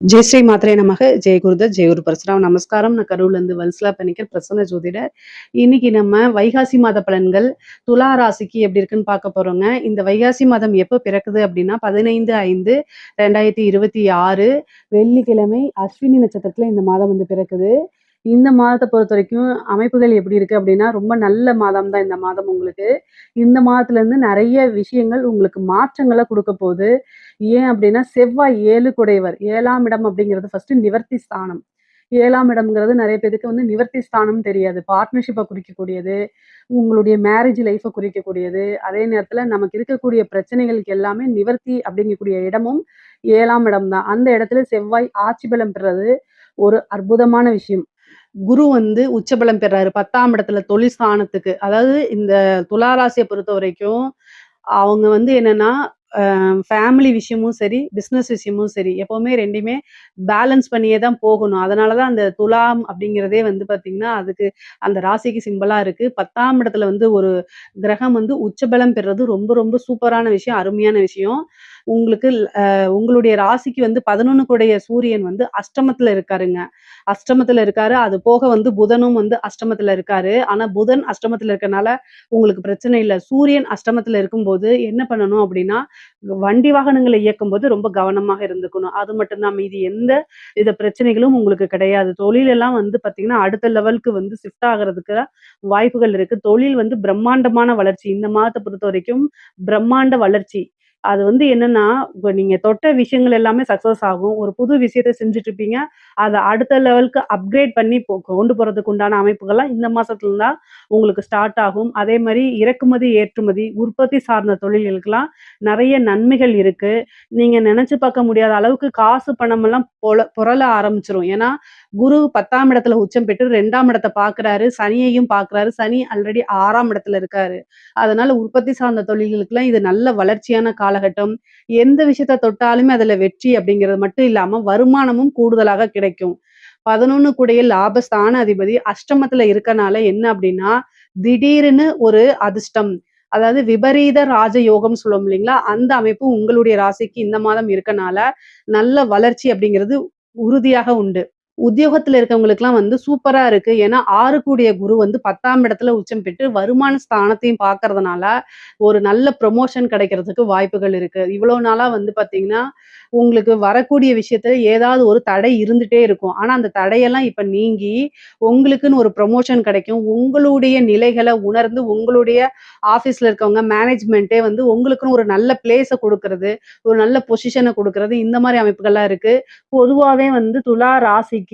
ஜெய் ஸ்ரீ மாத்ரே நமக. ஜெய் குருதத் ஜெய் குரு பரசுராம். நமஸ்காரம். நான் கரூர்லேருந்து வல்சலா பணிக்கர், பிரசன்ன ஜோதிடர். இன்னைக்கு நம்ம வைகாசி மாத பலன்கள் துலா ராசிக்கு எப்படி இருக்குன்னு பார்க்க போறோங்க. இந்த வைகாசி மாதம் எப்போ பிறக்குது அப்படின்னா 15/5/2026 வெள்ளிக்கிழமை அஸ்வினி நட்சத்திரத்துல இந்த மாதம் வந்து பிறக்குது. இந்த மாதத்தை பொறுத்த வரைக்கும் அமைப்புகள் எப்படி இருக்கு அப்படின்னா ரொம்ப நல்ல மாதம் தான் இந்த மாதம் உங்களுக்கு. இந்த மாதத்துல இருந்து நிறைய விஷயங்கள் உங்களுக்கு மாற்றங்களை கொடுக்க போகுது. ஏன் அப்படின்னா செவ்வாய் 7 குடையவர். 7ஆம் இடம் அப்படிங்கிறது ஃபர்ஸ்ட் நிவர்த்தி ஸ்தானம். 7ஆம் இடம்ங்கிறது நிறைய பேருக்கு வந்து நிவர்த்தி ஸ்தானம் தெரியாது. பார்ட்னர்ஷிப்பை குறிக்கக்கூடியது, உங்களுடைய மேரேஜ் லைஃப்பை குறிக்கக்கூடியது. அதே நேரத்துல நமக்கு இருக்கக்கூடிய பிரச்சனைகளுக்கு எல்லாமே நிவர்த்தி அப்படிங்கக்கூடிய இடமும் 7ஆம் இடம் தான். அந்த இடத்துல செவ்வாய் ஆட்சி பலம் பெறது ஒரு அற்புதமான விஷயம். குரு வந்து உச்சபலம் பெறாரு 10ஆம் இடத்துல தொழில் ஸ்தானத்துக்கு. அதாவது இந்த துலா ராசியை பொறுத்த வரைக்கும் அவங்க வந்து என்னன்னா ஃபேமிலி விஷயமும் சரி, பிஸ்னஸ் விஷயமும் சரி, எப்பவுமே 2யுமே பேலன்ஸ் பண்ணியே தான் போகணும். அதனால தான் அந்த துலாம் அப்படிங்கிறதே வந்து பார்த்தீங்கன்னா, அதுக்கு அந்த ராசிக்கு சிம்பலா இருக்கு. 10ஆம் இடத்துல வந்து ஒரு கிரகம் வந்து உச்சபலம் பெறுறது ரொம்ப ரொம்ப சூப்பரான விஷயம், அருமையான விஷயம். உங்களுக்கு உங்களுடைய ராசிக்கு வந்து 11 கூடைய சூரியன் வந்து அஷ்டமத்துல இருக்காருங்க. அஷ்டமத்துல இருக்காரு. அது போக வந்து புதனும் வந்து அஷ்டமத்துல இருக்காரு. ஆனா புதன் அஷ்டமத்துல இருக்கனால உங்களுக்கு பிரச்சனை இல்ல. சூரியன் அஷ்டமத்துல இருக்கும்போது என்ன பண்ணணும் அப்படின்னா, வண்டி வாகனங்களை இயக்கும்போது ரொம்ப கவனமாக இருந்துக்கணும். அது மட்டும் தான். மீதி எந்த வித பிரச்சனைகளும் உங்களுக்கு கிடையாது. தொழில் எல்லாம் வந்து பார்த்தீங்கன்னா, அடுத்த லெவலுக்கு வந்து ஷிஃப்ட் ஆகுறதுக்கு வாய்ப்புகள் இருக்கு. தொழில் வந்து பிரம்மாண்டமான வளர்ச்சி. இந்த மாதத்த பொறுத்தவரைக்கும் பிரம்மாண்ட வளர்ச்சி. அது வந்து என்னன்னா, இப்ப நீங்க தொட்ட விஷயங்கள் எல்லாமே சக்சஸ் ஆகும். ஒரு புது விஷயத்த செஞ்சுட்டு இருப்பீங்க. அத அடுத்த லெவலுக்கு அப்கிரேட் பண்ணி கொண்டு போறதுக்கு உண்டான அமைப்புகள்லாம் இந்த மாசத்துல தான் உங்களுக்கு ஸ்டார்ட் ஆகும். அதே மாரி இறக்குமதி, ஏற்றுமதி, உற்பத்தி சார்ந்த தொழில்களுக்கெல்லாம் நெறைய நன்மைகள் இருக்கு. நீங்க நெனச்சு பார்க்க முடியாத அளவுக்கு காசு, பணமெல்லாம் புரள ஆரம்பிச்சுரும். ஏன்னா, குரு 10ஆம் இடத்துல உச்சம் பெற்று 2ஆம் இடத்த பார்க்குறாரு. சனியையும் பார்க்குறாரு. சனி ஆல்ரெடி 6ஆம் இடத்துல இருக்காரு. அதனால உற்பத்தி சார்ந்த தொழில்களுக்கெல்லாம் இது நல்ல வளர்ச்சியான காலகட்டம். எந்த விஷயத்த தொட்டாலுமே அதுல வெற்றி அப்படிங்கிறது மட்டும் இல்லாம வருமானமும் கூடுதலாக கிடைக்கும். 11 கூடைய லாபஸ்தான அதிபதி அஷ்டமத்துல இருக்கனால என்ன அப்படின்னா, திடீர்னு ஒரு அதிர்ஷ்டம். அதாவது விபரீத ராஜயோகம் சொல்லுவோம் இல்லைங்களா? அந்த அமைப்பு உங்களுடைய ராசிக்கு இந்த மாதம் இருக்கனால, நல்ல வளர்ச்சி அப்படிங்கிறது உறுதியாக உண்டு. உத்தியோகத்துல இருக்கவங்களுக்குலாம் வந்து சூப்பரா இருக்கு. ஏன்னா 6 கூடிய குரு வந்து 10ஆம் இடத்துல உச்சம் பெற்று வருமான ஸ்தானத்தையும் பார்க்கறதுனால, ஒரு நல்ல ப்ரமோஷன் கிடைக்கிறதுக்கு வாய்ப்புகள் இருக்கு. இவ்வளோ நாளா வந்து பார்த்தீங்கன்னா, உங்களுக்கு வரக்கூடிய விஷயத்துல ஏதாவது ஒரு தடை இருந்துட்டே இருக்கும். ஆனா அந்த தடையெல்லாம் இப்ப நீங்கி, உங்களுக்குன்னு ஒரு ப்ரமோஷன் கிடைக்கும். உங்களுடைய நிலைகள உணர்ந்து, உங்களுடைய ஆஃபீஸ்ல இருக்கவங்க மேனேஜ்மென்ட்டே வந்து உங்களுக்குன்னு ஒரு நல்ல பிளேஸ குடுக்குறது, ஒரு நல்ல பொசிஷன குடுக்குறது, இந்த மாரி அமைப்புகள்லாம் இருக்கு. பொதுவாவே வந்து துலா ராசிக்கு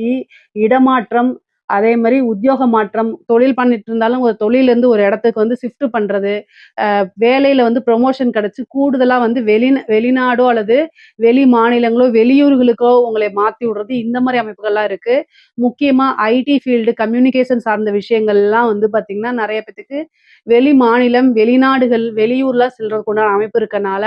இடமாற்றம், அதே மாரி உத்தியோக மாற்றம், தொழில் பண்ணிட்டு இருந்தாலும் ஒரு தொழில்லேருந்து ஒரு இடத்துக்கு வந்து ஷிஃப்ட் பண்றது, வேலையில வந்து ப்ரமோஷன் கிடைச்சு கூடுதலா வந்து வெளிநாடோ அல்லது வெளி மாநிலங்களோ, வெளியூர்களுக்கோ உங்களை மாத்தி விடுறது, இந்த மாரி அமைப்புகள்லாம் இருக்கு. முக்கியமா ஐடி ஃபீல்டு, கம்யூனிகேஷன் சார்ந்த விஷயங்கள்லாம் வந்து பார்த்தீங்கன்னா, நெறைய பேத்துக்கு வெளி மாநிலம், வெளிநாடுகள், வெளியூர்லாம் செல்றதுக்கு உண்டான அமைப்பு இருக்கனால,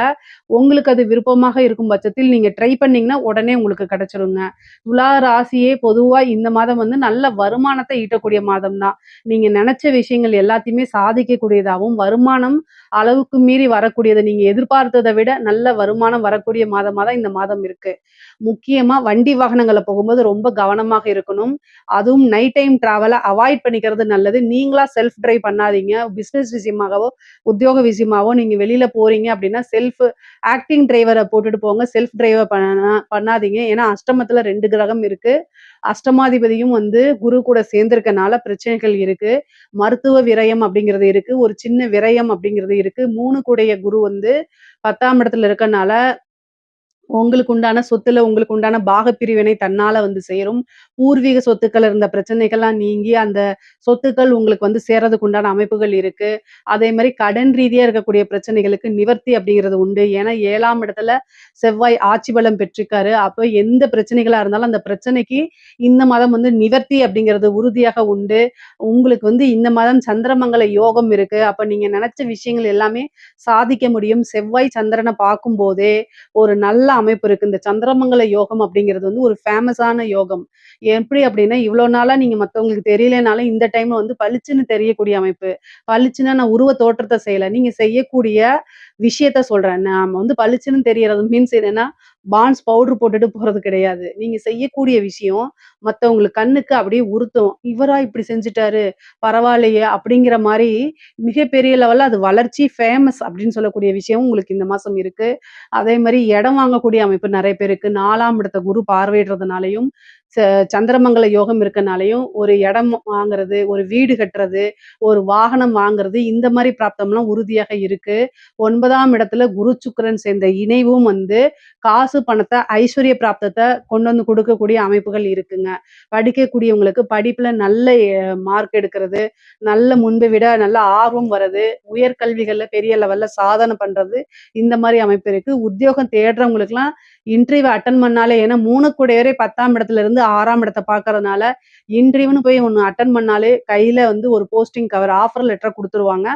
உங்களுக்கு அது விருப்பமாக இருக்கும் பட்சத்தில் நீங்க ட்ரை பண்ணீங்கன்னா, உடனே உங்களுக்கு கிடைச்சிருங்க. துலா ராசியே பொதுவா இந்த மாதம் வந்து நல்ல வருமானத்த ஈட்டக்கூடிய மாதம் தான். நீங்க நெனச்ச விஷயங்கள் எல்லாத்தையுமே சாதிக்கக்கூடியதாவும், வருமானம் அளவுக்கு மீறி வரக்கூடியது. நீங்க எதிர்பார்த்தத விட நல்ல வருமானம் வரக்கூடிய மாதமா தான் இந்த மாதம் இருக்கு. முக்கியமா வண்டி வாகனங்கள்ல போகும்போது ரொம்ப கவனமாக இருக்கணும். அதுவும் நைட் டைம் டிராவல அவாய்ட் பண்ணிக்கிறது நல்லது. நீங்களா செல்ஃப் டிரைவ் பண்ணாதீங்க. பிசினஸ் விஷயமாகவோ, உத்தியோக விஷயமாவோ நீங்க வெளியில போறீங்க அப்படின்னா, ஆக்டிங் டிரைவர போட்டுட்டு போங்க. செல்ஃப் டிரைவ பண்ணாதீங்க. ஏன்னா அஷ்டமத்துல 2 கிரகம் இருக்கு. அஷ்டமாதிபதியும் வந்து குரு கூட சேர்ந்திருக்கனால பிரச்சனைகள் இருக்கு. மருத்துவ விரயம் அப்படிங்கிறது இருக்கு. ஒரு சின்ன விரயம் அப்படிங்கிறது இருக்கு. 3 கூடைய குரு வந்து 10ஆம் இடத்துல இருக்கனால உங்களுக்கு உண்டான சொத்துல உங்களுக்கு உண்டான பாகப்பிரிவினை தன்னால வந்து சேரும். பூர்வீக சொத்துக்கள் இருந்த பிரச்சனைகள்லாம் நீங்கி, அந்த சொத்துக்கள் உங்களுக்கு வந்து சேர்றதுக்கு உண்டான அமைப்புகள் இருக்கு. அதே மாரி கடன் ரீதியா இருக்கக்கூடிய பிரச்சனைகளுக்கு நிவர்த்தி அப்படிங்கிறது உண்டு. ஏன்னா 7ஆம் இடத்துல செவ்வாய் ஆட்சி பலம் பெற்றிருக்காரு. அப்ப எந்த பிரச்சனைகளா இருந்தாலும் அந்த பிரச்சனைக்கு இந்த மாதம் வந்து நிவர்த்தி அப்படிங்கிறது உறுதியாக உண்டு. உங்களுக்கு வந்து இந்த மாதம் சந்திரமங்கல யோகம் இருக்கு. அப்ப நீங்க நெனச்ச விஷயங்கள் எல்லாமே சாதிக்க முடியும். செவ்வாய் சந்திரன பார்க்கும்போதே ஒரு நல்ல அமைப்பு இருக்கு. இந்த சந்திரமங்கல யோகம் அப்படிங்கிறது வந்து ஒரு ஃபேமஸான யோகம். எப்படி அப்படின்னா, இவ்வளோ நாளா நீங்க மத்தவங்களுக்கு தெரியலனாலும் இந்த டைம்ல வந்து பளிச்சுன்னு தெரியக்கூடிய அமைப்பு. பளிச்சுன்னா நான் உருவ தோற்றத்த செய்யல. நீங்க செய்யக்கூடிய விஷயத்த சொல்றேன். நாம வந்து பளிச்சுன்னு தெரியறது மீன்ஸ் என்னன்னா, பாண்ட்ஸ் பவுடர் போட்டுட்டு போறது கிடையாது. நீங்க செய்யக்கூடிய விஷயம் மத்தவங்களுக்கு கண்ணுக்கு அப்படியே உறுத்தும். "இவரா இப்படி செஞ்சுட்டாரு, பரவாயில்லையே!" அப்படிங்கிற மாரி மிகப்பெரிய லெவல்ல அது வளர்ச்சி, ஃபேமஸ் அப்படின்னு சொல்லக்கூடிய விஷயம் உங்களுக்கு இந்த மாசம் இருக்கு. அதே மாரி இடம் வாங்கக்கூடிய அமைப்பு நெறைய பேருக்கு 4ஆம் இடத்த குரு பார்வையிடுறதுனாலயும், ச சந்திரமங்கல யோகம் இருக்கனாலயும், ஒரு இடம் வாங்குறது, ஒரு வீடு கட்டுறது, ஒரு வாகனம் வாங்குறது, இந்த மாரி பிராப்தம்லாம் உறுதியாக இருக்கு. 9ஆம் இடத்துல குரு, சுக்கிரன் சேர்ந்த இணைவும் வந்து காசு, பணத்த, ஐஸ்வர்ய பிராப்தத்த கொண்டு வந்து குடுக்கக்கூடிய அமைப்புகள் இருக்குங்க. படிக்கக்கூடியவங்களுக்கு படிப்புல நல்ல மார்க் எடுக்கிறது, நல்ல முன்பை விட நல்ல ஆர்வம் வர்றது, உயர்கல்விகள்ல பெரிய லெவல்ல சாதனை பண்றது, இந்த மாரி அமைப்பு இருக்கு. உத்தியோகம் தேடுறவங்களுக்குலாம் இன்டர்வியூ அட்டெண்ட் பண்ணாலே ஏன்னா 3 கூடையவரே 10ஆம் இடத்துல இருந்து 6ஆம் இடத்த பார்க்கறதுனால, இன்டர்வியூன்னு போய் ஒண்ணு அட்டெண்ட் பண்ணாலே கையில வந்து ஒரு போஸ்டிங் கவர் ஆஃபர் லெட்டர் குடுத்துருவாங்க.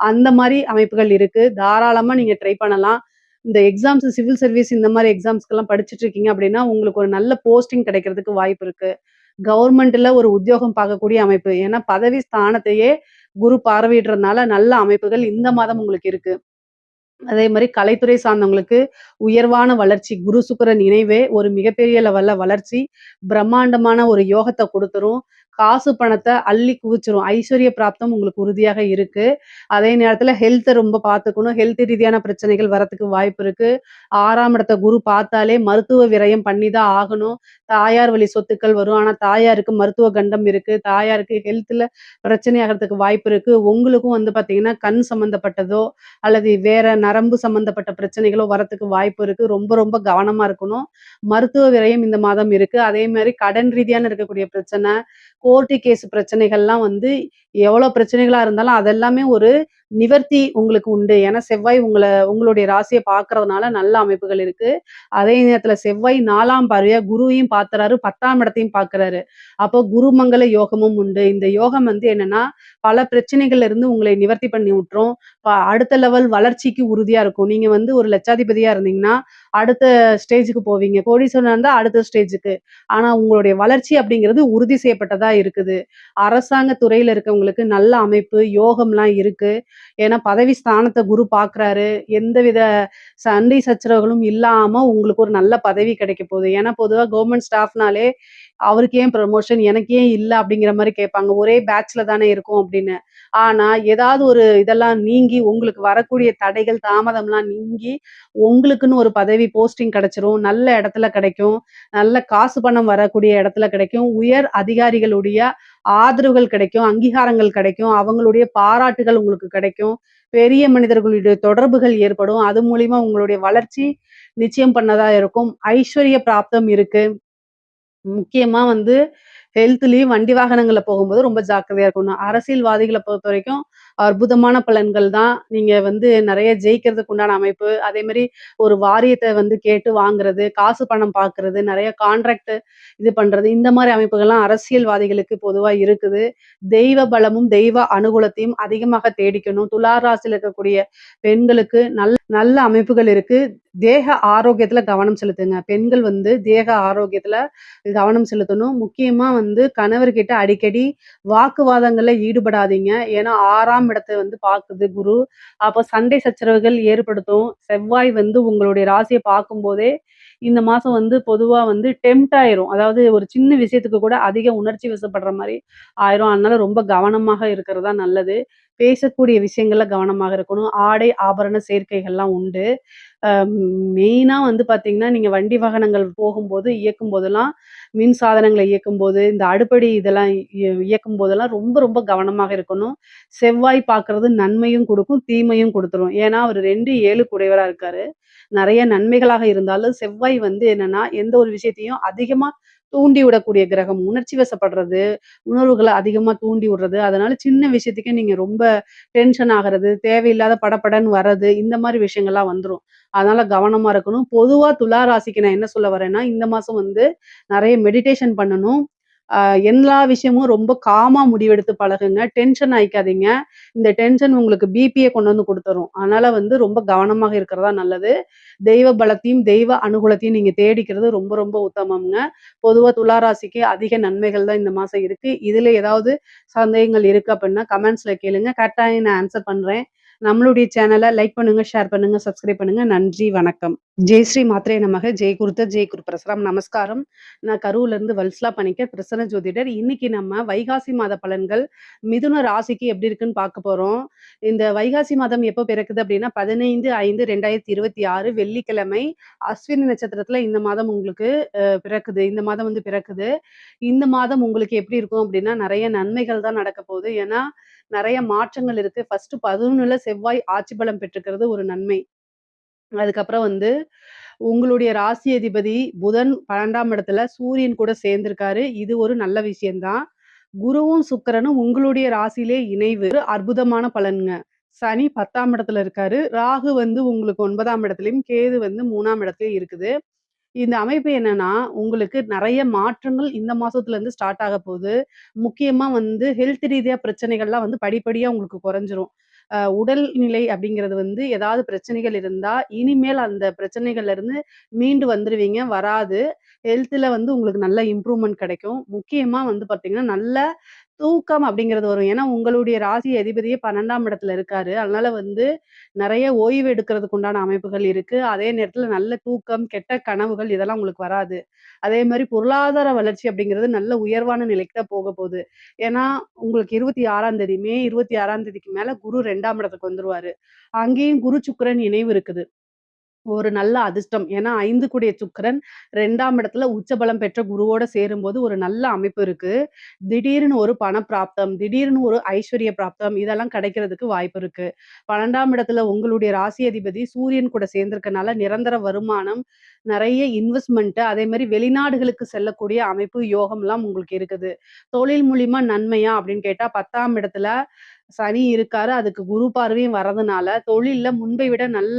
அந்த மாரி அமைப்புகள் இருக்கு. தாராளமா நீங்க ட்ரை பண்ணலாம். இந்த எக்ஸாம்ஸ் சிவில் சர்வீஸ் இந்த மாரி எக்ஸாம்ஸ்க்கெல்லாம் படிச்சுட்டு இருக்கீங்க அப்படின்னா, உங்களுக்கு ஒரு நல்ல போஸ்டிங் கிடைக்கிறதுக்கு வாய்ப்பு இருக்கு. கவர்மெண்ட்ல ஒரு உத்தியோகம் பார்க்கக்கூடிய அமைப்பு. ஏன்னா பதவி ஸ்தானத்தையே குரு பார்வையிடுறதுனால நல்ல அமைப்புகள் இந்த மாதம் உங்களுக்கு இருக்கு. அதே மாரி கலைத்துறை சார்ந்தவங்களுக்கு உயர்வான வளர்ச்சி. குரு, சுக்கிரன் இணைவே ஒரு மிகப்பெரிய லெவல்ல வளர்ச்சி, பிரம்மாண்டமான ஒரு யோகத்த குடுத்துரும். காசு, பணத்த அள்ளி குவிச்சிரும். ஐஸ்வர்ய பிராப்தம் உங்களுக்கு உறுதியாக இருக்கு. அதே நேரத்தில ஹெல்த்த ரொம்ப பார்த்துக்கணும். ஹெல்த் ரீதியான பிரச்சனைகள் வரத்துக்கு வாய்ப்பு இருக்கு. 6ஆம் இடத்த குரு பார்த்தாலே மருத்துவ விரயம் பண்ணி தான் ஆகணும். தாயார் வழி சொத்துக்கள் வரும். ஆனா தாயாருக்கு மருத்துவ கண்டம் இருக்கு. தாயாருக்கு ஹெல்த்ல பிரச்சனை ஆகறதுக்கு வாய்ப்பு இருக்கு. உங்களுக்கும் வந்து பார்த்தீங்கன்னா, கண் சம்மந்தப்பட்டதோ அல்லது வேற நரம்பு சம்மந்தப்பட்ட பிரச்சனைகளோ வரத்துக்கு வாய்ப்பு இருக்கு. ரொம்ப ரொம்ப கவனமா இருக்கணும். மருத்துவ விரயம் இந்த மாதம் இருக்கு. அதே மாரி கடன் ரீதியான இருக்கக்கூடிய பிரச்சனை, கோர்ட்டு கேஸ் பிரச்சனைகள்லாம் வந்து எவ்வளோ பிரச்சனைகளா இருந்தாலும் அதெல்லாமே ஒரு நிவர்த்தி உங்களுக்கு உண்டு. ஏன்னா செவ்வாய் உங்களுடைய ராசிய பார்க்கறதுனால நல்ல அமைப்புகள் இருக்கு. அதே நேரத்தில செவ்வாய் 4ஆம் பார்வையா குருவையும் பார்த்துறாரு, 10ஆம் இடத்தையும் பார்க்குறாரு. அப்போ குருமங்கள யோகமும் உண்டு. இந்த யோகம் வந்து என்னன்னா, பல பிரச்சனைகள்ல இருந்து உங்களை நிவர்த்தி பண்ணி விட்டுரும். அடுத்த லெவல் வளர்ச்சிக்கு உறுதியா இருக்கும். நீங்க வந்து ஒரு லட்சாதிபதியா இருந்தீங்கன்னா, அடுத்த ஸ்டேஜ்க்கு போவீங்க. கோடீஸ்வரனா இருந்தா அடுத்த ஸ்டேஜ்க்கு. ஆனா உங்களுடைய வளர்ச்சி அப்படிங்கிறது உறுதி செய்யப்பட்டதா இருக்குது. அரசாங்க துறையில இருக்கவங்களுக்கு நல்ல அமைப்பு, யோகம்லாம் இருக்கு. ஏன்னா பதவி ஸ்தானத்த குரு பார்க்குறாரு. எந்தவித சண்டை சச்சரவுகளும் இல்லாம உங்களுக்கு ஒரு நல்ல பதவி கிடைக்க போகுது. ஏன்னா பொதுவா கவர்மெண்ட் ஸ்டாஃப்னாலே, "அவருக்கு ஏன் ப்ரமோஷன்? எனக்கு ஏன் இல்ல?" அப்படிங்கிற மாரி கேட்பாங்க. ஒரே பேட்ச்ல தானே இருக்கோம் அப்படின்னு. ஆனா ஏதாவது ஒரு இதெல்லாம் நீங்கி உங்களுக்கு வரக்கூடிய தடைகள், தாமதம்லாம் நீங்கி, உங்களுக்குன்னு ஒரு பதவி போஸ்டிங் கிடைச்சிரும். நல்ல இடத்துல கிடைக்கும். நல்ல காசு பணம் வரக்கூடிய இடத்துல கிடைக்கும். உயர் அதிகாரிகளுடைய ஆதரவுகள் கிடைக்கும். அங்கீகாரங்கள் கிடைக்கும். அவங்களுடைய பாராட்டுகள் உங்களுக்கு கிடைக்கும். பெரிய மனிதர்களுடைய தொடர்புகள் ஏற்படும். அது மூலியமா உங்களுடைய வளர்ச்சி நிச்சயம் பண்ணதா இருக்கும். ஐஸ்வர்ய பிராப்தம் இருக்கு. முக்கியமா வந்து ஹெல்த்லயும் வண்டி வாகனங்கள்ல போகும்போது ரொம்ப ஜாக்கிரதையா இருக்கணும். அரசியல்வாதிகள பொறுத்தவரைக்கும் அற்புதமான பலன்கள் தான். நீங்க வந்து நெறைய ஜெயிக்கிறதுக்கு உண்டான அமைப்பு. அதேமாரி ஒரு வாரியத்த வந்து கேட்டு வாங்குறது, காசு பணம் பார்க்கறது, நெறைய கான்ட்ராக்ட் இது பண்றது, இந்த மாரி அமைப்புகள்லாம் அரசியல்வாதிகளுக்கு பொதுவா இருக்குது. தெய்வ பலமும், தெய்வ அனுகூலத்தையும் அதிகமாக தேடிக்கணும். துலா ராசியில இருக்கக்கூடிய பெண்களுக்கு நல்ல அமைப்புகள் இருக்கு. தேக ஆரோக்கியத்துல கவனம் செலுத்துங்க. பெண்கள் வந்து தேக ஆரோக்கியத்துல கவனம் செலுத்தணும். முக்கியமா வந்து கணவர்கிட்ட அடிக்கடி வாக்குவாதங்கள்ல ஈடுபடாதீங்க. ஏன்னா 6ஆம் இடத்த வந்து பாக்குது குரு. அப்ப சண்டை சச்சரவுகள் ஏற்படுத்தும். செவ்வாய் வந்து உங்களுடைய ராசிய பார்க்கும்போதே, இந்த மாசம் வந்து பொதுவா வந்து டெம்ப்ட் ஆயிரும். அதாவது ஒரு சின்ன விஷயத்துக்கு கூட அதிக உணர்ச்சி வசப்படுற மாரி ஆயிரும். அதனால ரொம்ப கவனமாக இருக்கிறது தான் நல்லது. பேசக்கூடிய விஷயங்கள்ல கவனமாக இருக்கணும். ஆடை, ஆபரண சேர்க்கைகள்லாம் உண்டு. அ மெயினா வந்து பார்த்தீங்கன்னா, நீங்க வண்டி வாகனங்கள் போகும்போது, இயக்கும்போதெல்லாம் மின் சாதனங்கள இயக்கும்போது, இந்த அடுப்படி இதெல்லாம் இயக்கும்போதெல்லாம் ரொம்ப ரொம்ப கவனமாக இருக்கணும். செவ்வாய் பார்க்கறது நன்மையும் குடுக்கும், தீமையும் குடுத்துரும். ஏன்னா, அவரு 2, 7 உடையவரா இருக்காரு. நெறைய நன்மைகளாக இருந்தாலும், செவ்வாய் வந்து என்னன்னா, எந்த ஒரு விஷயத்தையும் அதிகமா தூண்டி விடக்கூடிய கிரகம். உணர்ச்சி வசப்படுறது, உணர்வுகள அதிகமா தூண்டி விடுறது. அதனால சின்ன விஷயத்துக்கே நீங்க ரொம்ப டென்ஷன் ஆகுறது, தேவையில்லாத படபடன்னு வர்றது, இந்த மாரி விஷயங்கள்லாம் வந்துரும். அதனால கவனமா இருக்கணும். பொதுவா துலா ராசிக்கு நான் என்ன சொல்ல வரேன்னா, இந்த மாசம் வந்து நெறைய மெடிடேஷன் பண்ணணும். அ எல்லா விஷயமும் ரொம்ப காமா முடிவெடுத்து பழகுங்க. டென்ஷன் ஆயிக்காதீங்க. இந்த டென்ஷன் உங்களுக்கு பிபிய கொண்டு வந்து குடுத்துரும். அதனால வந்து ரொம்ப கவனமாக இருக்கிறது தான் நல்லது. தெய்வ பலத்தையும், தெய்வ அனுகூலத்தையும் நீங்க தேடிக்கிறது ரொம்ப ரொம்ப உத்தமம்ங்க. பொதுவா துலா ராசிக்கு அதிக நன்மைகள் தான் இந்த மாசம் இருக்கு. இதுல ஏதாவது சந்தேகங்கள் இருக்கு அப்டின்னா கமெண்ட்ஸ்ல கேளுங்க. கட்டாயம் நான் ஆன்சர் பண்றேன். நம்மளுடைய சேனல லைக் பண்ணுங்க, ஷேர் பண்ணுங்க, சப்ஸ்கிரைப் பண்ணுங்க. நன்றி, வணக்கம். ஜெய் ஸ்ரீ மாத்ரே நமக. ஜெய் குருதத், ஜெய் குரு பிரசாரம். நமஸ்காரம். நான் கரூர்லேருந்து வல்சலா பணிக்கர், பிரசன்ன ஜோதிடர். இன்னைக்கு நம்ம வைகாசி மாத பலன்கள் மிதுன ராசிக்கு எப்படி இருக்குன்னு பார்க்க போறோம். இந்த வைகாசி மாதம் எப்போ பிறக்குது அப்படின்னா 15/5/2026 வெள்ளிக்கிழமை அஸ்வினி நட்சத்திரத்துல இந்த மாதம் உங்களுக்கு பிறக்குது. இந்த மாதம் வந்து பிறக்குது. இந்த மாதம் உங்களுக்கு எப்படி இருக்கும் அப்படின்னா நிறைய நன்மைகள் தான் நடக்க போகுது. ஏன்னா நிறைய மாற்றங்கள் இருக்கு. ஃபர்ஸ்ட் 11ல செவ்வாய் ஆட்சி பலம் பெற்றுக்கிறது ஒரு நன்மை. அதுக்கப்புறம் வந்து உங்களுடைய ராசி அதிபதி புதன் 12ஆம் இடத்துல சூரியன் கூட சேர்ந்திருக்காரு. இது ஒரு நல்ல விஷயம் தான். குருவும் சுக்கிரனும் உங்களுடைய ராசியிலே இணைவு ஒரு அற்புதமான பலன்ங்க. சனி 10ஆம் இடத்துல இருக்காரு. ராகு வந்து உங்களுக்கு 9ஆம் இடத்துலயும், கேது வந்து 3ஆம் இடத்துலயும் இருக்குது. இந்த அமைப்பு என்னன்னா, உங்களுக்கு நெறைய மாற்றங்கள் இந்த மாசத்துல இருந்து ஸ்டார்ட் ஆக போகுது. முக்கியமா வந்து ஹெல்த் ரீதியா பிரச்சனைகள்லாம் வந்து படிப்படியா உங்களுக்கு குறைஞ்சிரும். உடல்நிலை அப்படிங்கிறது வந்து ஏதாவது பிரச்சனைகள் இருந்தா, இனிமேல் அந்த பிரச்சனைகள்ல இருந்து மீண்டு வந்துருவீங்க. வராது. ஹெல்த்ல வந்து உங்களுக்கு நல்ல இம்ப்ரூவ்மென்ட் கிடைக்கும். முக்கியமா வந்து பார்த்தீங்கன்னா, நல்ல தூக்கம் அப்படிங்கிறது வரும். ஏன்னா, உங்களுடைய ராசி அதிபதியே 12ஆம் இடத்துல இருக்காரு. அதனால வந்து நெறைய ஓய்வு எடுக்கிறதுக்கு உண்டான அமைப்புகள் இருக்கு. அதே நேரத்துல நல்ல தூக்கம், கெட்ட கனவுகள் இதெல்லாம் உங்களுக்கு வராது. அதே மாரி பொருளாதார வளர்ச்சி அப்படிங்கிறது நல்ல உயர்வான நிலைக்கு தான் போக போது. ஏன்னா, உங்களுக்கு 26ஆம் தேதி மே 26ஆம் தேதிக்கு மேல குரு 2ஆம் இடத்துக்கு வந்துருவாரு. அங்கேயும் குரு, சுக்கிரன் இணைவு இருக்குது. ஒரு நல்ல அதிர்ஷ்டம். ஏன்னா 5 கூடிய சுக்கிரன் 2ஆம் இடத்துல உச்சபலம் பெற்ற குருவோட சேரும்போது ஒரு நல்ல அமைப்பு இருக்கு. திடீர்னு ஒரு பணப்பிராப்தம், திடீர்னு ஒரு ஐஸ்வர்ய பிராப்தம் இதெல்லாம் கிடைக்கிறதுக்கு வாய்ப்பு இருக்கு. 12ஆம் இடத்துல உங்களுடைய ராசி அதிபதி சூரியன் கூட சேர்ந்திருக்கனால நிரந்தர வருமானம், நெறைய இன்வெஸ்ட்மென்ட் அதே மாரி வெளிநாடுகளுக்கு செல்லக்கூடிய அமைப்பு, யோகம்லாம் உங்களுக்கு இருக்குது. தொழில் மூலியமா நன்மையா அப்படின்னு கேட்டா 10ஆம் இடத்துல சனி இருக்காரு. அதுக்கு குரு பார்வையும் வரதுனால, தொழில்ல முன்பை விட நல்ல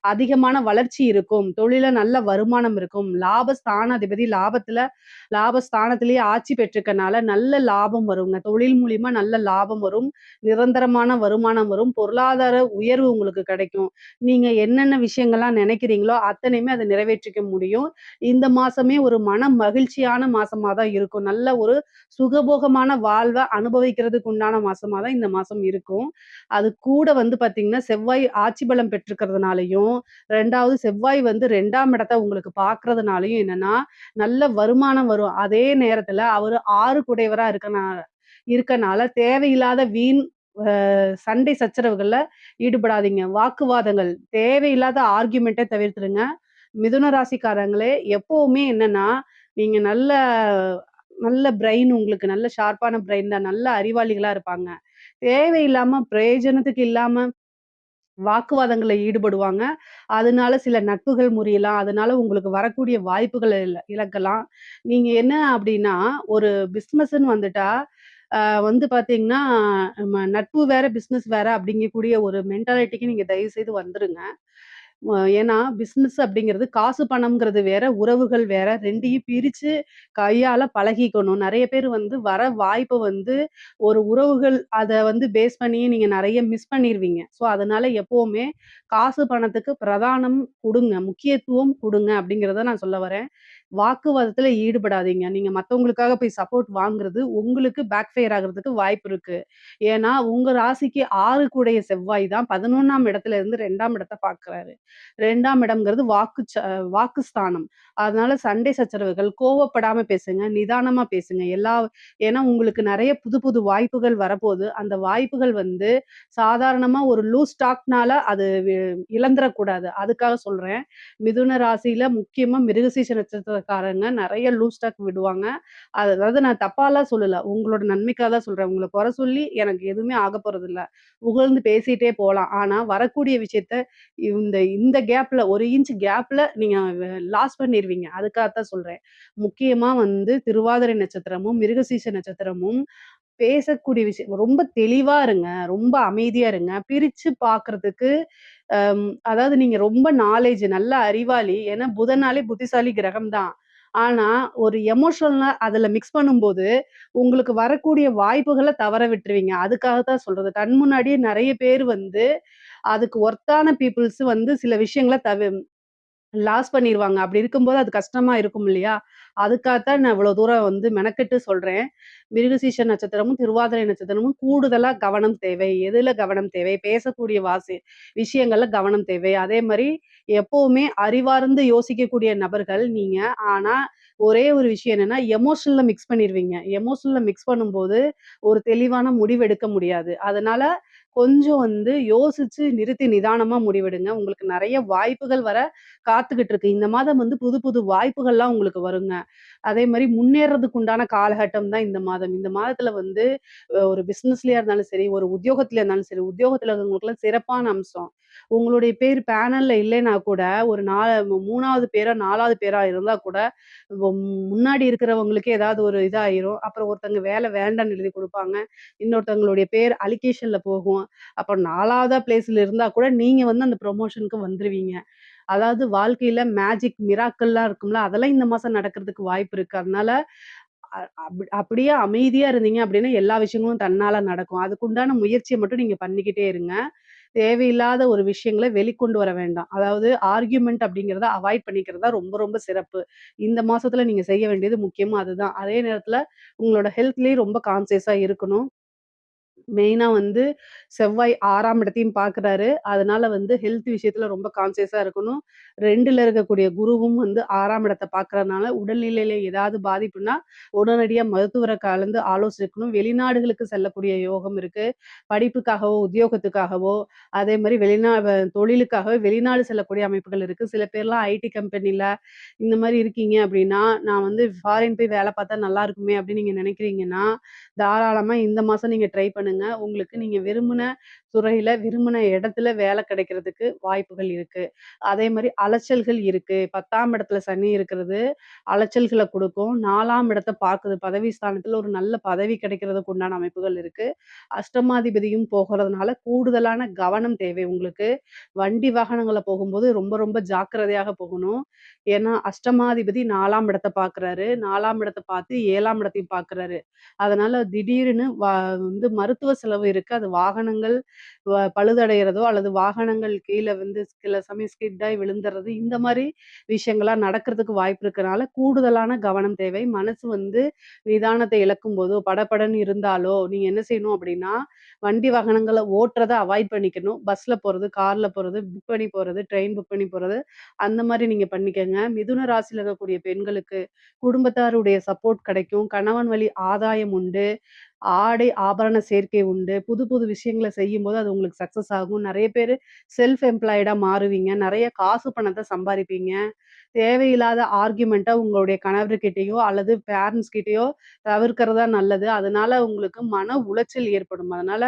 அதிகமான வளர்ச்சி இருக்கும். தொழில்ல நல்ல வருமானம் இருக்கும். லாபஸ்தானாதிபதி லாபஸ்தானத்திலேயே ஆட்சி பெற்றிருக்கனால நல்ல லாபம் வருங்க. தொழில் மூலியமா நல்ல லாபம் வரும். நிரந்தரமான வருமானம் வரும். பொருளாதார உயர்வு உங்களுக்கு கிடைக்கும். நீங்க என்னென்ன விஷயங்கள்லாம் நினைக்கிறீங்களோ, அத்தனையுமே அத நிறைவேற்றிக்க முடியும். இந்த மாசமே ஒரு மன மகிழ்ச்சியான மாசமா தான் இருக்கும். நல்ல ஒரு சுகபோகமான வாழ்வ அனுபவிக்கிறதுக்கு உண்டான மாசமா தான் இந்த மாசம் இருக்கும். அது கூட வந்து பார்த்தீங்கன்னா, செவ்வாய் ஆட்சி பலம் பெற்றிருக்கிறதுனாலயும், 2வது செவ்வாய் வந்து 2ஆம் இடத்த உங்களுக்கு பார்க்கிறதுனாலயும் என்னன்னா, நல்ல வருமானம் வரும். அதே நேரத்துல அவரு 6 குடையவரா இருக்கனால தேவையில்லாத வீண் சண்டை சச்சரவுகள்ல ஈடுபடாதீங்க. வாக்குவாதங்கள், தேவையில்லாத ஆர்க்யூமென்ட்ட தவிர்த்துருங்க. மிதுன ராசிக்காரங்களே எப்பவுமே என்னன்னா, நீங்க நல்ல நல்ல பிரெயின் உங்களுக்கு நல்ல ஷார்ப்பான பிரெயின் தான். நல்ல அறிவாளிகளா இருப்பாங்க. தேவையில்லாம பிரயோஜனத்துக்கு இல்லாம வாக்குவாதங்கள்ல ஈடுபடுவாங்க. அதனால சில நட்புகள் முறியலாம். அதனால உங்களுக்கு வரக்கூடிய வாய்ப்புகள இழக்கலாம். நீங்க என்ன அப்டின்னா, ஒரு பிசினஸ்ன்னு வந்துட்டா, வந்து பார்த்தீங்கன்னா, நம்ம நட்பு வேற, பிசினஸ் வேற அப்படிங்கக்கூடிய ஒரு மென்டாலிட்டிக்கு நீங்க தயவு செய்து வந்துருங்க. ஏன்னா பிசினஸ் அப்படிங்கிறது காசு பணம்ங்கிறது வேற, உறவுகள் வேற 2யும் பிரிச்சு கையாள பழகிக்கணும். நெறைய பேர் வந்து வர வாய்ப்ப வந்து ஒரு உறவுகள் அத வந்து பேஸ் பண்ணி நீங்க நெறைய மிஸ் பண்ணிருவீங்க. ஸோ அதனால எப்பவுமே காசு பணத்துக்கு பிரதானம் குடுங்க. முக்கியத்துவம் குடுங்க அப்படிங்கிறத நான் சொல்ல வரேன். வாக்குவாதத்துல ஈடுபடாதீங்க. நீங்க மத்தவங்களுக்காக போய் சப்போர்ட் வாங்குறது உங்களுக்கு பேக் ஃபயர் ஆகுறதுக்கு வாய்ப்பு இருக்கு. ஏன்னா உங்க ராசிக்கு 6 கூடைய செவ்வாய் தான் 11ஆம் இடத்துல இருந்து 2ஆம் இடத்த பார்க்குறாரு. 2ஆம் இடம்ங்கிறது வாக்குஸ்தானம். அதனால சண்டை சச்சரவுகள், கோவப்படாம பேசுங்க, நிதானமா பேசுங்க. ஏன்னா உங்களுக்கு நெறைய புது புது வாய்ப்புகள் வரப்போது. அந்த வாய்ப்புகள் வந்து சாதாரணமா ஒரு லூஸ் டாக்னால அது இழந்துறக்கூடாது. அதுக்காக சொல்றேன். மிதுன ராசியில முக்கியமா மிருகசீரிஷ நட்சத்திரக்காரங்க நெறைய லூஸ் டாக் விடுவாங்க. அதாவது நான் தப்பாலாம் சொல்லல. உங்களோட நன்மைக்காக தான் சொல்றேன். உங்கள குறை சொல்லி எனக்கு எதுவுமே ஆகப் போறதில்ல. புகழ்ந்து பேசிட்டே போலாம். ஆனா வரக்கூடிய விஷயத்த இந்த இந்த கேப்ல 1 இன்ச் கேப்ல நீங்க லாஸ் பண்ணிருவீங்க. அதுக்காக தான் சொல்றேன். முக்கியமா வந்து திருவாதிரை நட்சத்திரமும், மிருகசீரிஷ நட்சத்திரமும் பேசக்கூடிய விஷயம் ரொம்ப தெளிவா இருங்க. ரொம்ப அமைதியா இருங்க. பிரிச்சு பார்க்கறதுக்கு அதாவது நீங்க ரொம்ப நல்ல அறிவாளி. ஏன்னா புதன்னாலே புத்திசாலி கிரகம் தான். ஆனா, ஒரு எமோஷனலா அதுல மிக்ஸ் பண்ணும்போது, உங்களுக்கு வரக்கூடிய வாய்ப்புகள தவற விட்டுருவீங்க. அதுக்காக தான் சொல்றது. கண் முன்னாடியே நெறைய பேர் வந்து, அதுக்கு ஒர்த்தான பீப்பிள்ஸ் வந்து சில விஷயங்கள லாஸ் பண்ணிருவாங்க. அப்படி இருக்கும்போது அது கஷ்டமா இருக்கும் இல்லையா? அதுக்காகத்தான் நான் இவ்வளோ தூரம் வந்து மெனக்கெட்டு சொல்றேன். மிருகசீரிஷ நட்சத்திரமும், திருவாதிரை நட்சத்திரமும் கூடுதலா கவனம் தேவை. எதுல கவனம் தேவை? பேசக்கூடிய விஷயங்கள்ல கவனம் தேவை. அதே மாரி எப்பவுமே அறிவார்ந்து யோசிக்கக்கூடிய நபர்கள் நீங்க. ஆனா, ஒரே ஒரு விஷயம் என்னன்னா, எமோஷனல்ல மிக்ஸ் பண்ணிருவீங்க. எமோஷனல்ல மிக்ஸ் பண்ணும்போது, ஒரு தெளிவான முடிவு எடுக்க முடியாது. அதனால கொஞ்சம் வந்து யோசிச்சு நிறுத்தி நிதானமா முடிவெடுங்க. உங்களுக்கு நெறைய வாய்ப்புகள் வர காத்துக்கிட்டு இருக்கு. இந்த மாதம் வந்து புது புது வாய்ப்புகள்லாம் உங்களுக்கு வருங்க. அதே மாரி முன்னேறதுக்கு உண்டான காலகட்டம் தான் இந்த மாதம். இந்த மாதத்துல வந்து ஒரு பிசினஸ்லயா இருந்தாலும் சரி, ஒரு உத்தியோகத்திலயா இருந்தாலும் சரி, உத்தியோகத்துல இருக்கிறவங்களுக்குலாம் சிறப்பான அம்சம். உங்களுடைய பேர் பேனல்ல இல்லைன்னா கூட, ஒரு 3வது பேரா, 4வது பேரா இருந்தா கூட, வ முன்னாடி இருக்கிறவங்களுக்கே ஏதாவது ஒரு இதாயிரும். அப்புறம் ஒருத்தங்க வேலை வேண்டான்னு எழுதி குடுப்பாங்க. இன்னொருத்தவங்களுடைய பேர் அலிகேஷன்ல போகும். அப்ப 4வதா பிளேஸ்ல இருந்தா கூட, நீங்க வந்து அந்த ப்ரமோஷனுக்கு வந்துருவீங்க. அதாவது வாழ்க்கையில மேஜிக் மிராக்கிள்லாம் இருக்கும்ல, அதெல்லாம் இந்த மாசம் நடக்கிறதுக்கு வாய்ப்பு இருக்கு. அதனால அப்படியே அமைதியா இருந்தீங்க அப்படின்னா, எல்லா விஷயங்களும் தன்னால நடக்கும். அதுக்குண்டான முயற்சிய மட்டும் நீங்க பண்ணிக்கிட்டே இருங்க. தேவையில்லாத ஒரு விஷயங்கள வெளிக்கொண்டு வர வேண்டாம். அதாவது ஆர்கியூமென்ட் அப்படிங்கிறத அவாய்ட் பண்ணிக்கிறது தான் ரொம்ப ரொம்ப சிறப்பு. இந்த மாசத்துல நீங்க செய்ய வேண்டியது முக்கியமா அதுதான். அதே நேரத்துல உங்களோட ஹெல்த்லயும் ரொம்ப கான்ஷியஸா இருக்கணும். மெயினா வந்து செவ்வாய் 6ஆம் இடத்தையும் பார்க்குறாரு. அதனால வந்து ஹெல்த் விஷயத்துல ரொம்ப கான்ஷியஸா இருக்கணும். 2ல இருக்கக்கூடிய குருவும் வந்து 6ஆம் இடத்த பார்க்கறனால, உடல்நிலையில ஏதாவது பாதிப்புன்னா, உடனடியா மருத்துவர கலந்து ஆலோசிக்கணும். வெளிநாடுகளுக்கு செல்லக்கூடிய யோகம் இருக்கு. படிப்புக்காகவோ, உத்தியோகத்துக்காகவோ, அதே மாரி தொழிலுக்காகவே வெளிநாடு செல்லக்கூடிய அமைப்புகள் இருக்கு. சில பேர்லாம் ஐடி கம்பெனில இந்த மாரி இருக்கீங்க அப்படின்னா, நான் வந்து ஃபாரின் போய் வேல பார்த்தா நல்லா இருக்குமே அப்படின்னு நீங்க நினைக்கிறீங்கன்னா, தாராளமா இந்த மாசம் நீங்க ட்ரை பண்ணுங்க. உங்களுக்கு நீங்க விரும்புன துறையில, விரும்புன இடத்துல வேலை கிடைக்கிறதுக்கு வாய்ப்புகள் இருக்கு. அதே மாரி அலைச்சல்கள் இருக்கு. 10ஆம் இடத்துல சனி இருக்கிறது அலைச்சல்கள குடுக்கும். 4ஆம் இடத்த பாக்குது. பதவி ஸ்தானத்துல ஒரு நல்ல பதவி கிடைக்கிறதுக்கு உண்டான அமைப்புகள் இருக்கு. அஷ்டமாதிபதியும் போகிறதுனால கூடுதலான கவனம் தேவை உங்களுக்கு. வண்டி வாகனங்கள்ல போகும்போது ரொம்ப ரொம்ப ஜாக்கிரதையாக போகணும். ஏன்னா, அஷ்டமாதிபதி 4ஆம் இடத்த பார்க்குறாரு. 4ஆம் இடத்த பார்த்து 7ஆம் இடத்தையும் பார்க்குறாரு. அதனால திடீர்னு வந்து மருத்துவ செலவு இருக்கு. அது வாகனங்கள் பழுதடைகிறதோ அல்லது வாகனங்கள் கீழ வந்து சில சமயம் ஸ்கிட் ஆயி விழுந்துறது, இந்த மாரி விஷயங்கள்லாம் நடக்கிறதுக்கு வாய்ப்பு இருக்கனால, கூடுதலான கவனம் தேவை. மனசு வந்து நிதானத்தை இழக்கும்போதோ, படபடன்னு இருந்தாலோ, நீங்க என்ன செய்யணும் அப்படின்னா, வண்டி வாகனங்கள ஓட்டுறத அவாய்ட் பண்ணிக்கணும். பஸ்ல போறது, கார்ல போறது, புக் பண்ணி போறது, ட்ரெயின் புக் பண்ணி போறது, அந்த மாரி நீங்க பண்ணிக்கங்க. மிதுன ராசியில இருக்கக்கூடிய பெண்களுக்கு குடும்பத்தாருடைய சப்போர்ட் கிடைக்கும். கணவன் வழி ஆதாயம் உண்டு. ஆடை, ஆபரண சேர்க்கை உண்டு. புது புது விஷயங்கள செய்யும்போது அது உங்களுக்கு சக்சஸ் ஆகும். நெறைய பேரு செல்ஃப் எம்ப்ளாய்டா மாறுவீங்க. நெறைய காசு பணத்த சம்பாரிப்பீங்க. தேவையில்லாத ஆர்கியுமென்ட்ட உங்களுடைய கணவர்கிட்டயோ அல்லது பேரண்ட்ஸ் கிட்டயோ தவிர்க்கிறது தான் நல்லது. அதனால உங்களுக்கு மன உளைச்சல் ஏற்படும். அதனால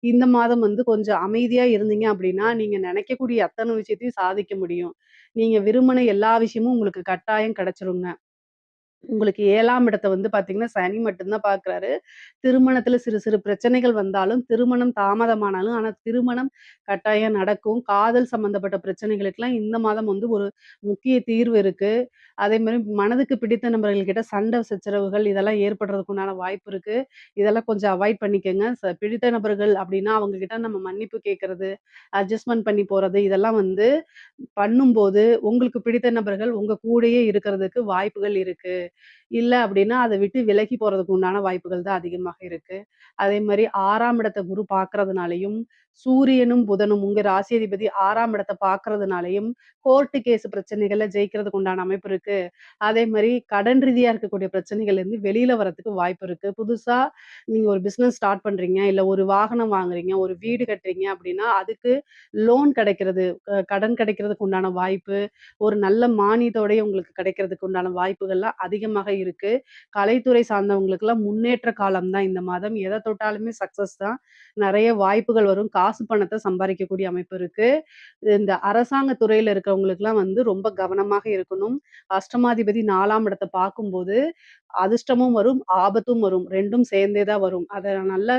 இந்த மாதம் வந்து கொஞ்சம் அமைதியா இருந்தீங்க அப்படின்னா, நீங்க நெனைக்கக்கூடிய அத்தன விஷயத்தையும் சாதிக்க முடியும். நீங்க விரும்பின எல்லா விஷயமும் உங்களுக்கு கட்டாயம் கிடைச்சிருங்க. உங்களுக்கு 7ஆம் இடத்த வந்து பார்த்தீங்கன்னா, சனி மட்டும் தான் பார்க்குறாரு. திருமணத்தில சிறு சிறு பிரச்சனைகள் வந்தாலும், திருமணம் தாமதமானாலும், ஆனா திருமணம் கட்டாயம் நடக்கும். காதல் சம்மந்தப்பட்ட பிரச்சனைகளுக்கெல்லாம் இந்த மாதம் வந்து ஒரு முக்கிய தீர்வு இருக்கு. அதேமாரி மனதுக்கு பிடித்த நபர்கள் கிட்ட சண்டை சச்சரவுகள் இதெல்லாம் ஏற்படுறதுக்கு உண்டான வாய்ப்பு இருக்கு. இதெல்லாம் கொஞ்சம் அவாய்ட் பண்ணிக்கங்க. பிடித்த நபர்கள் அப்டின்னா, அவங்க கிட்ட நம்ம மன்னிப்பு கேட்கறது, அட்ஜஸ்ட்மென்ட் பண்ணி போறது, இதெல்லாம் வந்து பண்ணும்போது, உங்களுக்கு பிடித்த நபர்கள் உங்க கூடயே இருக்கிறதுக்கு வாய்ப்புகள் இருக்கு. இல்ல அப்டின்னா, அத விட்டு விலகி போறதுக்கு உண்டான வாய்ப்புகள் தான் அதிகமாக இருக்கு. அதே மாரி 6ஆம் இடத்த குரு பார்க்கறதுனாலயும், சூரியனும், புதனும் உங்க ராசி அதிபதி 6ஆம் இடத்த பார்க்கறதுனாலயும், கோர்ட் கேஸ் பிரச்சனைகள்ல ஜெயிக்கிறதுக்கு உண்டான அமைப்பு இருக்கு. அதே மாரி கடன் ரீதியா இருக்கக்கூடிய பிரச்சனைகள்லேருந்து வெளில வரதுக்கு வாய்ப்பு இருக்கு. புதுசா நீங்க ஒரு பிசினஸ் ஸ்டார்ட் பண்றீங்க, இல்ல ஒரு வாகனம் வாங்குறீங்க, ஒரு வீடு கட்டுறீங்க அப்டின்னா, அதுக்கு லோன் கிடைக்கிறது, கடன் கிடைக்கிறதுக்கு உண்டான வாய்ப்பு, ஒரு நல்ல மானியத்தோடயே உங்களுக்கு கிடைக்கிறதுக்கு உண்டான வாய்ப்புகள்லாம் அதிகமாக இருக்கு. கலைத்துறை சார்ந்தவங்களுக்கெல்லாம் முன்னேற்ற காலம் தான் இந்த மாதம். எத தொட்டாலுமே சக்சஸ் தான். நெறைய வாய்ப்புகள் வரும். காசு பணத்த சம்பாரிக்கக்கூடிய அமைப்பு இருக்கு. இந்த அரசாங்க துறையில இருக்கவங்களுக்கெல்லாம் வந்து ரொம்ப கவனமாக இருக்கணும். அஷ்டமாதிபதி 4ஆம் இடத்த பார்க்கும்போது, அதிர்ஷ்டமும் வரும், ஆபத்தும் வரும். 2ம் சேர்ந்தே தான் வரும். அத நல்லா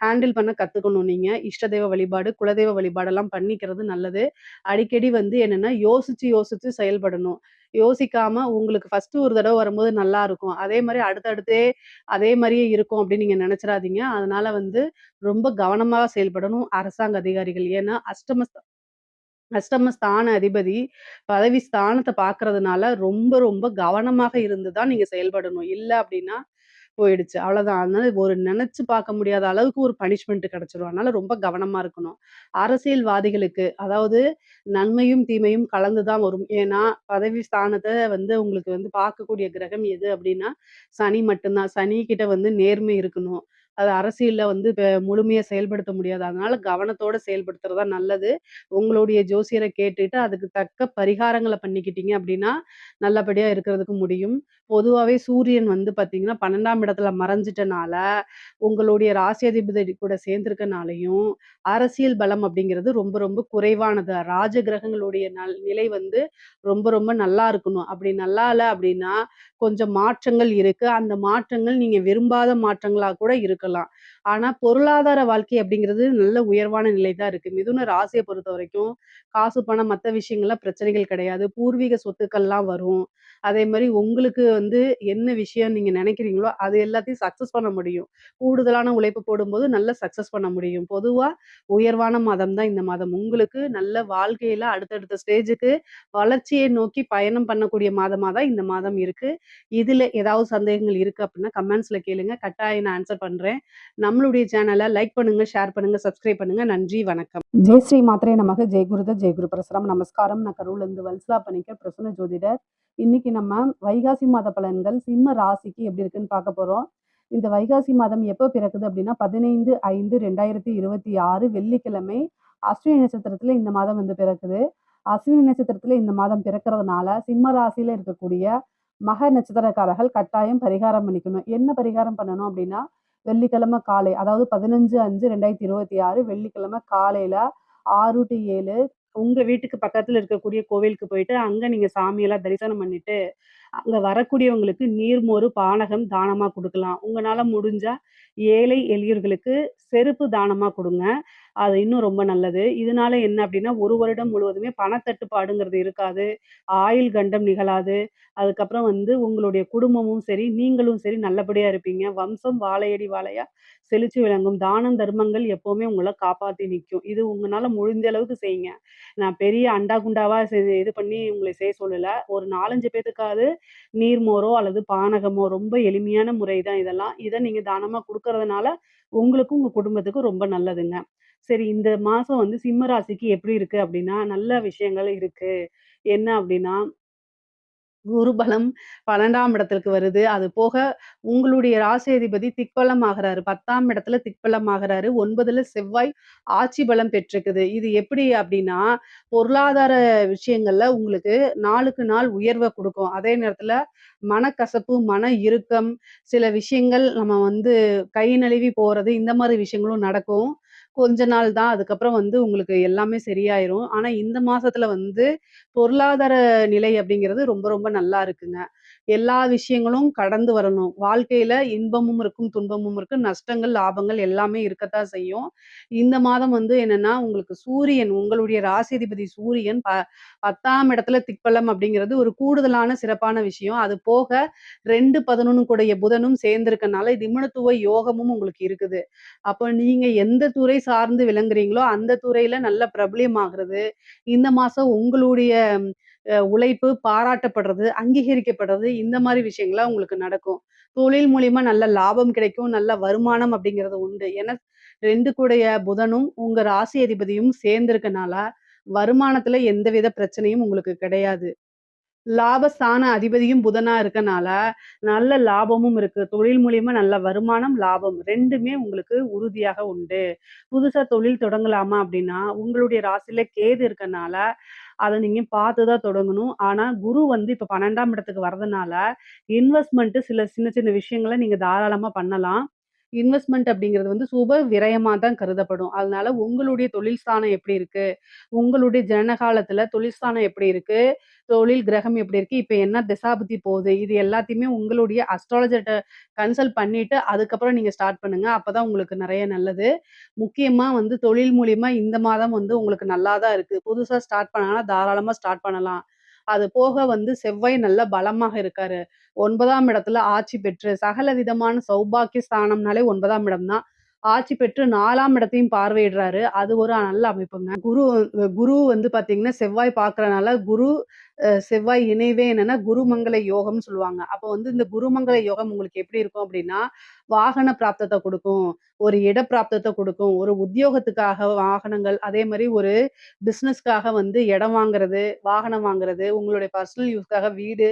ஹேண்டில் பண்ண கத்துக்கணும் நீங்க. இஷ்ட தெய்வ வழிபாடு, குலதெய்வ வழிபாடெல்லாம் பண்ணிக்கிறது நல்லது. அடிக்கடி வந்து என்னன்னா, யோசிச்சு, யோசிச்சு செயல்படணும். யோசிக்காம உங்களுக்கு ஃபர்ஸ்ட்டு ஒரு தடவ வரும்போது நல்லா இருக்கும். அதே மாரி அடுத்தடுத்தே அதே மாரியே இருக்கும் அப்படின்னு நீங்க நெனச்சிராதீங்க. அதனால வந்து ரொம்ப கவனமா செயல்படணும் அரசாங்க அதிகாரிகள். ஏன்னா, அஷ்டம ஸ்தான அதிபதி பதவி ஸ்தானத்த பார்க்கறதுனால ரொம்ப, ரொம்ப கவனமாக இருந்து தான் நீங்க செயல்படணும். இல்ல அப்டின்னா போயிடுச்சு. அவ்வளோதான். அதனால ஒரு நெனச்சு பார்க்க முடியாத அளவுக்கு ஒரு பனிஷ்மென்ட் கிடைச்சிரும். அதனால ரொம்ப கவனமா இருக்கணும். அரசியல்வாதிகளுக்கு அதாவது நன்மையும், தீமையும் கலந்து தான் வரும். ஏன்னா, பதவி ஸ்தானத்த உங்களுக்கு பார்க்கக்கூடிய கிரகம் எது அப்டின்னா, சனி மட்டும் தான். சனி கிட்ட நேர்மை இருக்கணும். அது அரசியல்ல முழுமையா செயல்படுத்த முடியாது. அதனால கவனத்தோட செயல்படுத்துறது தான் நல்லது. உங்களுடைய ஜோசியர கேட்டுட்டு, அதுக்கு தக்க பரிகாரங்கள பண்ணிக்கிட்டீங்க அப்டின்னா, நல்லபடியா இருக்கிறதுக்கு முடியும். பொதுவாவே சூரியன் பார்த்தீங்கன்னா, 12ஆம் இடத்துல மறைஞ்சிட்டனால, உங்களுடைய ராசியாதிபதி கூட சேர்ந்திருக்கனாலயும், அரசியல் பலம் அப்படிங்கிறது ரொம்ப ரொம்ப குறைவானது. ராஜ கிரகங்களுடைய நிலை ரொம்ப ரொம்ப நல்லா இருக்கணும். அப்படி நல்லா இல்ல அப்படின்னா, கொஞ்சம் மாற்றங்கள் இருக்கு. அந்த மாற்றங்கள் நீங்க விரும்பாத மாற்றங்களா கூட இருக்கலாம். ஆனா, பொருளாதார வாழ்க்கை அப்படிங்கிறது நல்ல உயர்வான நிலை தான் இருக்கு. மிதுன ராசிய பொறுத்தவரைக்கும், காசு, பணம் மத்த விஷயங்கள்ல பிரச்சனைகள் கிடையாது. பூர்வீக சொத்துக்கள்லாம் வரும். அதே மாரி உங்களுக்கு என்ன விஷயம் நீங்க நினைக்கிறீங்களோ, அது எல்லாத்தையும் சக்சஸ் பண்ண முடியும். கூடுதலான உழைப்பு போடும்போது நல்ல சக்சஸ் பண்ண முடியும். பொதுவா உயர்வான மாதம் தான் இந்த மாதம். உங்களுக்கு நல்ல வாழ்க்கையில அடுத்தடுத்த ஸ்டேஜுக்கு வளர்ச்சியை நோக்கி பயணம் பண்ணக்கூடிய மாதமா தான் இந்த மாதம் இருக்கு. இதுல ஏதாவது சந்தேகங்கள் இருக்கு அப்டின்னா கமெண்ட்ஸ்ல கேளுங்க. கட்டாயம் நான் ஆன்சர் பண்றேன். நம்மளுடைய சேனல லைக் பண்ணுங்க, ஷேர் பண்ணுங்க, சப்ஸ்கிரைப் பண்ணுங்க. நன்றி, வணக்கம். ஜெய் ஸ்ரீ மாத்ரே நமக. ஜெய் குருதத், ஜெய் குரு பரசுராம். நமஸ்காரம். நான் கரூர்லேருந்து வல்சலா பணிக்கர், பிரசன்ன ஜோதிடர். இன்னைக்கு நம்ம வைகாசி மாத பலன்கள் சிம்ம ராசிக்கு எப்படி இருக்குன்னு பார்க்க போறோம். இந்த வைகாசி மாதம் எப்போ பிறக்குது அப்படின்னா 15/5/2026 வெள்ளிக்கிழமை அஸ்வினி நட்சத்திரத்துல இந்த மாதம் பிறக்குது. அஸ்வினி நட்சத்திரத்துல இந்த மாதம் பிறக்கிறதுனால சிம்ம ராசியில இருக்கக்கூடிய மக நட்சத்திரக்காரர்கள் கட்டாயம் பரிகாரம் பண்ணிக்கணும். என்ன பரிகாரம் பண்ணணும் அப்படின்னா, வெள்ளிக்கிழமை காலை, அதாவது 15/5/2026 வெள்ளிக்கிழமை காலையில 6 to 7 உங்க வீட்டுக்கு பக்கத்துல இருக்கக்கூடிய கோவிலுக்கு போயிட்டு, அங்க நீங்க சாமியெல்லாம் தரிசனம் பண்ணிட்டு, அங்க வரக்கூடியவங்களுக்கு நீர்மோரு, பானகம் தானமா குடுக்கலாம். உங்கனால முடிஞ்சா ஏழை எளியோர்களுக்கு செருப்பு தானமா குடுங்க. அது இன்னும் ரொம்ப நல்லது. இதனால என்ன அப்டின்னா, 1 வருடம் முழுவதுமே பணத்தட்டுப்பாடுங்கிறது இருக்காது. ஆயுள் கண்டம் நிகழாது. அதுக்கப்புறம் உங்களுடைய குடும்பமும் சரி, நீங்களும் சரி நல்லபடியா இருப்பீங்க. வம்சம் வாழையடி வாழையா செழிச்சு விளங்கும். தானம், தர்மங்கள் எப்பவுமே உங்கள காப்பாத்தி நிக்கும். இது உங்கனால முடிஞ்ச அளவுக்கு செய்யுங்க. நான் பெரிய அண்டா குண்டாவா இது பண்ணி உங்கள செய்ய சொல்லல. ஒரு 4, 5 பேத்துக்காவது நீர்மோரோ அல்லது பானகமோ ரொம்ப எளிமையான முறை தான் இதெல்லாம். இத நீங்க தானமா குடுக்கறதுனால, உங்களுக்கும் உங்க குடும்பத்துக்கும் ரொம்ப நல்லதுங்க. சரி, இந்த மாசம் சிம்ம ராசிக்கு எப்படி இருக்கு அப்படின்னா, நல்ல விஷயங்கள் இருக்கு. என்ன அப்படின்னா, குரு பலம் 12ஆம் இடத்திற்கு வருது. அது போக உங்களுடைய ராசி அதிபதி திக்பலம் ஆகுறாரு. 10ஆம் இடத்துல திக்பலம் ஆகுறாரு. 9ல செவ்வாய் ஆட்சி பலம் பெற்றிருக்குது. இது எப்படி அப்படின்னா, பொருளாதார விஷயங்கள்ல உங்களுக்கு நாளுக்கு நாள் உயர்வ குடுக்கும். அதே நேரத்துல மனக்கசப்பு, மன இறுக்கம், சில விஷயங்கள் நம்ம கை நழுவி போறது, இந்த மாரி விஷயங்களும் நடக்கும். கொஞ்ச நாள் தான். அதுக்கப்புறம் உங்களுக்கு எல்லாமே சரியாயிரும். ஆனா இந்த மாசத்துல பொருளாதார நிலை அப்படிங்கிறது ரொம்ப ரொம்ப நல்லா இருக்குங்க. எல்லா விஷயங்களும் கடந்து வரணும். வாழ்க்கையில இன்பமும் இருக்கும், துன்பமும் இருக்கும். நஷ்டங்கள், லாபங்கள் எல்லாமே இருக்கத்தான் செய்யும். இந்த மாதம் என்னன்னா, உங்களுக்கு சூரியன் உங்களுடைய ராசிதிபதி சூரியன் 10ஆம் இடத்துல திக்பலம் அப்படிங்கிறது ஒரு கூடுதலான சிறப்பான விஷயம். அது போக 2, 11 கூடைய புதனும் சேர்ந்திருக்கனால நிபுணத்துவ யோகமும் உங்களுக்கு இருக்குது. அப்போ நீங்க எந்த துறை சார்ந்து விளங்குறீங்களோ, அந்த துறையில நல்ல பிரபல்யமாகுறது, இந்த மாசம் உங்களுடைய உழைப்பு பாராட்டப்படுறது, அங்கீகரிக்கப்படுறது, இந்த மாரி விஷயங்கள்லாம் உங்களுக்கு நடக்கும். தொழில் மூலியமா நல்ல லாபம் கிடைக்கும். நல்ல வருமானம் அப்படிங்கிறது உண்டு. ஏன்னா 2 கூடைய புதனும், உங்க ராசி அதிபதியும் சேர்ந்திருக்கனால, வருமானத்துல எந்தவித பிரச்சனையும் உங்களுக்கு கிடையாது. லாபஸ்தான அதிபதியும் புதனா இருக்கனால, நல்ல லாபமும் இருக்கு. தொழில் மூலியமா நல்ல வருமானம், லாபம் 2மே உங்களுக்கு உறுதியாக உண்டு. புதுசா தொழில் தொடங்கலாமா அப்படின்னா, உங்களுடைய ராசியில கேது இருக்கனால, அத நீங்க பார்த்து தான் தொடங்கணும். ஆனா, குரு இப்ப 12ஆம் இடத்துக்கு வரதுனால, இன்வெஸ்ட்மென்ட் சில சின்ன சின்ன விஷயங்கள நீங்க தாராளமா பண்ணலாம். இன்வெஸ்ட்மென்ட் அப்படிங்கிறது சுப விரயமா தான் கருதப்படும். அதனால உங்களுடைய தொழில் ஸ்தானம் எப்படி இருக்கு? உங்களுடைய ஜனன காலத்துல தொழில் ஸ்தானம் எப்படி இருக்கு? தொழில் கிரகம் எப்படி இருக்கு? இப்ப என்ன திசாபுத்தி போகுது? இது எல்லாத்தையுமே உங்களுடைய அஸ்ட்ராலஜர்ட்ட கன்சல்ட் பண்ணிட்டு, அதுக்கப்புறம் நீங்க ஸ்டார்ட் பண்ணுங்க. அப்பதான் உங்களுக்கு நெறைய நல்லது. முக்கியமா தொழில் மூலியமா இந்த மாதம் உங்களுக்கு நல்லா தான் இருக்கு. புதுசா ஸ்டார்ட் பண்ணாங்கன்னா தாராளமா ஸ்டார்ட் பண்ணலாம். அது போக செவ்வாய் நல்ல பலமாக இருக்காரு. 9ஆம் இடத்துல ஆட்சி பெற்று சகல விதமான சௌபாக்கிய ஸ்தானம்னாலே 9ஆம் இடம் தான். ஆட்சி பெற்று 4ஆம் இடத்தையும் பார்வையிடுறாரு. அது ஒரு நல்ல அமைப்புங்க. குரு வந்து பார்த்தீங்கன்னா, செவ்வாய் பார்க்கறனால செவ்வாய் இணைவே என்னன்னா, குருமங்கள யோகம்னு சொல்லுவாங்க. அப்போ வந்து இந்த குருமங்கள யோகம் உங்களுக்கு எப்படி இருக்கும் அப்படின்னா, வாகன பிராப்தத்த குடுக்கும். ஒரு இட பிராப்தத்த குடுக்கும். ஒரு உத்தியோகத்துக்காக வாகனங்கள், அதே மாரி ஒரு பிசினஸ்க்காக வந்து இடம் வாங்குறது, வாகனம் வாங்குறது, உங்களுடைய பர்சனல் யூஸ்க்காக வீடு,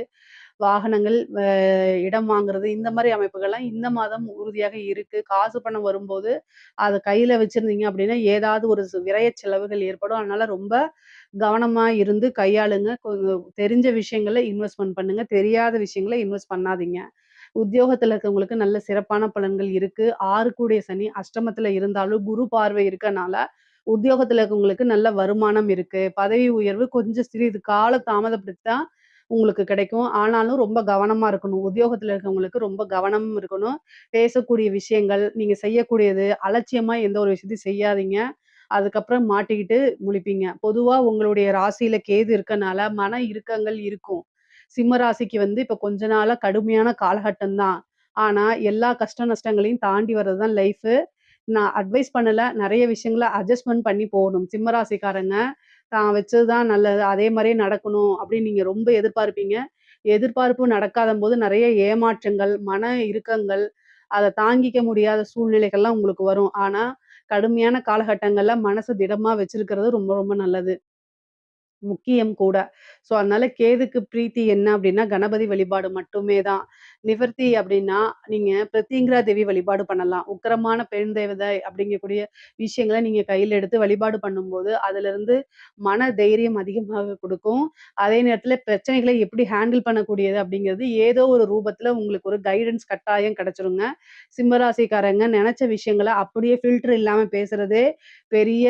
வாகனங்கள், இடம் வாங்குறது, இந்த மாரி அமைப்புகள்லாம் இந்த மாதம் உறுதியாக இருக்கு. காசு பணம் வரும்போது, அத கையில வச்சிருந்தீங்க அப்படின்னா, ஏதாவது ஒரு விரய செலவுகள் ஏற்படும். அதனால ரொம்ப கவனமா இருந்து கையாளுங்க. கொஞ்சம் தெரிஞ்ச விஷயங்கள்ல இன்வெஸ்ட்மென்ட் பண்ணுங்க. தெரியாத விஷயங்கள இன்வெஸ்ட் பண்ணாதீங்க. உத்தியோகத்துல இருக்கவங்களுக்கு நல்ல சிறப்பான பலன்கள் இருக்கு. 6 கூடிய சனி அஷ்டமத்துல இருந்தாலும் குரு பார்வை இருக்கனால, உத்தியோகத்துல இருக்கவங்களுக்கு நல்ல வருமானம் இருக்கு. பதவி உயர்வு கொஞ்சம் சிறிது கால தாமதப்படுத்தி தான் உங்களுக்கு கிடைக்கும். ஆனாலும் ரொம்ப கவனமா இருக்கணும். உத்தியோகத்துல இருக்கவங்களுக்கு ரொம்ப கவனமும் இருக்கணும். பேசக்கூடிய விஷயங்கள், நீங்க செய்யக்கூடியது, அலட்சியமா எந்த ஒரு விஷயத்தையும் செய்யாதீங்க. அதுக்கப்புறம் மாட்டிக்கிட்டு முழிப்பீங்க. பொதுவா உங்களுடைய ராசியில கேது இருக்கனால, மன இறுக்கங்கள் இருக்கும். சிம்ம ராசிக்கு வந்து இப்ப கொஞ்ச நாளா கடுமையான காலகட்டம் தான். ஆனா, எல்லா கஷ்ட நஷ்டங்களையும் தாண்டி வர்றது தான் லைஃபு. நான் அட்வைஸ் பண்ணல. நெறைய விஷயங்கள அட்ஜஸ்ட்மென்ட் பண்ணி போகணும். சிம்ம ராசிக்காரங்க, தான் வச்சது தான் நல்லது. அதே மாரியே நடக்கணும் அப்படின்னு நீங்க ரொம்ப எதிர்பார்ப்பீங்க. எதிர்பார்ப்பு நடக்காதம்போது நெறைய ஏமாற்றங்கள், மன இறுக்கங்கள், அத தாங்கிக்க முடியாத சூழ்நிலைகள்லாம் உங்களுக்கு வரும். ஆனா, கடுமையான காலகட்டங்கள்ல மனச திடமா வச்சிருக்கிறது ரொம்ப ரொம்ப நல்லது. முக்கியம் கூட. ஸோ, அதனால கேதுக்கு பிரீத்தி என்ன அப்டின்னா, கணபதி வழிபாடு மட்டுமே தான். நிவர்த்தி அப்டின்னா, நீங்க பிரத்யங்கிரா தேவி வழிபாடு பண்ணலாம். உக்கிரமான பெண் தேவதை அப்டிங்கக்கூடிய விஷயங்கள நீங்க கையில எடுத்து வழிபாடு பண்ணும்போது, அதிலிருந்து மன தைரியம் அதிகமாக குடுக்கும். அதே நேரத்தில பிரச்சனைகள எப்படி ஹேண்டில் பண்ணக்கூடியது அப்டிங்கிறது, ஏதோ ஒரு ரூபத்தில உங்களுக்கு ஒரு கைடன்ஸ் கட்டாயம் கிடைச்சிருங்க. சிம்ம ராசிக்காரங்க நெனச்ச விஷயங்கள அப்படியே ஃபில்டர் இல்லாம பேசுறதே பெரிய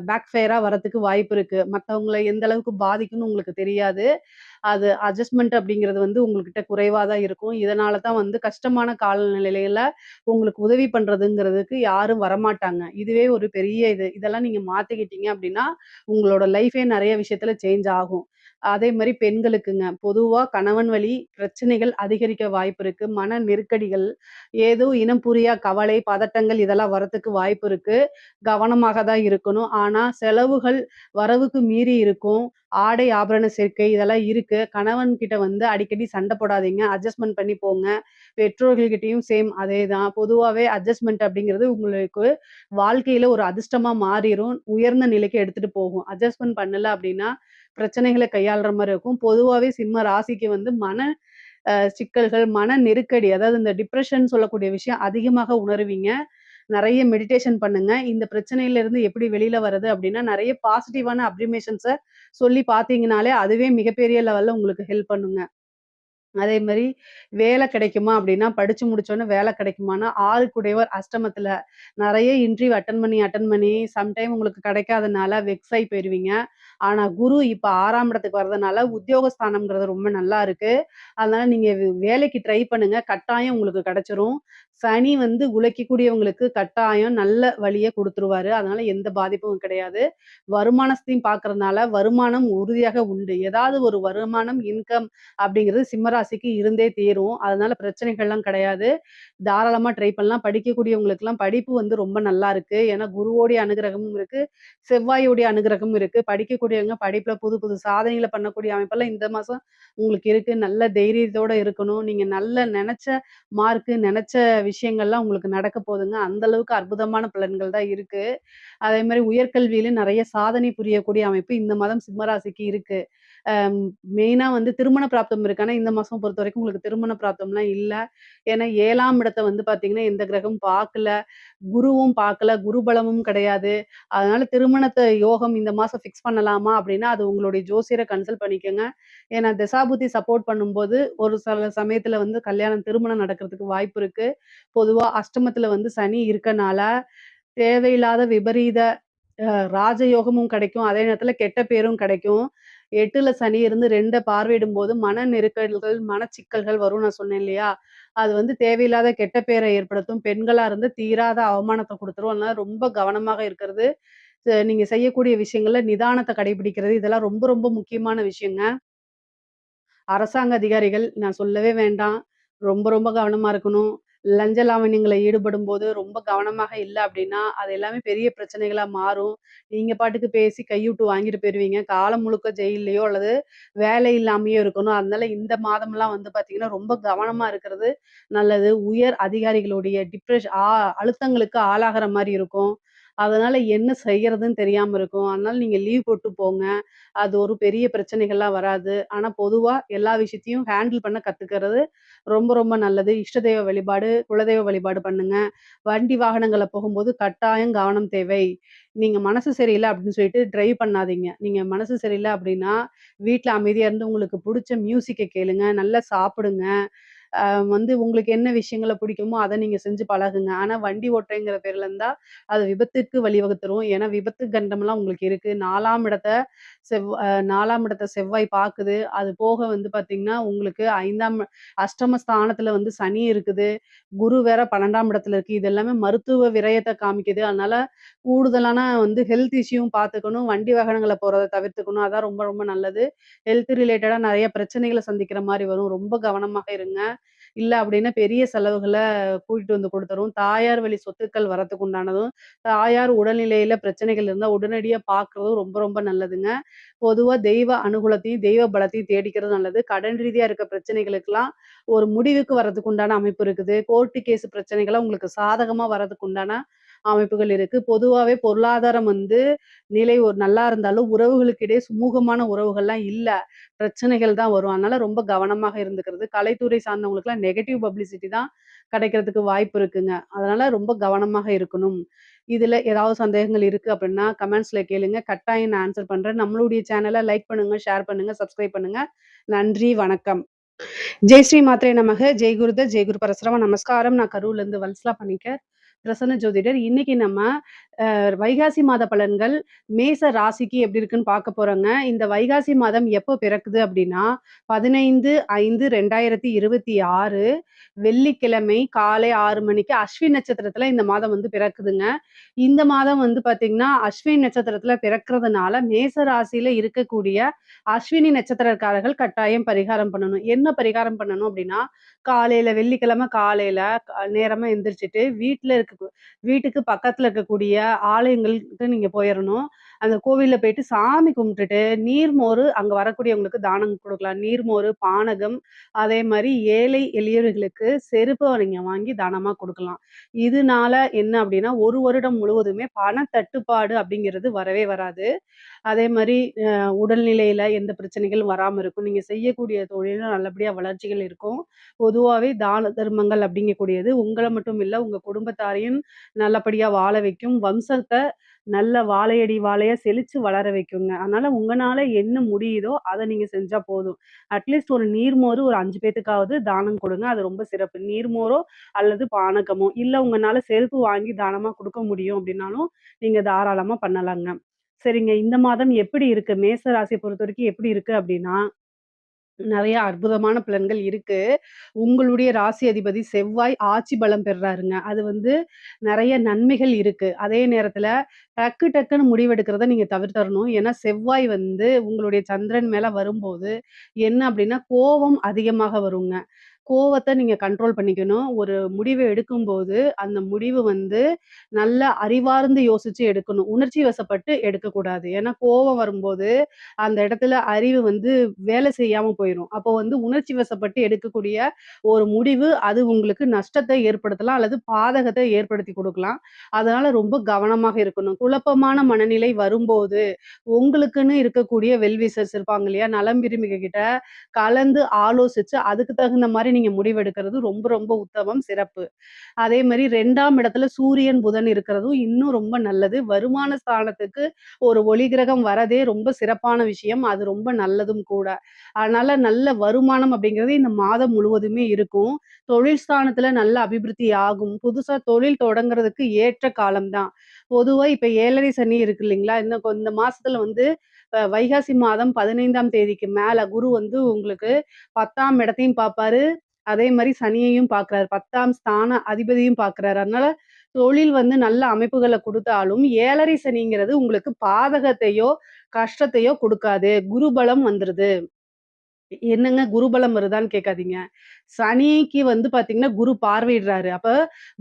பேக் ஃபயரா வரதுக்கு வாய்ப்பு இருக்கு. மத்தவங்கள எந்த அளவுக்கு பாதிக்கும்னு உங்களுக்கு தெரியாது. அது அட்ஜஸ்ட்மென்ட் அப்படிங்கிறது வந்து உங்ககிட்ட குறைவா தான் இருக்கும். இதனால தான் வந்து கஷ்டமான காலநிலையில உங்களுக்கு உதவி பண்றதுங்கிறதுக்கு யாரும் வரமாட்டாங்க. இதுவே ஒரு பெரிய இது. இதெல்லாம் நீங்க மாத்திக்கிட்டீங்க அப்படின்னா, உங்களோட லைஃபே நெறைய விஷயத்துல சேஞ்ச் ஆகும். அதே மாரி பெண்களுக்குங்க. பொதுவா கணவன் வழி பிரச்சனைகள் அதிகரிக்க வாய்ப்பு இருக்கு. மன நெருக்கடிகள், ஏதோ இனம் புரியா கவலை, பதட்டங்கள் இதெல்லாம் வரதுக்கு வாய்ப்பு இருக்கு. கவனமாக தான் இருக்கணும். ஆனா செலவுகள் வரவுக்கு மீறி இருக்கும். ஆடை, ஆபரண சேர்க்கை இதெல்லாம் இருக்கு. கணவன் கிட்ட வந்து அடிக்கடி சண்ட போடாதீங்க. அட்ஜஸ்ட்மென்ட் பண்ணி போங்க. பெற்றோர்கள் கிட்டயும் சேம் அதே தான். பொதுவாவே அட்ஜஸ்ட்மென்ட் அப்படிங்கிறது உங்களுக்கு வாழ்க்கையில ஒரு அதிர்ஷ்டமா மாறிரும். உயர்ந்த நிலைக்கு எடுத்துட்டு போகும். அட்ஜஸ்ட்மென்ட் பண்ணல அப்படின்னா, பிரச்சனைகள கையாள்ற மாரி இருக்கும். பொதுவாவே சிம்ம ராசிக்கு வந்து சிக்கல்கள், மன நெருக்கடி அதாவது இந்த டிப்ரஷன் சொல்லக்கூடிய விஷயம் அதிகமாக உணருவீங்க. நெறைய மெடிடேஷன் பண்ணுங்க. இந்த பிரச்சனையிலிருந்து எப்படி வெளில வர்றது அப்டின்னா, நெறைய பாசிட்டிவான அஃபர்மேஷன்ஸ சொல்லி பார்த்தீங்கனாலே, அதுவே மிகப்பெரிய லெவல்ல உங்களுக்கு ஹெல்ப் பண்ணுங்க. அதே மாரி வேலை கிடைக்குமா அப்டின்னா, படிச்சு முடிச்சோனே வேலை கிடைக்குமான்னா, 6 கூடையவர் அஷ்டமத்துல நெறைய இன்டர்வியூ அட்டெண்ட் பண்ணி சம்டைம் உங்களுக்கு கிடைக்காதனால வெக்ஸ் ஆயி போயிருவீங்க. ஆனா குரு இப்ப 6ஆம் இடத்துக்கு வர்றதுனால உத்தியோகஸ்தானம்ங்கிறது ரொம்ப நல்லா இருக்கு. அதனால நீங்க வேலைக்கு ட்ரை பண்ணுங்க. கட்டாயம் உங்களுக்கு கிடைச்சிரும். சனி வந்து உழைக்கக்கூடியவங்களுக்கு கட்டாயம் நல்ல வழிய குடுத்துருவாரு. அதனால எந்த பாதிப்பும் கிடையாது. வருமானத்தையும் பார்க்கறதுனால வருமானம் உறுதியாக உண்டு. ஏதாவது ஒரு வருமானம், இன்கம் அப்படிங்கிறது சிம்ம ராசிக்கு இருந்தே தீரும். அதனால பிரச்சனைகள்லாம் கிடையாது. தாராளமா ட்ரை பண்ணலாம். படிக்கக்கூடியவங்களுக்கெல்லாம் படிப்பு வந்து ரொம்ப நல்லா இருக்கு. ஏன்னா குருவோடைய அனுகிரகமும் இருக்கு. செவ்வாயோடைய அனுகிரகமும் இருக்கு. படிக்கக்கூடியவங்க படிப்புல புது புது சாதனைகள பண்ணக்கூடிய அமைப்பெல்லாம் இந்த மாசம் உங்களுக்கு இருக்கு. நல்ல தைரியத்தோட இருக்கணும். நீங்க நல்ல நெனச்ச மார்க்கு, நெனச்ச விஷயங்கள்லாம் உங்களுக்கு நடக்க போதுங்க. அந்த அளவுக்கு அற்புதமான பலன்கள் தான் இருக்கு. அதே மாரி உயர்கல்வியில நெறைய சாதனை புரியக்கூடிய அமைப்பு இந்த மாதம் சிம்ம ராசிக்கு இருக்கு. அம் மெயினா வந்து திருமண பிராப்தம் இருக்கு. ஆனா, இந்த மாசம் பொறுத்தவரைக்கும் உங்களுக்கு திருமண பிராப்தம்லாம் இல்ல. ஏன்னா 7ஆம் இடத்த வந்து பார்த்தீங்கன்னா, எந்த கிரகமும் பார்க்கல. குருவும் பார்க்கல. குரு பலமும் கிடையாது. அதனால திருமணத்த யோகம் இந்த மாசம் ஃபிக்ஸ் பண்ணலாமா? அப்டின்னா, அது உங்களுடைய ஜோசியர கன்சல்ட் பண்ணிக்கங்க. ஏன்னா திசாபுத்தி சப்போர்ட் பண்ணும்போது, ஒரு சில சமயத்துல வந்து திருமணம் நடக்கிறதுக்கு வாய்ப்பு இருக்கு. பொதுவா அஷ்டமத்துல வந்து சனி இருக்கனால, தேவையில்லாத விபரீத அ ராஜயோகமும் கிடைக்கும். அதே நேரத்தில கெட்ட பேரும் கிடைக்கும். 8ல சனி இருந்து 2 பார்வையிடும்போது மன நெருக்கடிகள், மனச்சிக்கல்கள் வரும்னு நான் சொன்னேன் இல்லையா? அது வந்து தேவையில்லாத கெட்ட பேர ஏற்படுத்தும். பெண்களா இருந்து தீராத அவமானத்த குடுத்துரும். அதனால ரொம்ப கவனமாக இருக்கிறது. நீங்க செய்யக்கூடிய விஷயங்கள்ல நிதானத்த கடைபிடிக்கிறது, இதெல்லாம் ரொம்ப ரொம்ப முக்கியமான விஷயங்க. அரசாங்க அதிகாரிகள் நான் சொல்லவே வேண்டாம். ரொம்ப ரொம்ப கவனமா இருக்கணும். லஞ்ச லாவண்யங்கள்ல ஈடுபடும்போது ரொம்ப கவனமாக இல்ல அப்டின்னா, அது எல்லாமே பெரிய பிரச்சனைகளா மாறும். நீங்க பாட்டுக்கு பேசி கையூட்டு வாங்கிட்டு போயிருவீங்க. காலம் முழுக்க ஜெயில்லயோ அல்லது வேலை இல்லாமயோ இருக்கணும். அதனால இந்த மாதம்லாம் வந்து பார்த்தீங்கன்னா, ரொம்ப கவனமா இருக்கிறது நல்லது. உயர் அதிகாரிகளுடைய அழுத்தங்களுக்கு ஆளாகுற மாரி இருக்கும். அதனால என்ன செய்யறதுன்னு தெரியாம இருக்கும். அதனால நீங்க லீவ் போட்டு போங்க. அது ஒரு பெரிய பிரச்சனைகள்லாம் வராது. ஆனா பொதுவா எல்லா விஷயத்தையும் ஹேண்டில் பண்ண கத்துக்கிறது ரொம்ப ரொம்ப நல்லது. இஷ்ட தெய்வ வழிபாடு, குலதெய்வ வழிபாடு பண்ணுங்க. வண்டி வாகனங்கள்ல போகும்போது கட்டாயம் கவனம் தேவை. நீங்க மனசு சரியில்ல அப்படின்னு சொல்லிட்டு டிரைவ் பண்ணாதீங்க. நீங்க மனசு சரியில்ல அப்படின்னா, வீட்ல அமைதியா இருந்து உங்களுக்கு புடிச்ச மியூசிக்க கேளுங்க. நல்லா சாப்பிடுங்க. அ வந்து உங்களுக்கு என்ன விஷயங்கள பிடிக்குமோ, அத நீங்க செஞ்சு பழகுங்க. ஆனா வண்டி ஓட்டுறேங்கிற பேர்ல இருந்தா, அது விபத்துக்கு வழிவகுத்துரும். ஏன்னா விபத்து கண்டம்லாம் உங்களுக்கு இருக்கு. 4ஆம் இடத்த செவ்வாய் பாக்குது. அது போக வந்து பாத்தீங்கன்னா, உங்களுக்கு 5ஆம் அஷ்டம ஸ்தானத்துல வந்து சனி இருக்குது. குரு வேற 12ஆம் இடத்துல இருக்கு. இது எல்லாமே மருத்துவ விரயத்த காமிக்குது. அதனால கூடுதலான வந்து ஹெல்த் இஷ்யூவும் பாத்துக்கணும். வண்டி வாகனங்கள்ல போறத தவிர்த்துக்கணும். அதான் ரொம்ப ரொம்ப நல்லது. ஹெல்த் ரிலேட்டடா நெறைய பிரச்சனைகள சந்திக்கிற மாரி வரும். ரொம்ப கவனமாக இருங்க. இல்ல அப்டின்னா பெரிய செலவுகள கூட்டிட்டு வந்து குடுத்துரும். தாயார் வழி சொத்துக்கள் வரதுக்கு உண்டானதும், தாயார் உடல்நிலையில பிரச்சனைகள் இருந்தா உடனடியா பார்க்குறதும் ரொம்ப ரொம்ப நல்லதுங்க. பொதுவா தெய்வ அனுகூலத்தையும், தெய்வ பலத்தையும் தேடிக்கிறது நல்லது. கடன் ரீதியா இருக்க பிரச்சனைகளுக்கெல்லாம் ஒரு முடிவுக்கு வரதுக்கு உண்டான அமைப்பு இருக்குது. கோர்ட்டு கேஸ் பிரச்சனைகள்லாம் உங்களுக்கு சாதகமா வரதுக்கு உண்டான அமைப்புகள் இருக்கு. பொதுவாவே பொருளாதாரம் வந்து நிலை ஒரு நல்லா இருந்தாலும், உறவுகளுக்கு இடையே சுமூகமான உறவுகள்லாம் இல்ல. பிரச்சனைகள் தான் வரும். அதனால ரொம்ப கவனமாக இருந்துக்கிறது. கலைத்துறை சார்ந்தவங்களுக்குலாம் நெகட்டிவ் பப்ளிசிட்டி தான் கிடைக்கிறதுக்கு வாய்ப்பு இருக்குங்க. அதனால ரொம்ப கவனமாக இருக்கணும். இதுல ஏதாவது சந்தேகங்கள் இருக்கு அப்டின்னா, கமெண்ட்ஸ்ல கேளுங்க. கட்டாயம் நான் ஆன்சர் பண்றேன். நம்மளுடைய சேனல லைக் பண்ணுங்க, ஷேர் பண்ணுங்க, சப்ஸ்கிரைப் பண்ணுங்க. நன்றி, வணக்கம். ஜெய் ஸ்ரீ மாத்ரே நமக. ஜெய் குருதத், ஜெய் குரு பரசுராம நமஸ்காரம். நான் கரூர்லேருந்து வல்சலா பணிக்கர். பிரசன்ன ஜோதிடர். இன்னைக்கு நம்ம வைகாசி மாத பலன்கள் மேச ராசிக்கு எப்படி இருக்குன்னு பார்க்க போறோங்க. இந்த வைகாசி மாதம் எப்போ பிறக்குது அப்படின்னா, 15/5/2026 வெள்ளிக்கிழமை காலை 6 மணிக்கு அஸ்வினி நட்சத்திரத்துல இந்த மாதம் வந்து பிறக்குதுங்க. இந்த மாதம் வந்து பார்த்தீங்கன்னா, அஸ்வினி நட்சத்திரத்துல பிறக்கிறதுனால மேச ராசியில இருக்கக்கூடிய அஸ்வினி நட்சத்திரக்காரர்கள் கட்டாயம் பரிகாரம் பண்ணணும். என்ன பரிகாரம் பண்ணணும் அப்படின்னா, காலையில வெள்ளிக்கிழமை காலையில நேரமா எந்திரிச்சுட்டு வீட்டுக்கு பக்கத்துல இருக்கக்கூடிய ஆலயங்களுக்கு நீங்க போயிறணும். அந்த கோவில்ல போயிட்டு சாமி கும்பிட்டுட்டு, நீர்மோரு அங்க வரக்கூடியவங்களுக்கு தானம் குடுக்கலாம். நீர்மோரு, பானகம், அதே மாரி ஏழை எளியவர்களுக்கு செருப்ப நீங்க வாங்கி தானமா குடுக்கலாம். இதனால என்ன அப்டின்னா, 1 வருடம் முழுவதுமே பண தட்டுப்பாடு அப்படிங்கிறது வரவே வராது. அதே மாரி உடல்நிலையில எந்த பிரச்சனைகளும் வராம இருக்கும். நீங்க செய்யக்கூடிய தொழில்ல நல்லபடியா வளர்ச்சிகள் இருக்கும். பொதுவாவே தான தர்மங்கள் அப்படிங்கக்கூடியது உங்கள மட்டும் இல்ல, உங்க குடும்பத்தாரையும் நல்லபடியா வாழ வைக்கும். வம்சத்த நல்ல வாழையடி வாழையா செழிச்சு வளர வைக்குங்க. அதனால உங்கனால என்ன முடியுதோ, அத நீங்க செஞ்சா போதும். அட்லீஸ்ட் ஒரு நீர்மோரு ஒரு 5 பேத்துக்காவது தானம் கொடுங்க. அது ரொம்ப சிறப்பு. நீர்மோரோ அல்லது பானகமோ, இல்ல உங்கனால செருப்பு வாங்கி தானமா குடுக்க முடியும் அப்படின்னாலும், நீங்க தாராளமா பண்ணலாங்க. சரிங்க. இந்த மாதம் எப்படி இருக்கு? மேச ராசிய பொறுத்தவரைக்கும் எப்படி இருக்கு அப்படின்னா, நெறைய அற்புதமான பலன்கள் இருக்கு. உங்களுடைய ராசி அதிபதி செவ்வாய் ஆட்சி பலம் பெறுறாருங்க. அது வந்து நெறைய நன்மைகள் இருக்கு. அதே நேரத்துல டக்குன்னு முடிவெடுக்கிறத நீங்க தவிர்த்தரணும். ஏன்னா செவ்வாய் வந்து உங்களுடைய சந்திரன் மேல வரும்போது, என்ன அப்டின்னா கோவம் அதிகமாக வருங்க. கோவத்த நீங்க கண்ட்ரோல் பண்ணிக்கணும். ஒரு முடிவு எடுக்கும்போது, அந்த முடிவு வந்து நல்ல அறிவார்ந்து யோசிச்சு எடுக்கணும். உணர்ச்சி வசப்பட்டு எடுக்கக்கூடாது. ஏன்னா கோவம் வரும்போது, அந்த இடத்துல அறிவு வந்து வேலை செய்யாம போயிரும். அப்போ வந்து உணர்ச்சி வசப்பட்டு எடுக்கக்கூடிய ஒரு முடிவு, அது உங்களுக்கு நஷ்டத்தை ஏற்படுத்தலாம் அல்லது பாதகத்த ஏற்படுத்தி குடுக்கலாம். அதனால ரொம்ப கவனமாக இருக்கணும். குழப்பமான மனநிலை வரும்போது, உங்களுக்குன்னு இருக்கக்கூடிய வெல் விஷர்ஸ் இருப்பாங்க இல்லையா? நலம் விரும்பிக கிட்ட கலந்து ஆலோசிச்சு, அதுக்கு தகுந்த மாரி நீங்க முடிவெடுக்கிறது ரொம்ப ரொம்ப உத்தமம், சிறப்பு. அதே மாரி 2ஆம் இடத்துல சூரியன், புதன் இருக்கிறதும் இன்னும் ரொம்ப நல்லது. வருமான ஸ்தானத்துக்கு ஒரு ஒளி கிரகம் வரதே ரொம்ப சிறப்பான விஷயம். அது ரொம்ப நல்லதும் கூட. அதனால நல்ல வருமானம் அப்படிங்கிறது இந்த மாதம் முழுவதுமே இருக்கும். தொழில் ஸ்தானத்துல நல்ல அபிவிருத்தி ஆகும். புதுசா தொழில் தொடங்குறதுக்கு ஏற்ற காலம் தான். பொதுவா இப்ப 7:30 சனி இருக்கு இல்லைங்களா? இந்த மாசத்துல வந்து வைகாசி மாதம் 15ஆம் தேதிக்கு மேல குரு வந்து உங்களுக்கு 10ஆம் இடத்தையும் பார்ப்பாரு. அதே மாரி சனியையும் பார்க்கிறாரு. 10ஆம் ஸ்தான அதிபதியும் பார்க்கிறாரு. அதனால தொழில் வந்து நல்ல அமைப்புகள குடுத்தாலும், 7:30 சனிங்கிறது உங்களுக்கு பாதகத்தையோ, கஷ்டத்தையோ குடுக்காது. குரு பலம் வந்துருது. என்னங்க குருபலம் வருதான்னு கேட்காதீங்க. சனிக்கு வந்து பார்த்தீங்கன்னா, குரு பார்வையிடுறாரு. அப்ப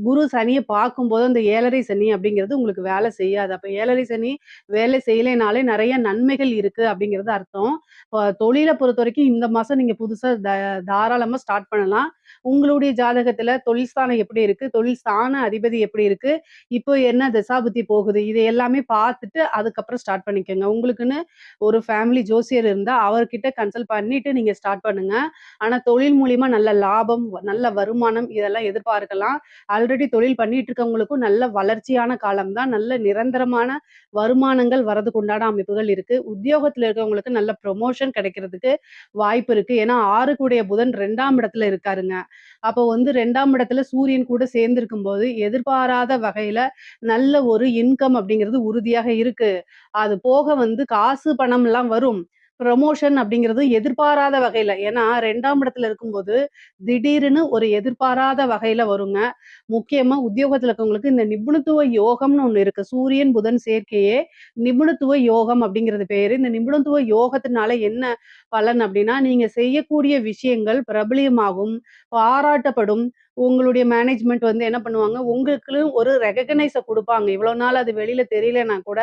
குரு சனிய பார்க்கும்போது, அந்த 7:30 சனி அப்படிங்கிறது உங்களுக்கு வேலை செய்யாது. அப்ப 7:30 சனி வேலை செய்யலைனாலே நெறைய நன்மைகள் இருக்கு அப்படிங்கிறது அர்த்தம். தொழில பொறுத்தவரைக்கும் இந்த மாசம் நீங்க புதுசா தாராளமா ஸ்டார்ட் பண்ணலாம். உங்களுடைய ஜாதகத்துல தொழில் ஸ்தானம் எப்படி இருக்கு? தொழில் ஸ்தான அதிபதி எப்படி இருக்கு? இப்போ என்ன திசாபுத்தி போகுது? இது எல்லாமே பார்த்துட்டு அதுக்கப்புறம் ஸ்டார்ட் பண்ணிக்கங்க. உங்களுக்குன்னு ஒரு ஃபேமிலி ஜோசியர் இருந்தா அவர்கிட்ட கன்சல்ட் பண்ணிட்டு நீங்க ஸ்டார்ட் பண்ணுங்க. ஆனா தொழில் மூலியமா நல்ல லாபம், நல்ல வருமானம் இதெல்லாம் எதிர்பார்க்கலாம். ஆல்ரெடி தொழில் பண்ணிட்டு இருக்கவங்களுக்கும் நல்ல வளர்ச்சியான காலம் தான். நல்ல நிரந்தரமான வருமானங்கள் வரதுக்கு உண்டான அமைப்புகள் இருக்கு. உத்தியோகத்துல இருக்கவங்களுக்கு நல்ல ப்ரமோஷன் கிடைக்கிறதுக்கு வாய்ப்பு இருக்கு. ஏன்னா 6 கூடிய புதன் 2ஆம் இடத்துல இருக்காருங்க. அப்போ வந்து 2ஆம் இடத்துல சூரியன் கூட சேர்ந்திருக்கும்போது, எதிர்பாராத வகையில நல்ல ஒரு இன்கம் அப்படிங்கிறது உறுதியாக இருக்கு. அது போக வந்து காசு, பணம்லாம் வரும். ப்ரமோஷன் அப்படிங்கிறது எதிர்பாராத வகையில. ஏன்னா 2ஆம் இடத்துல இருக்கும்போது, திடீர்னு ஒரு எதிர்பாராத வகையில வருங்க. முக்கியமா உத்தியோகத்துல இருக்கவங்களுக்கு இந்த நிபுணத்துவ யோகம்னு ஒண்ணு இருக்கு. சூரியன், புதன் சேர்க்கையே நிபுணத்துவ யோகம் அப்படிங்கிறது பேரு. இந்த நிபுணத்துவ யோகத்தினால என்ன பலன் அப்படின்னா, நீங்க செய்யக்கூடிய விஷயங்கள் பிரபலியமாகும், பாராட்டப்படும். உங்களுடைய மேனேஜ்மென்ட் வந்து என்ன பண்ணுவாங்க, உங்களுக்குன்னு ஒரு ரெகக்னைஸ குடுப்பாங்க. இவ்வளோ நாள் அது வெளியில தெரியலனா கூட,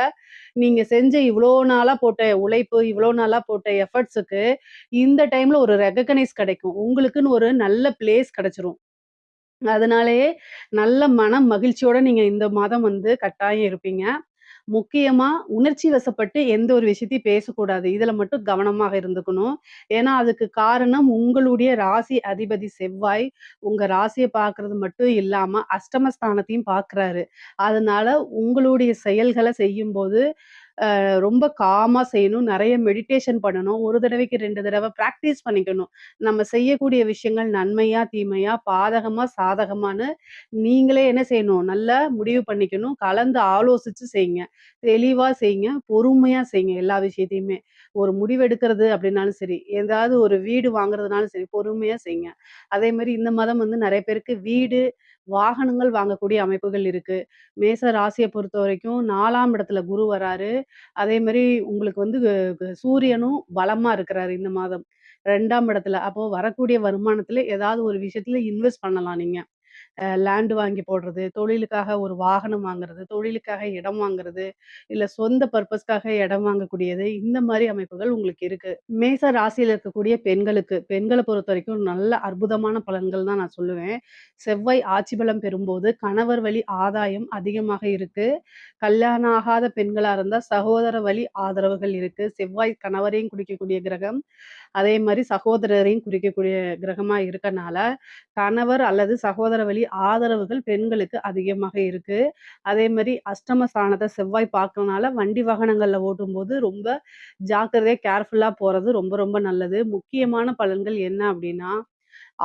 நீங்க செஞ்ச இவ்வளோ நாளா போட்ட உழைப்பு, இவ்வளோ நாளா போட்ட எஃபர்ட்ஸுக்கு இந்த டைம்ல ஒரு ரெகக்னைஸ் கிடைக்கும். உங்களுக்குன்னு ஒரு நல்ல பிளேஸ் கிடைச்சிரும். அதனாலேயே நல்ல மன மகிழ்ச்சியோட நீங்க இந்த மாதம் வந்து கட்டாயம் இருப்பீங்க. முக்கியமா உணர்ச்சி வசப்பட்டு எந்த ஒரு விஷயத்தையும் பேசக்கூடாது. இதுல மட்டும் கவனமாக இருந்துக்கணும். ஏன்னா, அதுக்கு காரணம் உங்களுடைய ராசி அதிபதி செவ்வாய், உங்க ராசிய பார்க்கறது மட்டும் இல்லாம அஷ்டமஸ்தானத்தையும் பார்க்குறாரு. அதனால உங்களுடைய செயல்கள செய்யும்போது ரொம்ப காமா செய்யணும். நெறைய மெடிடேஷன் பண்ணணும். 1 தடவைக்கு 2 தடவ பிராக்டிஸ் பண்ணிக்கணும். நம்ம செய்யக்கூடிய விஷயங்கள் நன்மையா, தீமையா, பாதகமா, சாதகமான்னு நீங்களே என்ன செய்யணும்? நல்லா முடிவு பண்ணிக்கணும். கலந்து ஆலோசிச்சு செய்யுங்க. தெளிவா செய்யுங்க. பொறுமையா செய்யுங்க எல்லா விஷயத்தையுமே. ஒரு முடிவு எடுக்கிறது அப்படின்னாலும் சரி, ஏதாவது ஒரு வீடு வாங்குறதுனாலும் சரி, பொறுமையா செய்யுங்க. அதே மாரி இந்த மாதம் வந்து நெறைய பேருக்கு வீடு, வாகனங்கள் வாங்கக்கூடிய அமைப்புகள் இருக்கு. மேச ராசிய பொறுத்தவரைக்கும் 4ஆம் இடத்துல குரு வராரு. அதே மாரி உங்களுக்கு வந்து சூரியனும் பலமா இருக்கிறாரு இந்த மாதம். 2ஆம் இடத்துல. அப்போ வரக்கூடிய வருமானத்துல ஏதாவது ஒரு விஷயத்துல இன்வெஸ்ட் பண்ணலாம் நீங்க. லேண்ட் வாங்கி போடுறது, தொழிலுக்காக ஒரு வாகனம் வாங்குறது, தொழிலுக்காக இடம் வாங்குறது, இல்ல சொந்த பர்ப்பஸ்க்காக இடம் வாங்கக்கூடியது, இந்த மாரி அமைப்புகள் உங்களுக்கு இருக்கு. மேச ராசியில இருக்கக்கூடிய பெண்களுக்கு, பெண்கள பொறுத்தவரைக்கும் நல்ல அற்புதமான பலன்கள் தான் நான் சொல்லுவேன். செவ்வாய் ஆட்சி பலம் பெறும்போது கணவர் வழி ஆதாயம் அதிகமாக இருக்கு. கல்யாணம் ஆகாத பெண்களா இருந்தா சகோதர வழி ஆதரவுகள் இருக்கு. செவ்வாய் கணவரையும் குறிக்கக்கூடிய கிரகம். அதே மாரி சகோதரரையும் குறிக்கக்கூடிய கிரகமா இருக்கனால, கணவர் அல்லது சகோதர வழி ஆதரவுகள் பெண்களுக்கு அதிகமாக இருக்கு. அதே மாரி அஷ்டம ஸ்தானத்த செவ்வாய் பார்க்கறனால, வண்டி வாகனங்கள்ல ஓட்டும்போது ரொம்ப ஜாக்கிரதையா கேர்ஃபுல்லா போறது ரொம்ப ரொம்ப நல்லது. முக்கியமான பலன்கள் என்ன அப்டின்னா,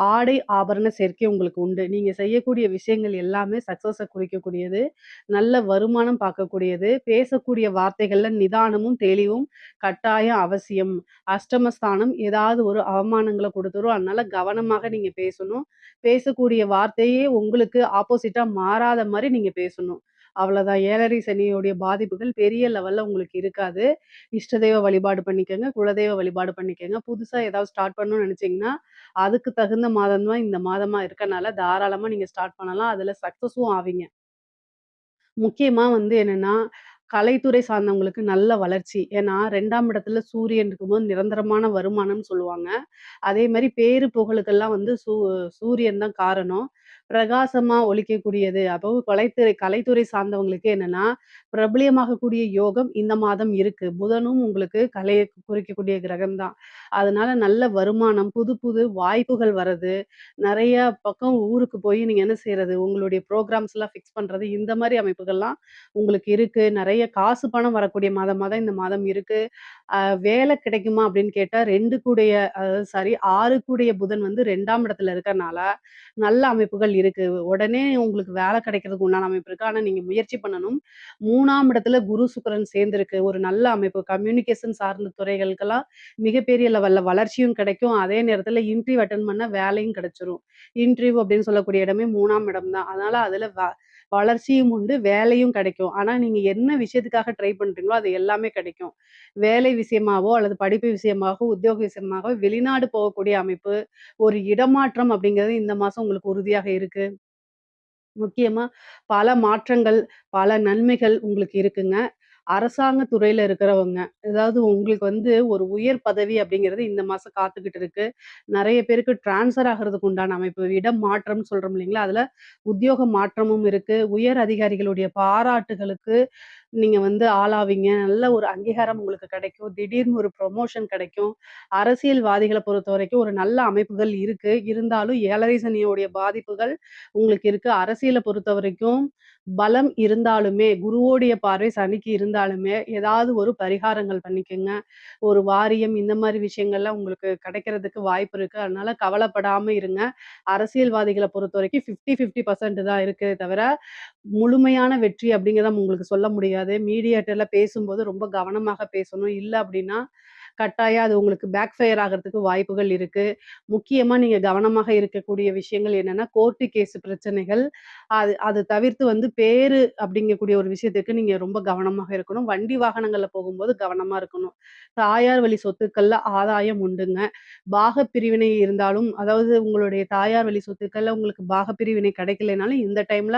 ஆடை, ஆபரண சேர்க்கை உங்களுக்கு உண்டு. நீங்க செய்யக்கூடிய விஷயங்கள் எல்லாமே சக்சஸ குறிக்கக்கூடியது. நல்ல வருமானம் பார்க்கக்கூடியது. பேசக்கூடிய வார்த்தைகள்ல நிதானமும், தெளிவும் கட்டாயம் அவசியம். அஷ்டமஸ்தானம் ஏதாவது ஒரு அவமானங்கள குடுத்துரும். அதனால கவனமாக நீங்க பேசணும். பேசக்கூடிய வார்த்தையே உங்களுக்கு ஆப்போசிட்டா மாறாத மாரி நீங்க பேசணும். அவ்வளோதான். 7:30 சனியோடைய பாதிப்புகள் பெரிய லெவல்ல உங்களுக்கு இருக்காது. இஷ்ட தெய்வ வழிபாடு பண்ணிக்கங்க. குலதெய்வ வழிபாடு பண்ணிக்கங்க. புதுசா ஏதாவது ஸ்டார்ட் பண்ணணும்னு நெனச்சீங்கன்னா, அதுக்கு தகுந்த மாதம் தான் இந்த மாதமா இருக்கனால, தாராளமா நீங்க ஸ்டார்ட் பண்ணலாம். அதுல சக்சஸும் ஆவீங்க. முக்கியமா வந்து என்னன்னா, கலைத்துறை சார்ந்தவங்களுக்கு நல்ல வளர்ச்சி. ஏன்னா 2ஆம் இடத்துல சூரியன் இருக்கும்போது நிரந்தரமான வருமானம்னு சொல்லுவாங்க. அதே மாரி பேரு புகழுக்கெல்லாம் வந்து சூரியன் தான் காரணம். பிரகாசமா ஒளிக்கக்கூடியது. அப்போ கலைத்துறை சார்ந்தவங்களுக்கு என்னன்னா, பிரபலியமாகக்கூடிய யோகம் இந்த மாதம் இருக்கு. புதனும் உங்களுக்கு கலைய குறிக்கக்கூடிய கிரகம் தான். அதனால நல்ல வருமானம், புது புது வாய்ப்புகள் வரது. நெறைய பக்கம் ஊருக்கு போய் நீங்க என்ன செய்றது, உங்களுடைய ப்ரோகிராம்ஸ்லாம் ஃபிக்ஸ் பண்றது, இந்த மாரி அமைப்புகள்லாம் உங்களுக்கு இருக்கு. நெறைய காசு பணம் வரக்கூடிய மாதமா தான் இந்த மாதம் இருக்கு. அ வேலை கிடைக்குமா அப்படின்னு கேட்டா 2 கூடைய அதாவது சாரி 6 கூடைய புதன் வந்து 2ஆம் இடத்துல இருக்கறனால, நல்ல அமைப்புகள் இருக்கு. உடனே உங்களுக்கு வேலை கிடைக்கிறதுக்கு உண்டான அமைப்பு இருக்கு. ஆனா நீங்க முயற்சி பண்ணணும். 3ஆம் இடத்துல குரு, சுக்கிரன் சேர்ந்திருக்கு. ஒரு நல்ல அமைப்பு. கம்யூனிகேஷன் சார்ந்த துறைகளுக்கெல்லாம் மிகப்பெரிய லெவல்ல வளர்ச்சியும் கிடைக்கும். அதே நேரத்துல இன்டர்வியூ அட்டெண்ட் பண்ணா வேலையும் கிடைச்சிரும். இன்டர்வியூ அப்படின்னு சொல்லக்கூடிய இடமே 3ஆம் இடம் தான். அதனால அதுல வளர்ச்சியும் உண்டு, வேலையும் கிடைக்கும். ஆனா நீங்க என்ன விஷயத்துக்காக ட்ரை பண்றீங்களோ, அது எல்லாமே கிடைக்கும். வேலை விஷயமாவோ, அல்லது படிப்பு விஷயமாகவோ, உத்தியோக விஷயமாகவோ வெளிநாடு போகக்கூடிய அமைப்பு, ஒரு இடமாற்றம் அப்படிங்கிறது இந்த மாசம் உங்களுக்கு உறுதியாக இருக்கு. முக்கியமா பல மாற்றங்கள், பல நன்மைகள் உங்களுக்கு இருக்குங்க. அரசாங்க துறையில இருக்கிறவங்க, அதாவது உங்களுக்கு வந்து ஒரு உயர் பதவி அப்படிங்கிறது இந்த மாசம் காத்துக்கிட்டு இருக்கு. நெறைய பேருக்கு ட்ரான்ஸ்ஃபர் ஆகுறதுக்கு உண்டான அமைப்பு, இடம் மாற்றம்னு சொல்றோம் இல்லைங்களா? அதுல உத்தியோக மாற்றமும் இருக்கு. உயர் அதிகாரிகளுடைய பாராட்டுகளுக்கு நீங்க வந்து ஆளாவீங்க. நல்ல ஒரு அங்கீகாரம் உங்களுக்கு கிடைக்கும். திடீர்னு ஒரு ப்ரமோஷன் கிடைக்கும். அரசியல்வாதிகள பொறுத்தவரைக்கும் ஒரு நல்ல அமைப்புகள் இருக்கு. இருந்தாலும் 7 சனியோடைய பாதிப்புகள் உங்களுக்கு இருக்கு. அரசியல பொறுத்தவரைக்கும் பலம் இருந்தாலுமே, குருவோடைய பார்வை சனிக்கு இருந்தாலுமே, ஏதாவது ஒரு பரிகாரங்கள் பண்ணிக்கங்க. ஒரு வாரியம் இந்த மாரி விஷயங்கள்லாம் உங்களுக்கு கிடைக்கிறதுக்கு வாய்ப்பு இருக்கு. அதனால கவலைப்படாம இருங்க. அரசியல்வாதிகள பொறுத்தவரைக்கும் 50, 50% தான் இருக்கே தவிர, முழுமையான வெற்றி அப்படிங்கிறத உங்களுக்கு சொல்ல முடியாது. மீடியாட்டர்ல பேசும்போது ரொம்ப கவனமாக பேசணும். இல்ல அப்படின்னா, கட்டாயம் அது உங்களுக்கு பேக் ஃபயர் ஆகுறதுக்கு வாய்ப்புகள் இருக்கு. முக்கியமா நீங்க கவனமாக இருக்கக்கூடிய விஷயங்கள் என்னன்னா, கோர்ட்டு கேஸ் பிரச்சனைகள். அது அது தவிர்த்து வந்து பேரு அப்படிங்கக்கூடிய ஒரு விஷயத்துக்கு நீங்க ரொம்ப கவனமாக இருக்கணும். வண்டி வாகனங்கள்ல போகும்போது கவனமா இருக்கணும். தாயார் வழி சொத்துக்கள்ல ஆதாயம் உண்டுங்க. பாகப் பிரிவினை இருந்தாலும், அதாவது உங்களுடைய தாயார் வழி சொத்துக்கள்ல உங்களுக்கு பாகப் பிரிவினை கிடைக்கலைனாலும், இந்த டைம்ல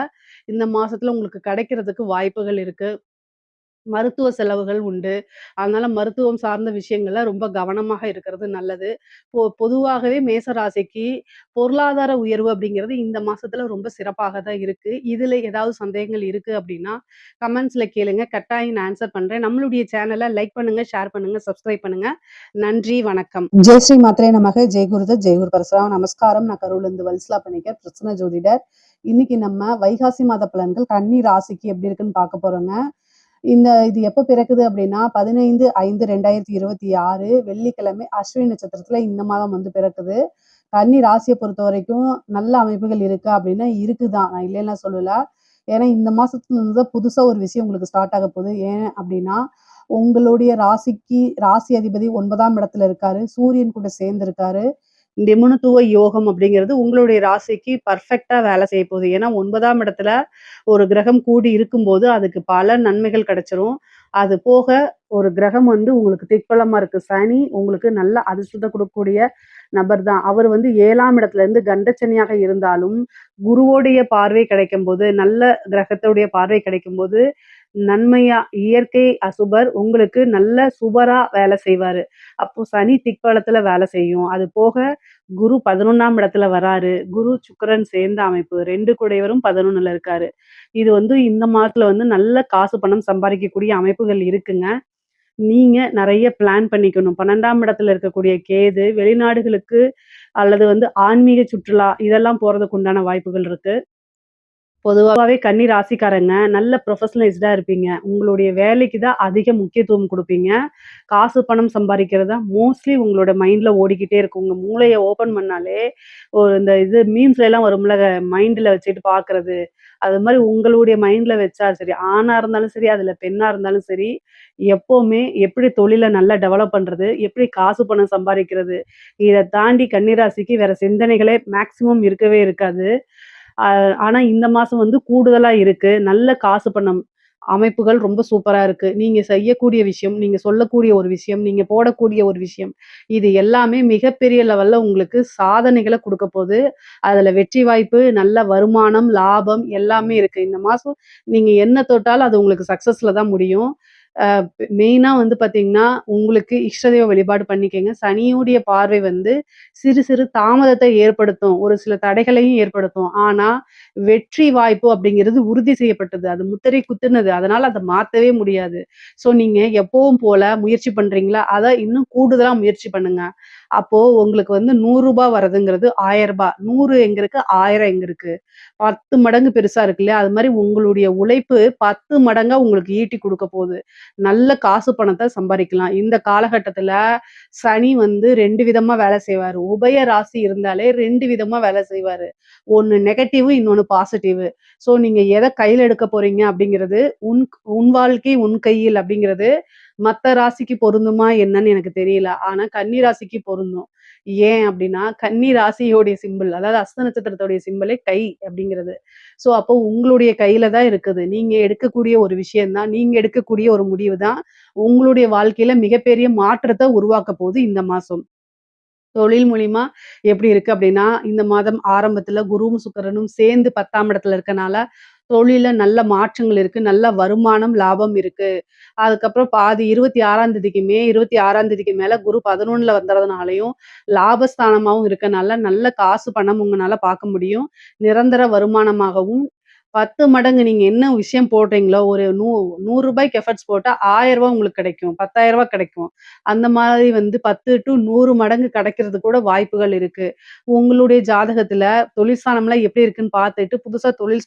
இந்த மாசத்துல உங்களுக்கு கிடைக்கிறதுக்கு வாய்ப்புகள் இருக்கு. மருத்துவ செலவுகள் உண்டு. அதனால மருத்துவம் சார்ந்த விஷயங்கள்ல ரொம்ப கவனமாக இருக்கிறது நல்லது. பொதுவாகவே மேச ராசிக்கு பொருளாதார உயர்வு அப்படிங்கிறது இந்த மாசத்துல ரொம்ப சிறப்பாக தான் இருக்கு. இதுல ஏதாவது சந்தேகங்கள் இருக்கு அப்படின்னா, கமெண்ட்ஸ்ல கேளுங்க. கட்டாயம் நான் ஆன்சர் பண்றேன். நம்மளுடைய சேனல லைக் பண்ணுங்க, ஷேர் பண்ணுங்க, சப்ஸ்கிரைப் பண்ணுங்க. நன்றி, வணக்கம். ஜெய் ஸ்ரீ மாத்ரே நமக. ஜெய் குருதத், ஜெய் குரு பரசுராம். நமஸ்காரம். நான் கரூர்லேருந்து வல்சலா பணிக்கர், பிரசன்ன ஜோதிடர். இன்னைக்கு நம்ம வைகாசி மாத பலன்கள் கன்னி ராசிக்கு எப்படி இருக்குன்னு பார்க்க போறோங்க. இது எப்ப பிறக்குது அப்படின்னா 15/5/2026 வெள்ளிக்கிழமை அஸ்வினி நட்சத்திரத்துல இந்த மாதம் வந்து பிறக்குது. கன்னி ராசியை பொறுத்த வரைக்கும் நல்ல அமைப்புகள் இருக்கா அப்படின்னா இருக்குதான், நான் இல்லைன்னா சொல்லல. ஏன்னா இந்த மாசத்துல இருந்து புதுசா ஒரு விஷயம் உங்களுக்கு ஸ்டார்ட் ஆக போகுது. ஏன் அப்படின்னா உங்களுடைய ராசிக்கு ராசி அதிபதி 9ஆம் இடத்துல இருக்காரு, சூரியன் கூட சேர்ந்து இருக்காரு. நிபுணத்துவ யோகம் அப்படிங்கிறது உங்களுடைய ராசிக்கு பர்ஃபெக்ட்டா வேலை செய்ய போகுது. ஏன்னா 9ஆம் இடத்துல ஒரு கிரகம் கூடி இருக்கும்போது, அதுக்கு பல நன்மைகள் கிடைச்சிரும். அது போக ஒரு கிரகம் வந்து உங்களுக்கு திக்பலமா இருக்கு. சனி உங்களுக்கு நல்ல அதிர்ஷ்டத்த குடுக்கக்கூடிய நபர் தான். அவர் வந்து 7ஆம் இடத்துல இருந்து கண்டசனியாக இருந்தாலும், குருவோடைய பார்வை கிடைக்கும்போது, நல்ல கிரகத்துடைய பார்வை கிடைக்கும்போது, நன்மையா இயற்கை அசுபர் உங்களுக்கு நல்ல சுபரா வேலை செய்வாரு. அப்போ சனி திக்பலத்துல வேலை செய்யும். அது போக குரு 11ஆம் இடத்துல வராரு. குரு, சுக்கிரன் சேர்ந்த அமைப்பு. 2 கூடையவரும் 11ல இருக்காரு. இது வந்து இந்த மாதத்துல வந்து நல்ல காசு, பணம் சம்பாரிக்கக்கூடிய அமைப்புகள் இருக்குங்க. நீங்க நெறைய பிளான் பண்ணிக்கணும். 12ஆம் இடத்துல இருக்கக்கூடிய கேது வெளிநாடுகளுக்கு அல்லது வந்து ஆன்மீக சுற்றுலா இதெல்லாம் போறதுக்கு உண்டான வாய்ப்புகள் இருக்கு. பொதுவாவே கன்னி ராசிக்காரங்க நல்ல ப்ரொஃபஷனலைஸ்டா இருப்பீங்க. உங்களுடைய வேலைக்கு தான் அதிக முக்கியத்துவம் குடுப்பீங்க. காசு, பணம் சம்பாரிக்கிறது தான் மோஸ்ட்லி உங்களோட மைண்ட்ல ஓடிக்கிட்டே இருக்கும். உங்க மூளைய ஓப்பன் பண்ணாலே, ஒரு இந்த இது மீம்ஸ்லலாம் வரும்ல, மைண்ட்ல வச்சுட்டு பார்க்குறது. அது மாரி உங்களுடைய மைண்ட்ல வச்சா சரி, ஆணா இருந்தாலும் சரி, அதுல பெண்ணா இருந்தாலும் சரி, எப்பவுமே எப்படி தொழில நல்லா டெவலப் பண்றது, எப்படி காசு, பணம் சம்பாரிக்கிறது, இத தாண்டி கன்னி ராசிக்கு வேற சிந்தனைகளே மேக்ஸிமம் இருக்கவே இருக்காது. அ ஆனா இந்த மாசம் வந்து கூடுதலா இருக்கு. நல்ல காசு பணம் அமைப்புகள் ரொம்ப சூப்பரா இருக்கு. நீங்க செய்யக்கூடிய விஷயம், நீங்க சொல்லக்கூடிய ஒரு விஷயம், நீங்க போடக்கூடிய ஒரு விஷயம், இது எல்லாமே மிகப்பெரிய லெவல்ல உங்களுக்கு சாதனைகள குடுக்கப்போது. அதுல வெற்றி வாய்ப்பு, நல்ல வருமானம், லாபம் எல்லாமே இருக்கு. இந்த மாசம் நீங்க என்ன தொட்டாலும் அது உங்களுக்கு சக்சஸ்ல தான் முடியும். அ மெயினா வந்து பார்த்தீங்கன்னா, உங்களுக்கு இஷ்ட தெய்வ வழிபாடு பண்ணிக்கங்க. சனியுடைய பார்வை வந்து சிறு சிறு தாமதத்தை ஏற்படுத்தும். ஒரு சில தடைகளையும் ஏற்படுத்தும். ஆனா, வெற்றி வாய்ப்பு அப்படிங்கிறது உறுதி செய்யப்பட்டது. அது முத்திரை குத்துனது. அதனால அத மாத்தவே முடியாது. ஸோ நீங்க எப்பவும் போல முயற்சி பண்றீங்களா? அத இன்னும் கூடுதலா முயற்சி பண்ணுங்க. அப்போ உங்களுக்கு வந்து ரூ. 100 வரதுங்கிறது ரூ. 1000. 100 எங்க இருக்கு? 1000 எங்க இருக்கு? 10 மடங்கு பெருசா இருக்கு இல்லையா? அது மாரி உங்களுடைய உழைப்பு 10 மடங்கா உங்களுக்கு ஈட்டி குடுக்க போது. நல்ல காசு பணத்த சம்பாரிக்கலாம். இந்த காலகட்டத்துல சனி வந்து 2 விதமா வேலை செய்வாரு. உபய ராசி இருந்தாலே 2 விதமா வேலை செய்வாரு. ஒண்ணு நெகட்டிவ், இன்னொன்னு பாசிட்டிவ். ஸோ நீங்க எத கையில எடுக்க போறீங்க அப்படிங்கிறது, உன் உன் வாழ்க்கை உன் கையில் அப்படிங்கிறது மத்த ராசிக்கு பொருந்துமா என்னன்னு எனக்கு தெரியல. ஆனா கன்னி ராசிக்கு பொருந்தும். ஏன் அப்டின்னா, கன்னி ராசியோடைய சிம்பிள் அதாவது அஸ்த நட்சத்திரத்துடைய சிம்பலே கை அப்டிங்கிறது. ஸோ அப்போ உங்களுடைய கையில தான் இருக்குது. நீங்க எடுக்கக்கூடிய ஒரு விஷயம் தான், நீங்க எடுக்கக்கூடிய ஒரு முடிவு தான், உங்களுடைய வாழ்க்கையில மிகப்பெரிய மாற்றத்த உருவாக்க போது இந்த மாசம். தொழில் மூலியமா எப்படி இருக்கு அப்படின்னா, இந்த மாதம் ஆரம்பத்துல குருவும், சுக்கிரனும் சேர்ந்து 10ஆம் இடத்துல இருக்கனால, தொழில்ல நல்ல மாற்றங்கள் இருக்கு. நல்ல வருமானம், லாபம் இருக்கு. அதுக்கப்புறம் பாதி 26ஆம் தேதிக்கு மே 26ஆம் தேதிக்கு மேல குரு 11ல வந்துறதுனாலயும், லாபஸ்தானமாவும் இருக்கனால, நல்ல காசு, பணம் உங்கனால பார்க்க முடியும். நிரந்தர வருமானமாகவும் 10 மடங்கு நீங்க என்ன விஷயம் போடுறீங்களோ, ஒரு ரூ. 100 எஃபர்ட்ஸ் போட்டா ரூ. 1000 உங்களுக்கு கிடைக்கும். ரூ. 10,000 கிடைக்கும். அந்த மாதிரி வந்து 10 டூ 100 மடங்கு கிடைக்கிறதுக்கு கூட வாய்ப்புகள் இருக்கு. உங்களுடைய ஜாதகத்துல தொழில் ஸ்தானம்லாம் எப்படி இருக்குன்னு பார்த்துட்டு, புதுசா தொழில்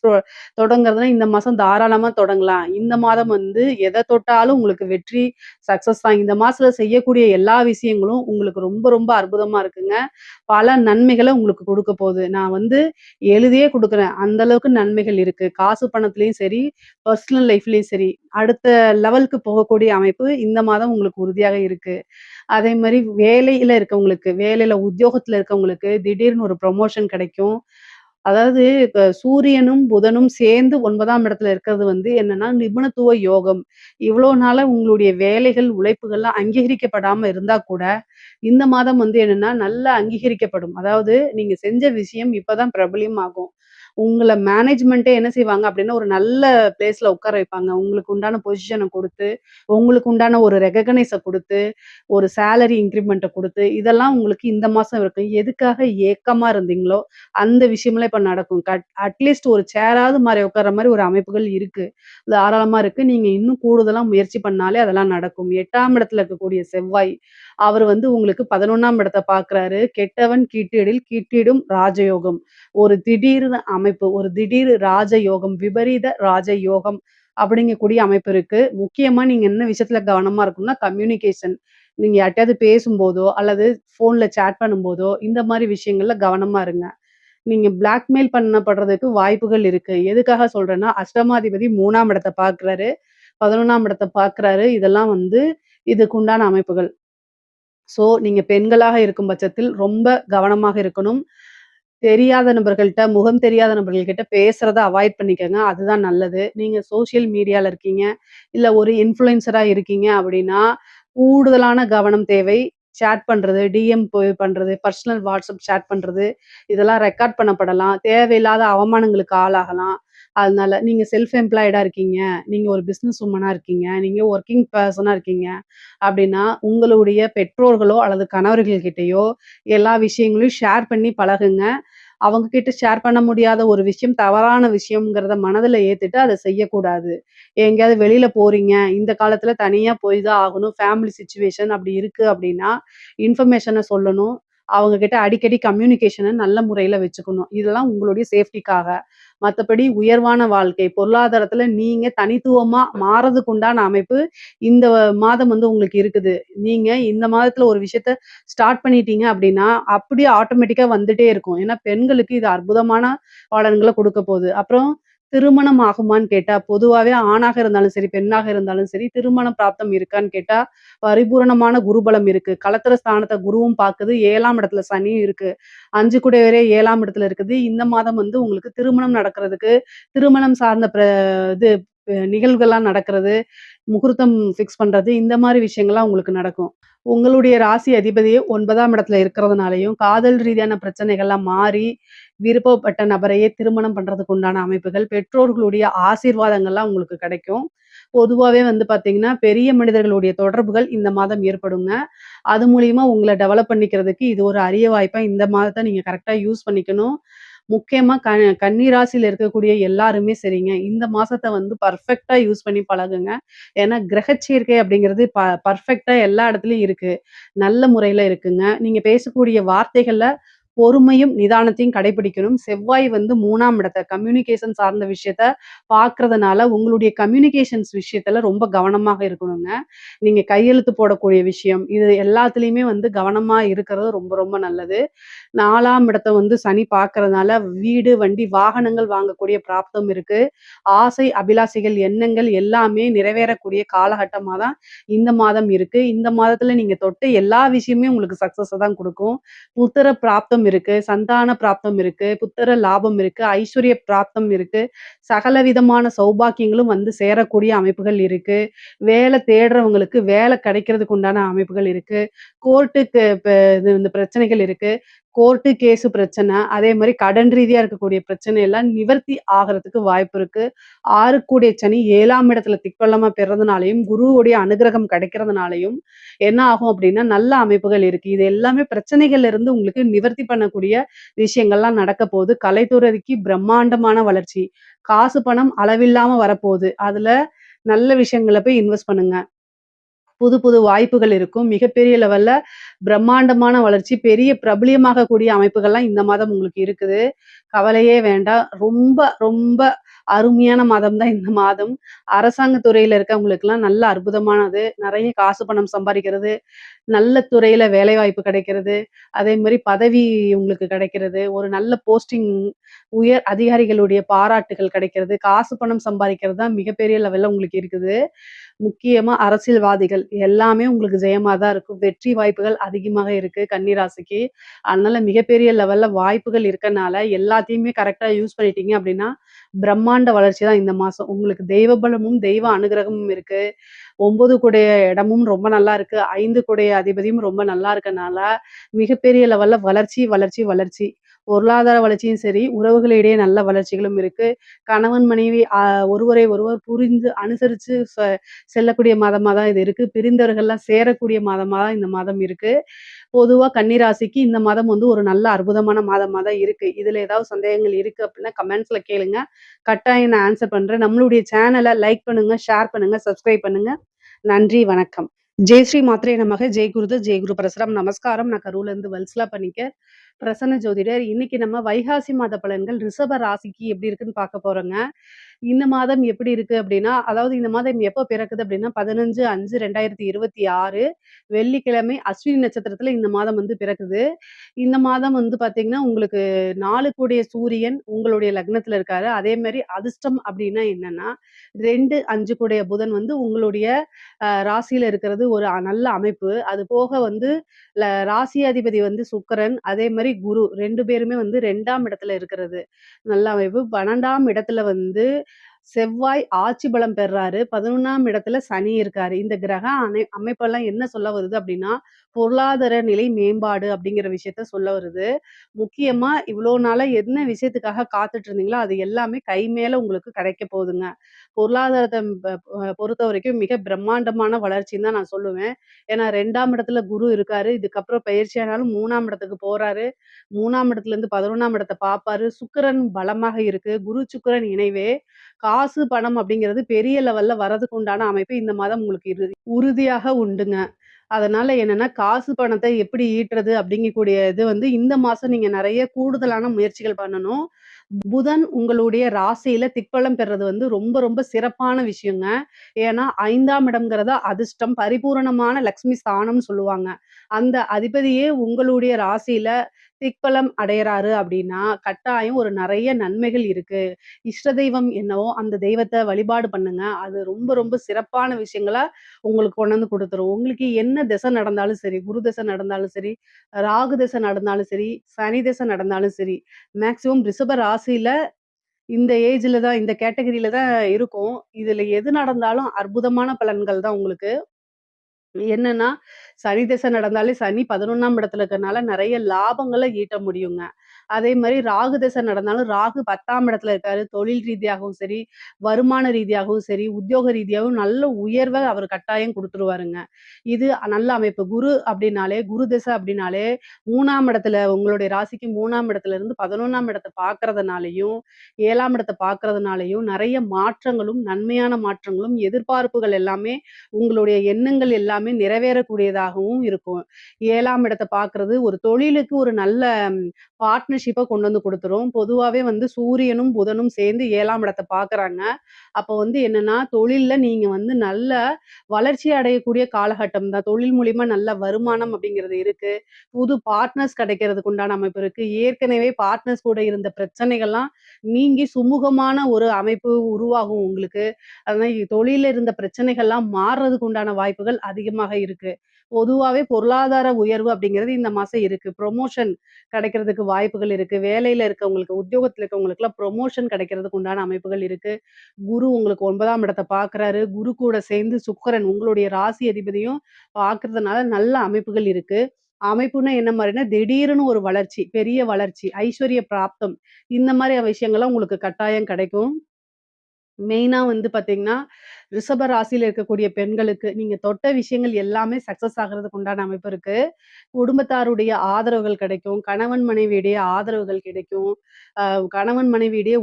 தொடங்குறதுனா இந்த மாசம் தாராளமா தொடங்கலாம். இந்த மாதம் வந்து எத தொட்டாலும் உங்களுக்கு வெற்றி, சக்சஸ் தான். இந்த மாசத்துல செய்யக்கூடிய எல்லா விஷயங்களும் உங்களுக்கு ரொம்ப ரொம்ப அற்புதமா இருக்குங்க. பல நன்மைகள உங்களுக்கு குடுக்க போது. நான் வந்து எழுதியே குடுக்குறேன். அந்த அளவுக்கு நன்மைகள் இருக்கு. காசு பணத்திலயும் சரி, பெர்சனல் லைஃப்லயும் சரி, அடுத்த லெவலுக்கு போகக்கூடிய அமைப்பு இந்த மாதம் உங்களுக்கு உறுதியாக இருக்கு. அதே மாரி வேலையில இருக்கவங்களுக்கு, வேலையில உத்தியோகத்துல இருக்கவங்களுக்கு திடீர்னு ஒரு ப்ரமோஷன் கிடைக்கும். அதாவது சூரியனும், புதனும் சேர்ந்து 9ஆம் இடத்துல இருக்கிறது வந்து என்னன்னா, நிபுணத்துவ யோகம். இவ்வளோ நாளா உங்களுடைய வேலைகள், உழைப்புகள்லாம் அங்கீகரிக்கப்படாம இருந்தா கூட, இந்த மாதம் வந்து என்னன்னா, நல்லா அங்கீகரிக்கப்படும். அதாவது நீங்க செஞ்ச விஷயம் இப்ப தான் பிரபல்யமாகும். உங்கள மேனேஜ்மென்ட்டே என்ன செய்வாங்க அப்டின்னா, ஒரு நல்ல பிளேஸ்ல உட்கார வைப்பாங்க. உங்களுக்கு உண்டான பொசிஷன குடுத்து, உங்களுக்கு உண்டான ஒரு ரெகக்னைஸ குடுத்து, ஒரு சேலரி இன்கிரிமென்ட்ட குடுத்து, இதெல்லாம் உங்களுக்கு இந்த மாசம் இருக்கு. எதுக்காக ஏக்கமா இருந்தீங்களோ, அந்த விஷயம்லாம் இப்ப நடக்கும். அட்லீஸ்ட் ஒரு சேராவது மாறி உட்கார்ற மாரி ஒரு அமைப்புகள் இருக்கு. தாராளமா இருக்கு. நீங்க இன்னும் கூடுதலா முயற்சி பண்ணாலே அதெல்லாம் நடக்கும். 8ஆம் இடத்துல இருக்கக்கூடிய செவ்வாய், அவர் வந்து உங்களுக்கு 11ஆம் இடத்த பார்க்குறாரு. கெட்டவன் கீட்டிடில் கீட்டிடும் ராஜயோகம். ஒரு திடீர்னு அமைப்பு, ஒரு திடீர் ராஜயோகம், விபரீத ராஜயோகம் அப்படிங்கக்கூடிய அமைப்பு இருக்கு. முக்கியமா நீங்க என்ன விஷயத்துல கவனமா இருக்கணும்னா, கம்யூனிகேஷன். நீங்க யார்ட்டயாவது பேசும்போதோ, அல்லது ஃபோன்ல சாட் பண்ணும்போதோ, இந்த மாரி விஷயங்கள்ல கவனமா இருங்க. நீங்க பிளாக்மெயில் பண்ணப்படுறதுக்கு வாய்ப்புகள் இருக்கு. எதுக்காக சொல்றேன்னா, அஷ்டமாதிபதி 3ஆம் இடத்த பார்க்குறாரு, 11ஆம் இடத்த பார்க்குறாரு. இதெல்லாம் வந்து இதுக்குண்டான அமைப்புகள். ஸோ, நீங்க பெண்களாக இருக்கும் பட்சத்தில் ரொம்ப கவனமாக இருக்கணும். தெரியாத நபர்கள்ட்ட, முகம் தெரியாத நபர்கள்கிட்ட பேசுறத அவாய்ட் பண்ணிக்கங்க. அதுதான் நல்லது. நீங்க சோசியல் மீடியால இருக்கீங்க, இல்ல ஒரு இன்ஃப்ளூயன்சரா இருக்கீங்க அப்படின்னா, கூடுதலான கவனம் தேவை. சேட் பண்றது, டிஎம் போய் பண்றது, பர்சனல் வாட்ஸ்அப் சேட் பண்றது, இதெல்லாம் ரெக்கார்ட் பண்ணப்படலாம். தேவையில்லாத அவமானங்களுக்கு ஆளாகலாம். அதனால நீங்க செல்ஃப் எம்ப்ளாய்டா இருக்கீங்க, நீங்க ஒரு பிசினஸ் வுமனா இருக்கீங்க, நீங்க வொர்க்கிங் பெர்சனா இருக்கீங்க அப்படின்னா, உங்களுடைய பெற்றோர்களோ அல்லது கணவர்கள் கிட்டயோ எல்லா விஷயங்களையும் ஷேர் பண்ணி பழகுங்க. அவங்க கிட்ட ஷேர் பண்ண முடியாத ஒரு விஷயம், தவறான விஷயம்ங்கிறத மனதுல ஏத்துட்டு அத செய்யக்கூடாது. எங்கேயாவது வெளியில போறீங்க, இந்த காலத்துல தனியா போய் தான் ஆகணும். ஃபேமிலி சிச்சுவேஷன் அப்படி இருக்கு அப்படின்னா, இன்ஃபர்மேஷன சொல்லணும். அவங்க கிட்ட அடிக்கடி கம்யூனிகேஷன நல்ல முறையில வச்சுக்கணும். இதெல்லாம் உங்களுடைய சேஃப்டிக்காக. மத்தபடி உயர்வான வாழ்க்கை, பொருளாதாரத்துல நீங்க தனித்துவமா மாறதுக்கு உண்டான அமைப்பு இந்த மாதம் வந்து உங்களுக்கு இருக்குது. நீங்க இந்த மாதத்துல ஒரு விஷயத்த ஸ்டார்ட் பண்ணிட்டீங்க அப்படின்னா, அப்படியே ஆட்டோமேட்டிக்கா வந்துட்டே இருக்கும். ஏன்னா, பெண்களுக்கு இது அற்புதமான பலன்கள குடுக்க போது. அப்புறம் திருமணம் ஆகுமான்னு கேட்டா, பொதுவாவே ஆணாக இருந்தாலும் சரி, பெண்ணாக இருந்தாலும் சரி, திருமண பிராப்தம் இருக்கான்னு கேட்டா, பரிபூரணமான குருபலம் இருக்கு. கலத்திர ஸ்தானத்த குருவும் பாக்குது, 7ஆம் இடத்துல சனியும் இருக்கு. 5 கூடையவரே 7ஆம் இடத்துல இருக்குது. இந்த மாதம் வந்து உங்களுக்கு திருமணம் நடக்கிறதுக்கு, திருமணம் சார்ந்த இது நிகழ்வுகள்லாம் நடக்கிறது, முகூர்த்தம் ஃபிக்ஸ் பண்றது, இந்த மாரி விஷயங்கள்லாம் உங்களுக்கு நடக்கும். உங்களுடைய ராசி அதிபதியே 9ஆம் இடத்துல இருக்கிறதுனாலயும், காதல் ரீதியான பிரச்சனைகள்லாம் மாறி, விருப்பப்பட்ட நபரையே திருமணம் பண்றதுக்கு உண்டான அமைப்புகள், பெற்றோர்களுடைய ஆசீர்வாதங்கள்லாம் உங்களுக்கு கிடைக்கும். பொதுவாவே வந்து பார்த்தீங்கன்னா, பெரிய மனிதர்களுடைய தொடர்புகள் இந்த மாதம் ஏற்படுங்க. அது மூலியமா உங்கள டெவலப் பண்ணிக்கிறதுக்கு இது ஒரு அரிய வாய்ப்பா இந்த மாதத்த நீங்க கரெக்ட்டா யூஸ் பண்ணிக்கணும். முக்கியமா கன்னி ராசியில இருக்கக்கூடிய எல்லாருமே சரிங்க, இந்த மாசத்த வந்து பெர்ஃபெக்ட்டா யூஸ் பண்ணி பழகுங்க. ஏன்னா கிரகச்சேர்க்கை அப்படிங்கிறது பெர்ஃபெக்ட்டா எல்லா இடத்துலயும் இருக்கு. நல்ல முறையில இருக்குங்க. நீங்க பேசக்கூடிய வார்த்தைகள்ல பொறுமையும், நிதானத்தையும் கடைபிடிக்கணும். செவ்வாய் வந்து 3ஆம் இடத்த கம்யூனிகேஷன் சார்ந்த விஷயத்த பார்க்கிறதுனால, உங்களுடைய கம்யூனிகேஷன்ஸ் விஷயத்துல ரொம்ப கவனமாக இருக்கணுங்க. நீங்க கையெழுத்து போடக்கூடிய விஷயம், இது எல்லாத்துலயுமே வந்து கவனமா இருக்கிறது ரொம்ப ரொம்ப நல்லது. 4ஆம் இடத்த வந்து சனி பார்க்கறதுனால, வீடு, வண்டி, வாகனங்கள் வாங்கக்கூடிய பிராப்தம் இருக்கு. ஆசை, அபிலாசைகள், எண்ணங்கள் எல்லாமே நிறைவேறக்கூடிய காலகட்டமா தான் இந்த மாதம் இருக்கு. இந்த மாதத்துல நீங்க தொட்ட எல்லா விஷயமுமே உங்களுக்கு சக்சஸ தான் குடுக்கும். புத்திர பிராப்தம் இருக்கு, சந்தான பிராப்தம் இருக்கு, புத்திர லாபம் இருக்கு, ஐஸ்வர்ய பிராப்தம் இருக்கு. சகல விதமான சௌபாக்கியங்களும் வந்து சேரக்கூடிய அமைப்புகள் இருக்கு. வேலை தேடுறவங்களுக்கு வேலை கிடைக்கிறதுக்கு உண்டான அமைப்புகள் இருக்கு. கோர்ட்டுக்கு இந்த பிரச்சனைகள் இருக்கு. கோர்ட்டு, கேஸ் பிரச்சனை, அதே மாரி கடன் ரீதியா இருக்கக்கூடிய பிரச்சனை எல்லாம் நிவர்த்தி ஆகறதுக்கு வாய்ப்பு இருக்கு. 6 கூடிய சனி 7ஆம் இடத்துல திக்பலமா பெறதுனாலயும், குருவுடைய அனுக்கிரகம் கிடைக்கிறதுனாலயும் என்ன ஆகும் அப்டின்னா, நல்ல அமைப்புகள் இருக்கு. இது எல்லாமே பிரச்சனைகள்ல இருந்து உங்களுக்கு நிவர்த்தி பண்ணக்கூடிய விஷயங்கள்லாம் நடக்க போது. கலைத்துறைக்கு பிரம்மாண்டமான வளர்ச்சி. காசு, பணம் அளவில்லாம வரப்போது. அதுல நல்ல விஷயங்கள போய் இன்வெஸ்ட் பண்ணுங்க. புது புது வாய்ப்புகள் இருக்கும். மிகப்பெரிய லெவல்ல பிரம்மாண்டமான வளர்ச்சி, பெரிய பிரபலியமாகக்கூடிய அமைப்புகள்லாம் இந்த மாதம் உங்களுக்கு இருக்குது. கவலையே வேண்டாம். ரொம்ப ரொம்ப அருமையான மாதம் தான் இந்த மாதம். அரசாங்க துறையில இருக்கவங்களுக்கெல்லாம் நல்ல அற்புதமானது. நெறைய காசு பணம் சம்பாரிக்கிறது, நல்ல துறையில வேலைவாய்ப்பு கிடைக்கிறது, அதே மாரி பதவி உங்களுக்கு கிடைக்கிறது, ஒரு நல்ல போஸ்டிங் உயர் அதிகாரிகளுடைய பாராட்டுகள் கிடைக்கிறது, காசு பணம் சம்பாதிக்கிறது தான் மிகப்பெரிய லெவல்ல உங்களுக்கு இருக்குது. முக்கியமா அரசியல்வாதிகள் எல்லாமே உங்களுக்கு ஜெயமா தான் இருக்கும். வெற்றி வாய்ப்புகள் அதிகமாக இருக்கு கன்னி ராசிக்கு. அதனால மிகப்பெரிய லெவல்ல வாய்ப்புகள் இருக்கனால எல்லாத்தையுமே கரெக்ட்டா யூஸ் பண்ணிட்டீங்க அப்படின்னா, பிரம்மாண்ட வளர்ச்சி தான் இந்த மாசம். உங்களுக்கு தெய்வ பலமும், தெய்வ அனுகிரகமும் இருக்கு. 9 கூடைய இடமும் ரொம்ப நல்லா இருக்கு. 5 கூடைய அதிபதியும் ரொம்ப நல்லா இருக்கனால, மிகப்பெரிய லெவல்ல வளர்ச்சி, வளர்ச்சி, வளர்ச்சி. பொருளாதார வளர்ச்சியும் சரி, உறவுகளிடையே நல்ல வளர்ச்சிகளும் இருக்கு. கணவன், மனைவி ஒருவரை ஒருவர் புரிந்து அனுசரிச்சு செல்லக்கூடிய மாதமா தான் இது இருக்கு. பிரிந்தவர்கள்லாம் சேரக்கூடிய மாதமா தான் இந்த மாதம் இருக்கு. பொதுவா கன்னி ராசிக்கு இந்த மாதம் வந்து ஒரு நல்ல அற்புதமான மாதமா தான் இருக்கு. இதுல ஏதாவது சந்தேகங்கள் இருக்கு அப்படின்னா கமெண்ட்ஸ்ல கேளுங்க. கட்டாயம் நான் ஆன்ஸர் பண்றேன். நம்மளுடைய சேனல லைக் பண்ணுங்க, ஷேர் பண்ணுங்க, சப்ஸ்கிரைப் பண்ணுங்க. நன்றி, வணக்கம். ஜெய் ஸ்ரீ மாத்ரே நமக, ஜெய் குருதத், ஜெய் குரு பரசுராம். நமஸ்காரம். நான் கரூர்லேருந்து வல்சலா பணிக்கர். பிரசன்ன ஜோதிடர். இன்னைக்கு நம்ம வைகாசி மாத பலன்கள் ரிஷப ராசிக்கு எப்படி இருக்குன்னு பார்க்க போறோங்க. இந்த மாதம் எப்படி இருக்கு அப்படின்னா, அதாவது இந்த மாதம் எப்ப பிறக்குது அப்படின்னா 15/5/2026 வெள்ளிக்கிழமை அஸ்வினி நட்சத்திரத்துல இந்த மாதம் வந்து பிறக்குது. இந்த மாதம் வந்து பார்த்தீங்கன்னா, உங்களுக்கு 4 கூடிய சூரியன் உங்களுடைய லக்னத்துல இருக்காரு. அதே மாரி அதிர்ஷ்டம் அப்படின்னா என்னன்னா, 2, 5 கூடிய புதன் வந்து உங்களுடைய ராசியில இருக்கிறது ஒரு நல்ல அமைப்பு. அது போக வந்து ராசியாதிபதி வந்து சுக்கிரன், அதே மாரி குரு 2 பேருமே வந்து 2ஆம் இடத்துல இருக்கிறது. நல்ல அமைப்பு. 12ஆம் இடத்துல வந்து செவ்வாய் ஆட்சி பலம் பெறாரு. 11ஆம் இடத்துல சனி இருக்காரு. இந்த கிரக அமைப்பெல்லாம் என்ன சொல்ல வருது அப்டின்னா, பொருளாதார நிலை மேம்பாடு அப்படிங்கிற விஷயத்த சொல்ல வருது. முக்கியமா இவ்ளோ நாளா என்ன விஷயத்துக்காக காத்துட்டு இருந்தீங்களோ, அது எல்லாமே கை மேல உங்களுக்கு கிடைக்க போகுதுங்க. பொருளாதாரத்த பொறுத்தவரைக்கும் மிக பிரம்மாண்டமான வளர்ச்சின்னு தான் நான் சொல்லுவேன். ஏன்னா 2ஆம் இடத்துல குரு இருக்காரு. இதுக்கப்புறம் பயிற்சியானாலும் 3ஆம் இடத்துக்கு போறாரு. 3ஆம் இடத்துலருந்து 11ஆம் இடத்த பார்ப்பாரு. சுக்கிரன் பலமாக இருக்கு. குரு, சுக்கிரன் இணைவே காசு, பணம் அப்படிங்கிறது பெரிய லெவல்ல வரதுக்கு உண்டான அமைப்பு இந்த மாதம் உங்களுக்கு உறுதியாக உண்டுங்க. அதனால என்னன்னா, காசு பணத்த எப்படி ஈட்டுறது அப்படிங்கக்கூடிய இது வந்து இந்த மாசம் நீங்க நெறைய கூடுதலான முயற்சிகள் பண்ணணும். புதன் உங்களுடைய ராசியில திக்பலம் பெறது வந்து ரொம்ப ரொம்ப சிறப்பான விஷயங்க. ஏன்னா 5ஆம் இடம்ங்கிறது அதிர்ஷ்டம், பரிபூரணமான லக்ஷ்மி ஸ்தானம்னு சொல்லுவாங்க. அந்த அதிபதியே உங்களுடைய ராசியில திக்பலம் அடையறாரு அப்படின்னா, கட்டாயம் ஒரு நெறைய நன்மைகள் இருக்கு. இஷ்ட தெய்வம் என்னவோ அந்த தெய்வத்த வழிபாடு பண்ணுங்க. அது ரொம்ப ரொம்ப சிறப்பான விஷயங்கள உங்களுக்கு கொண்டு வந்து குடுத்துரும். உங்களுக்கு என்ன திசை நடந்தாலும் சரி, குரு திசை நடந்தாலும் சரி, ராகு திசை நடந்தாலும் சரி, சனி திசை நடந்தாலும் சரி, மேக்ஸிமம் ரிஷப ராசியில இந்த ஏஜ்ல தான் இந்த கேட்டகரியில தான் இருக்கும். இதுல எது நடந்தாலும் அற்புதமான பலன்கள் தான் உங்களுக்கு. என்னன்னா, சனி திசை நடந்தாலே சனி 11ஆம் இடத்துல இருக்கறனால நெறைய லாபங்கள ஈட்ட முடியுங்க. அதே மாரி ராகு திசை நடந்தாலும் ராகு 10ஆம் இடத்துல இருக்காரு. தொழில் ரீதியாகவும் சரி, வருமான ரீதியாகவும் சரி, உத்தியோக ரீதியாகவும் நல்ல உயர்வ அவர் கட்டாயம் குடுத்துருவாருங்க. இது நல்ல அமைப்பு. குரு திசை அப்டின்னாலே 3ஆம் இடத்துல உங்களுடைய ராசிக்கு 3ஆம் இடத்துல இருந்து 11ஆம் இடத்த பார்க்கறதுனாலயும், 7ஆம் இடத்த பார்க்கறதுனாலயும் நெறைய மாற்றங்களும், நன்மையான மாற்றங்களும், எதிர்பார்ப்புகள் எல்லாமே உங்களுடைய எண்ணங்கள் எல்லாமே நிறைவேறக்கூடியதாகவும் இருக்கும். 7ஆம் இடத்த பார்க்கிறது ஒரு தொழிலுக்கு ஒரு நல்ல பார்ட்னர்ஷிப்ப கொண்டு வந்து குடுத்துரும். பொதுவாவே வந்து சூரியனும், புதனும் சேர்ந்து 7ஆம் இடத்த பார்க்குறாங்க. அப்போ வந்து என்னன்னா, தொழில்ல நீங்க வந்து நல்ல வளர்ச்சி அடையக்கூடிய காலகட்டம் தான். தொழில் மூலியமா நல்ல வருமானம் அப்படிங்கிறது இருக்கு. புது பார்ட்னர்ஸ் கிடைக்கிறதுக்கு உண்டான அமைப்பு இருக்கு. ஏற்கனவே பார்ட்னர்ஸ் கூட இருந்த பிரச்சனைகள்லாம் நீங்கி சுமூகமான ஒரு அமைப்பு உருவாகும் உங்களுக்கு. அதனால தொழில்ல இருந்த பிரச்சனைகள்லாம் மாறுறதுக்கு உண்டான வாய்ப்புகள் அதிகமாக இருக்கு. பொதுவாவே பொருளாதார உயர்வு அப்படிங்கிறது இந்த மாசம் இருக்கு. ப்ரொமோஷன் கிடைக்கிறதுக்கு வாய்ப்புகள் இருக்கு. வேலையில இருக்கவங்களுக்கு, உத்தியோகத்துல இருக்கவங்களுக்குலாம் ப்ரொமோஷன் கிடைக்கிறதுக்கு உண்டான அமைப்புகள் இருக்கு. குரு உங்களுக்கு 9ஆம் இடத்த பார்க்குறாரு. குரு கூட சேர்ந்து சுக்கிரன் உங்களுடைய ராசி அதிபதியும் பார்க்கறதுனால நல்ல அமைப்புகள் இருக்கு. அமைப்புன்னா என்ன மாரின்னா, திடீர்னு ஒரு வளர்ச்சி, பெரிய வளர்ச்சி, ஐஸ்வர்ய பிராப்தம் இந்த மாரி விஷயங்கள்லாம் உங்களுக்கு கட்டாயம் கிடைக்கும். மெயினா வந்து பார்த்தீங்கன்னா, ரிஷப ராசியில இருக்கக்கூடிய பெண்களுக்கு, நீங்க தொட்ட விஷயங்கள் எல்லாமே சக்சஸ் ஆகுறதுக்கு உண்டான அமைப்பு இருக்கு. குடும்பத்தாருடைய ஆதரவுகள் கிடைக்கும். கணவன் மனைவியுடைய ஆதரவுகள் கிடைக்கும். அ கணவன் மனைவியிடையே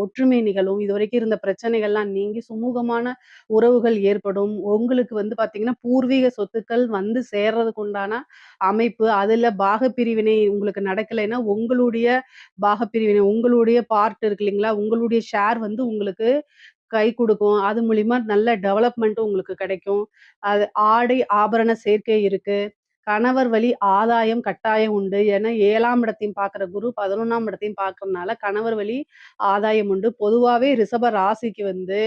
ஒற்றுமை நிகழும். இதுவரைக்கும் இருந்த பிரச்சனைகள்லாம் நீங்கி சுமூகமான உறவுகள் ஏற்படும். உங்களுக்கு வந்து பார்த்தீங்கன்னா, பூர்வீக சொத்துக்கள் வந்து சேர்றதுக்கு உண்டான அமைப்பு. அதுல பாகப்பிரிவினை உங்களுக்கு நடக்கலைன்னா, பாகப்பிரிவினை உங்களுடைய பார்ட் இருக்கு இல்லைங்களா? உங்களுடைய ஷேர் வந்து உங்களுக்கு கை குடுக்கும். அது மூலியமா நல்ல டெவலப்மெண்ட்டும் உங்களுக்கு கிடைக்கும். அது ஆடை, ஆபரண சேர்க்கை இருக்கு. கணவர் வழி ஆதாயம் கட்டாயம் உண்டு. ஏன்னா 7ஆம் இடத்தையும் பார்க்குற குரு 11ஆம் இடத்தையும் பார்க்கறனால கணவர் வழி ஆதாயம் உண்டு. பொதுவாவே ரிஷப ராசிக்கு வந்து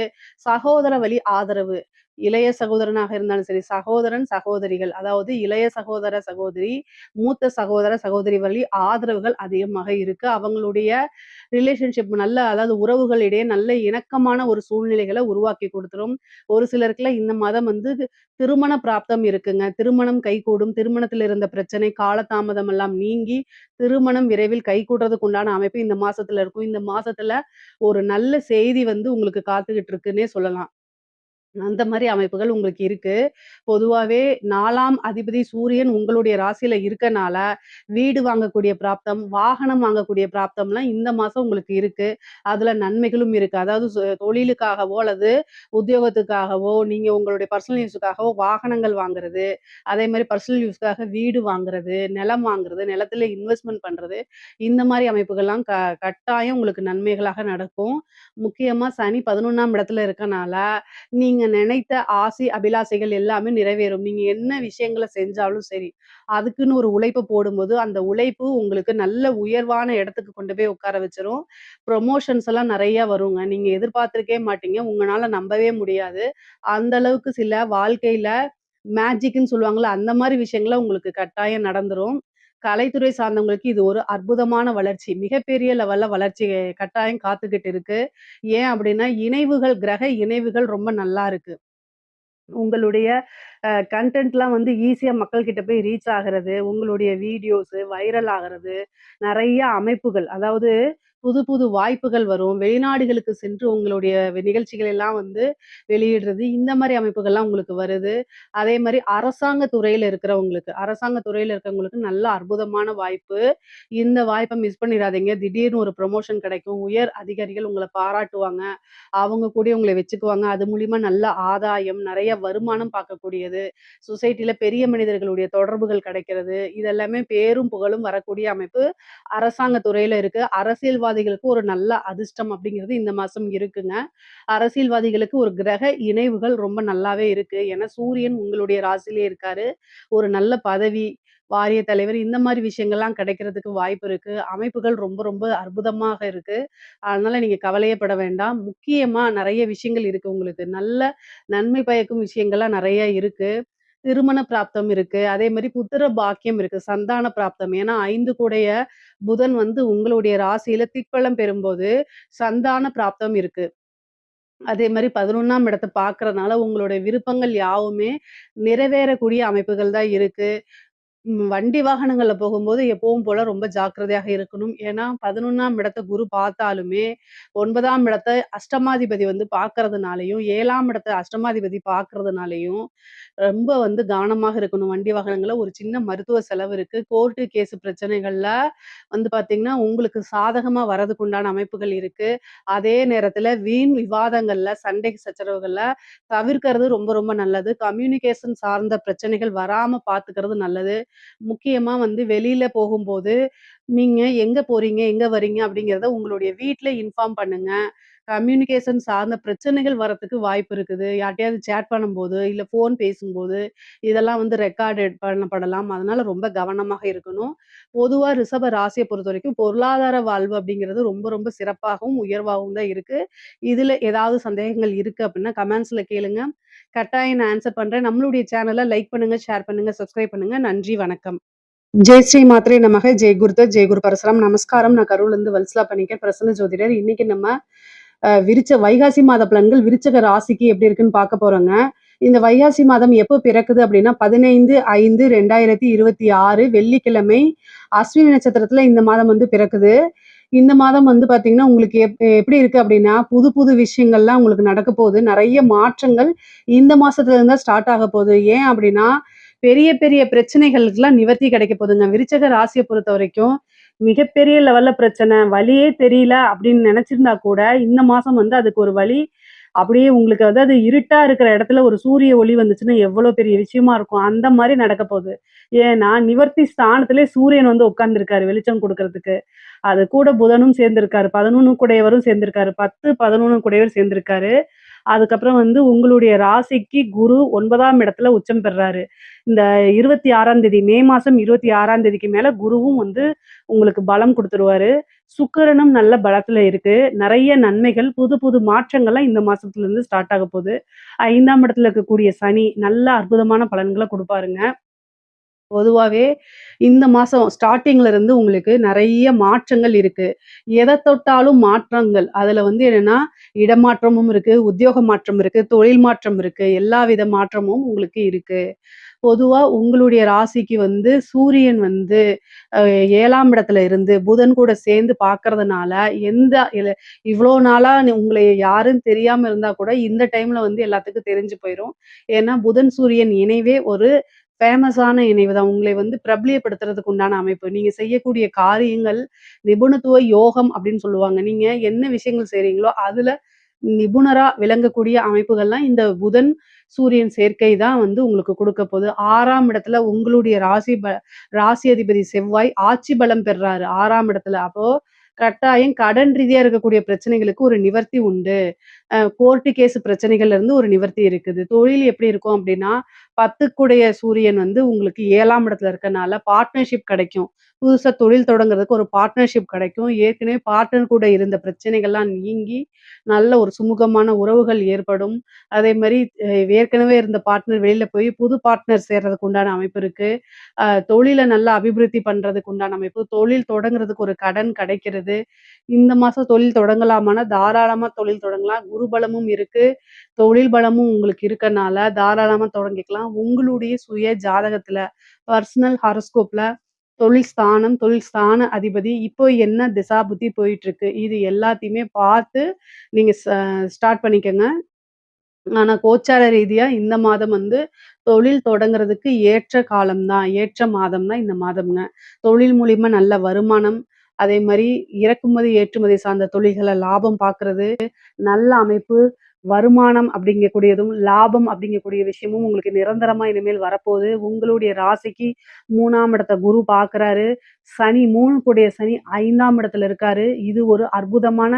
சகோதர வழி ஆதரவு. இளைய சகோதரனாக இருந்தாலும் சரி, சகோதரன், சகோதரிகள் அதாவது இளைய சகோதர, சகோதரி, மூத்த சகோதர, சகோதரி வழி ஆதரவுகள் அதிகமாக இருக்கு. அவங்களுடைய ரிலேஷன்ஷிப் நல்ல அதாவது உறவுகளிடையே நல்ல இணக்கமான ஒரு சூழ்நிலைகள உருவாக்கி குடுத்துரும். ஒரு சிலருக்குலாம் இந்த மாதம் வந்து திருமண பிராப்தம் இருக்குங்க. திருமணம் கைகூடும். திருமணத்தில இருந்த பிரச்சனை, காலதாமதம் எல்லாம் நீங்கி, திருமணம் விரைவில் கைகூடுறதுக்கு உண்டான அமைப்பு இந்த மாசத்துல இருக்கும். இந்த மாசத்துல ஒரு நல்ல செய்தி வந்து உங்களுக்கு காத்துக்கிட்டு இருக்குன்னே சொல்லலாம். அந்த மாரி அமைப்புகள் உங்களுக்கு இருக்கு. பொதுவாவே 4ஆம் அதிபதி சூரியன் உங்களுடைய ராசியில இருக்கனால, வீடு வாங்கக்கூடிய பிராப்தம், வாகனம் வாங்கக்கூடிய பிராப்தம்லாம் இந்த மாசம் உங்களுக்கு இருக்கு. அதுல நன்மைகளும் இருக்கு. அதாவது தொழிலுக்காகவோ அல்லது உத்தியோகத்துக்காகவோ, நீங்க உங்களுடைய பர்சனல் யூஸுக்காகவோ வாகனங்கள் வாங்குறது, அதே மாரி பர்சனல் யூஸ்க்காக வீடு வாங்குறது, நிலம் வாங்குறது, நிலத்தில இன்வெஸ்ட்மென்ட் பண்றது, இந்த மாரி அமைப்புகள்லாம் கட்டாயம் உங்களுக்கு நன்மைகளாக நடக்கும். முக்கியமா சனி 11ஆம் இடத்துல இருக்கனால, நீங்க நினைத்த ஆசை, அபிலாசைகள் எல்லாமே நிறைவேறும். நீங்க என்ன விஷயங்கள செஞ்சாலும் சரி, அதுக்குன்னு ஒரு உழைப்ப போடும்போது, அந்த உழைப்பு உங்களுக்கு நல்ல உயர்வான இடத்துக்கு கொண்டு போய் உட்கார வச்சுரும். ப்ரமோஷன்ஸ் எல்லாம் நெறைய வருங்க. நீங்க எதிர்பார்த்திருக்கவே மாட்டீங்க. உங்கனால நம்பவே முடியாது. அந்த அளவுக்கு சில வாழ்க்கையில மேஜிக்ன்னு சொல்லுவாங்கல்ல, அந்த மாரி விஷயங்கள்லாம் உங்களுக்கு கட்டாயம் நடந்துரும். கலைத்துறை சார்ந்தவங்களுக்கு இது ஒரு அற்புதமான வளர்ச்சி. மிகப்பெரிய லெவல்ல வளர்ச்சி கட்டாயம் காத்துக்கிட்டு இருக்கு. ஏன் அப்டின்னா, கிரக இணைவுகள் ரொம்ப நல்லா இருக்கு. உங்களுடைய கன்டென்ட்லாம் வந்து ஈஸியா மக்கள் கிட்ட போய் ரீச் ஆகுறது, உங்களுடைய வீடியோஸு வைரல் ஆகுறது, நெறைய அமைப்புகள் அதாவது புது புது வாய்ப்புகள் வரும். வெளிநாடுகளுக்கு சென்று உங்களுடைய நிகழ்ச்சிகள் எல்லாம் வந்து வெளியிடுறது, இந்த மாரி அமைப்புகள்லாம் உங்களுக்கு வருது. அதே மாரி அரசாங்க துறையில இருக்கிறவங்களுக்கு நல்ல அற்புதமான வாய்ப்பு. இந்த வாய்ப்ப மிஸ் பண்ணிறாதீங்க. திடீர்னு ஒரு ப்ரமோஷன் கிடைக்கும். உயர் அதிகாரிகள் உங்கள பாராட்டுவாங்க. அவங்க கூடயே உங்கள வச்சுக்குவாங்க. அது மூலியமா நல்ல ஆதாயம், நெறைய வருமானம் பார்க்கக்கூடியது. சொசைட்டில பெரிய மனிதர்களுடைய தொடர்புகள் கிடைக்கிறது. இதெல்லாமே பேரும் புகழும் வரக்கூடிய அமைப்பு அரசாங்க துறையில இருக்கு. அரசியல்வாதிகளுக்கு ஒரு நல்ல அதிர்ஷ்டம் அப்படிங்கிறது இந்த மாசம் இருக்குங்க. அரசியல்வாதிகளுக்கு ஒரு கிரக இணைவுகள் ரொம்ப நல்லாவே இருக்கு. ஏன்னா சூரியன் உங்களுடைய ராசியிலே இருக்காரு. ஒரு நல்ல பதவி, வாரிய தலைவர் இந்த மாரி விஷயங்கள்லாம் கிடைக்கிறதுக்கு வாய்ப்பு இருக்கு. அமைப்புகள் ரொம்ப ரொம்ப அற்புதமாக இருக்கு. அதனால நீங்க கவலையே பட வேண்டாம். முக்கியமா நெறைய விஷயங்கள் இருக்கு உங்களுக்கு. நல்ல நன்மை பயக்கும் விஷயங்கள்லாம் நெறைய இருக்கு. திருமண பிராப்தம் இருக்கு. அதே மாரி புத்திர பாக்கியம் இருக்கு. சந்தான பிராப்தம். ஏன்னா 5 கூடைய புதன் வந்து உங்களுடைய ராசியில திக்பலம் பெறும்போது, சந்தான பிராப்தம் இருக்கு. அதே மாரி 11ஆம் இடத்த பார்க்கறனால உங்களுடைய விருப்பங்கள் யாவுமே நிறைவேறக்கூடிய அமைப்புகள் தான் இருக்கு. வண்டி வாகனங்கள்ல போகும்போது எப்பவும் போல ரொம்ப ஜாக்கிரதையாக இருக்கணும். ஏன்னா 11ஆம் இடத்த குரு பார்த்தாலுமே, 9ஆம் இடத்த அஷ்டமாதிபதி வந்து பார்க்கறதுனாலயும், 7ஆம் இடத்த அஷ்டமாதிபதி பார்க்கறதுனாலயும், ரொம்ப வந்து கவனமாக இருக்கணும். வண்டி வாகனங்கள்ல ஒரு சின்ன மருத்துவ செலவு இருக்கு. கோர்ட்டு, கேஸ் பிரச்சனைகள்ல வந்து பார்த்தீங்கன்னா, உங்களுக்கு சாதகமா வரதுக்கு உண்டான அமைப்புகள் இருக்கு. அதே நேரத்தில வீண் விவாதங்கள்ல, சண்டை சச்சரவுகள்ல தவிர்க்கிறது ரொம்ப ரொம்ப நல்லது. கம்யூனிகேஷன் சார்ந்த பிரச்சனைகள் வராம பார்த்துக்கிறது நல்லது. முக்கியமா வந்து வெளியில போகும்போது, நீங்க எங்க போறீங்க? எங்க வரீங்க? அப்படிங்கிறத உங்களுடைய வீட்ல இன்ஃபார்ம் பண்ணுங்க. கம்யூனிகேஷன் சார்ந்த பிரச்சனைகள் வரத்துக்கு வாய்ப்பு இருக்குது. யார்ட்டயாவது சேட் பண்ணும்போது, இல்ல ஃபோன் பேசும்போது, இதெல்லாம் வந்து ரெக்கார்டட் பண்ணப்படலாம். அதனால ரொம்ப கவனமாக இருக்கணும். பொதுவா ரிஷப ராசிய பொறுத்தவரைக்கும் பொருளாதார வாழ்வு அப்படிங்கிறது ரொம்ப ரொம்ப சிறப்பாகவும், உயர்வாகவும் தான் இருக்கு. இதுல ஏதாவது சந்தேகங்கள் இருக்கு அப்படின்னா, கமெண்ட்ஸ்ல கேளுங்க. கட்டாயம் நான் ஆன்ஸர் பண்றேன். நம்மளுடைய சேனல லைக் பண்ணுங்க, ஷேர் பண்ணுங்க, சப்ஸ்கிரைப் பண்ணுங்க. நன்றி, வணக்கம். ஜெய் ஸ்ரீ மாத்ரே நமக. ஜெய் குருதத், ஜெய் குரு பரசுராம். நமஸ்காரம். நான் கரூர்லேருந்து வல்சலா பணிக்கர், பிரசன்ன ஜோதிடர். இன்னைக்கு நம்ம வைகாசி மாத பலன்கள் விருச்சக ராசிக்கு எப்படி இருக்குன்னு பார்க்க போறோங்க. இந்த வைகாசி மாதம் எப்போ பிறக்குது அப்படின்னா 15/5/2026 வெள்ளிக்கிழமை அஸ்வினி நட்சத்திரத்துல இந்த மாதம் வந்து பிறக்குது. இந்த மாதம் வந்து பாத்தீங்கன்னா உங்களுக்கு எப்படி இருக்கு அப்படின்னா புது புது விஷயங்கள்லாம் உங்களுக்கு நடக்க போகுது. நிறைய மாற்றங்கள் இந்த மாசத்துல இருந்தா ஸ்டார்ட் ஆக போகுது. ஏன் அப்படின்னா பெரிய பெரிய பிரச்சனைகளுக்கெல்லாம் நிவர்த்தி கிடைக்க போகுதுங்க. விருச்சக ராசியை பொறுத்த வரைக்கும் மிகப்பெரிய லெவல்ல பிரச்சனை, வழியே தெரியல அப்படின்னு நினைச்சிருந்தா கூட, இந்த மாசம் வந்து அதுக்கு ஒரு வழி அப்படியே உங்களுக்கு அதாவது இருட்டா இருக்கிற இடத்துல ஒரு சூரிய ஒளி வந்துச்சுன்னா எவ்வளோ பெரிய விஷயமா இருக்கும். அந்த மாரி நடக்க போகுது. ஏன்னா, நிவர்த்தி ஸ்தானத்திலே சூரியன் வந்து உட்கார்ந்திருக்காரு வெளிச்சம் குடுக்கறதுக்கு. அது கூட புதனும் சேர்ந்திருக்காரு. 11 கூடையவரும் சேர்ந்திருக்காரு. 10, 11 கூடையவர் சேர்ந்திருக்காரு. அதுக்கப்புறம் வந்து உங்களுடைய ராசிக்கு குரு 9ஆம் இடத்துல உச்சம் பெறுறாரு. இந்த 26ஆம் தேதி மே மாசம் 26ஆம் தேதிக்கு மேல குருவும் வந்து உங்களுக்கு பலம் குடுத்துருவாரு. சுக்கிரனும் நல்ல பலத்துல இருக்கு. நெறைய நன்மைகள், புது புது மாற்றங்கள்லாம் இந்த மாசத்துல இருந்து ஸ்டார்ட் ஆக போது. 5ஆம் இடத்துல இருக்கக்கூடிய சனி நல்ல அற்புதமான பலன்கள குடுப்பாருங்க. பொதுவாவே இந்த மாசம் ஸ்டார்ட்டிங்ல இருந்து உங்களுக்கு நெறைய மாற்றங்கள் இருக்கு. எத தொட்டாலும் மாற்றங்கள். அதுல வந்து என்னன்னா, இடமாற்றமும் இருக்கு, உத்தியோக மாற்றம் இருக்கு, தொழில் மாற்றம் இருக்கு. எல்லாவித மாற்றமும் உங்களுக்கு இருக்கு. பொதுவா உங்களுடைய ராசிக்கு வந்து சூரியன் வந்து அ 7ஆம் இடத்துல இருந்து புதன் கூட சேர்ந்து பார்க்கறதுனால, எந்த இல இவ்ளோ நாளா உங்கள யாருன்னு தெரியாம இருந்தா கூட, இந்த டைம்ல வந்து எல்லாத்துக்கும் தெரிஞ்சு போயிரும். ஏன்னா, புதன், சூரியன் இணைவே ஒரு ஃபேமஸான இணைவு தான். உங்களை வந்து பிரபலியப்படுத்துறதுக்கு உண்டான அமைப்பு. நீங்க செய்யக்கூடிய காரியங்கள் நிபுணத்துவ யோகம் அப்படின்னு சொல்லுவாங்க. நீங்க என்ன விஷயங்கள் செய்றீங்களோ, அதுல நிபுணரா விளங்கக்கூடிய அமைப்புகள்லாம் இந்த புதன், சூரியன் சேர்க்கை தான் வந்து உங்களுக்கு குடுக்க போது. 6ஆம் இடத்துல உங்களுடைய ராசி அதிபதி செவ்வாய் ஆட்சி பலம் பெறுறாரு 6ஆம் இடத்துல. அப்போ கட்டாயம் கடன் ரீதியா இருக்கக்கூடிய பிரச்சனைகளுக்கு ஒரு நிவர்த்தி உண்டு. கோர்ட்டு கேஸ் பிரச்சனைகள்ல இருந்து ஒரு நிவர்த்தி இருக்குது. தொழில் எப்படி இருக்கும் அப்படின்னா, 10க்குடைய சூரியன் வந்து உங்களுக்கு 7ஆம் இடத்துல இருக்கனால பார்ட்னர்ஷிப் கிடைக்கும். புதுசா தொழில் தொடங்குறதுக்கு ஒரு பார்ட்னர்ஷிப் கிடைக்கும். ஏற்கனவே பார்ட்னர் கூட இருந்த பிரச்சனைகள்லாம் நீங்கி, நல்ல ஒரு சுமூகமான உறவுகள் ஏற்படும். அதே மாரி ஏற்கனவே இருந்த பார்ட்னர் வெளியில போய் புது பார்ட்னர் சேர்றதுக்கு உண்டான அமைப்பு இருக்கு. தொழில நல்லா அபிவிருத்தி பண்றதுக்கு உண்டான அமைப்பு. தொழில் தொடங்குறதுக்கு ஒரு கடன் கிடைக்கிறது. இந்த மாசம் தொழில் தொடங்கலாமான்னா, தாராளமா தொழில் தொடங்கலாம். குரு பலமும் இருக்கு. தொழில் பலமும் உங்களுக்கு இருக்கனால, தாராளமா தொடங்கிக்கலாம். உங்களுடைய சுய ஜாதகத்துல, பர்சனல் ஹாரோஸ்கோப்ல தொழில் ஸ்தான அதிபதி இப்போ என்ன திசா புத்தி போயிட்டுருக்கு. இது எல்லாத்தையுமே பார்த்து நீங்க ஸ்டார்ட் பண்ணிக்கங்க. ஆனா கோச்சார ரீதியா இந்த மாதம் வந்து தொழில் தொடங்குறதுக்கு ஏற்ற காலம் தான். ஏற்ற மாதம் தான் இந்த மாதம்ங்க. தொழில் மூலியமா நல்ல வருமானம், அதே மாரி இறக்குமதி, ஏற்றுமதி சார்ந்த தொழில்கள லாபம் பார்க்குறது, நல்ல அமைப்பு, வருமானம் அப்படிங்கக்கூடியதும், லாபம் அப்படிங்கக்கூடிய விஷயமும் உங்களுக்கு நிரந்தரமா இனிமேல் வரப்போது. உங்களுடைய ராசிக்கு 3ஆம் இடத்த குரு பார்க்குறாரு. சனி 3 கூடிய சனி 5ஆம் இடத்துல இருக்காரு. இது ஒரு அற்புதமான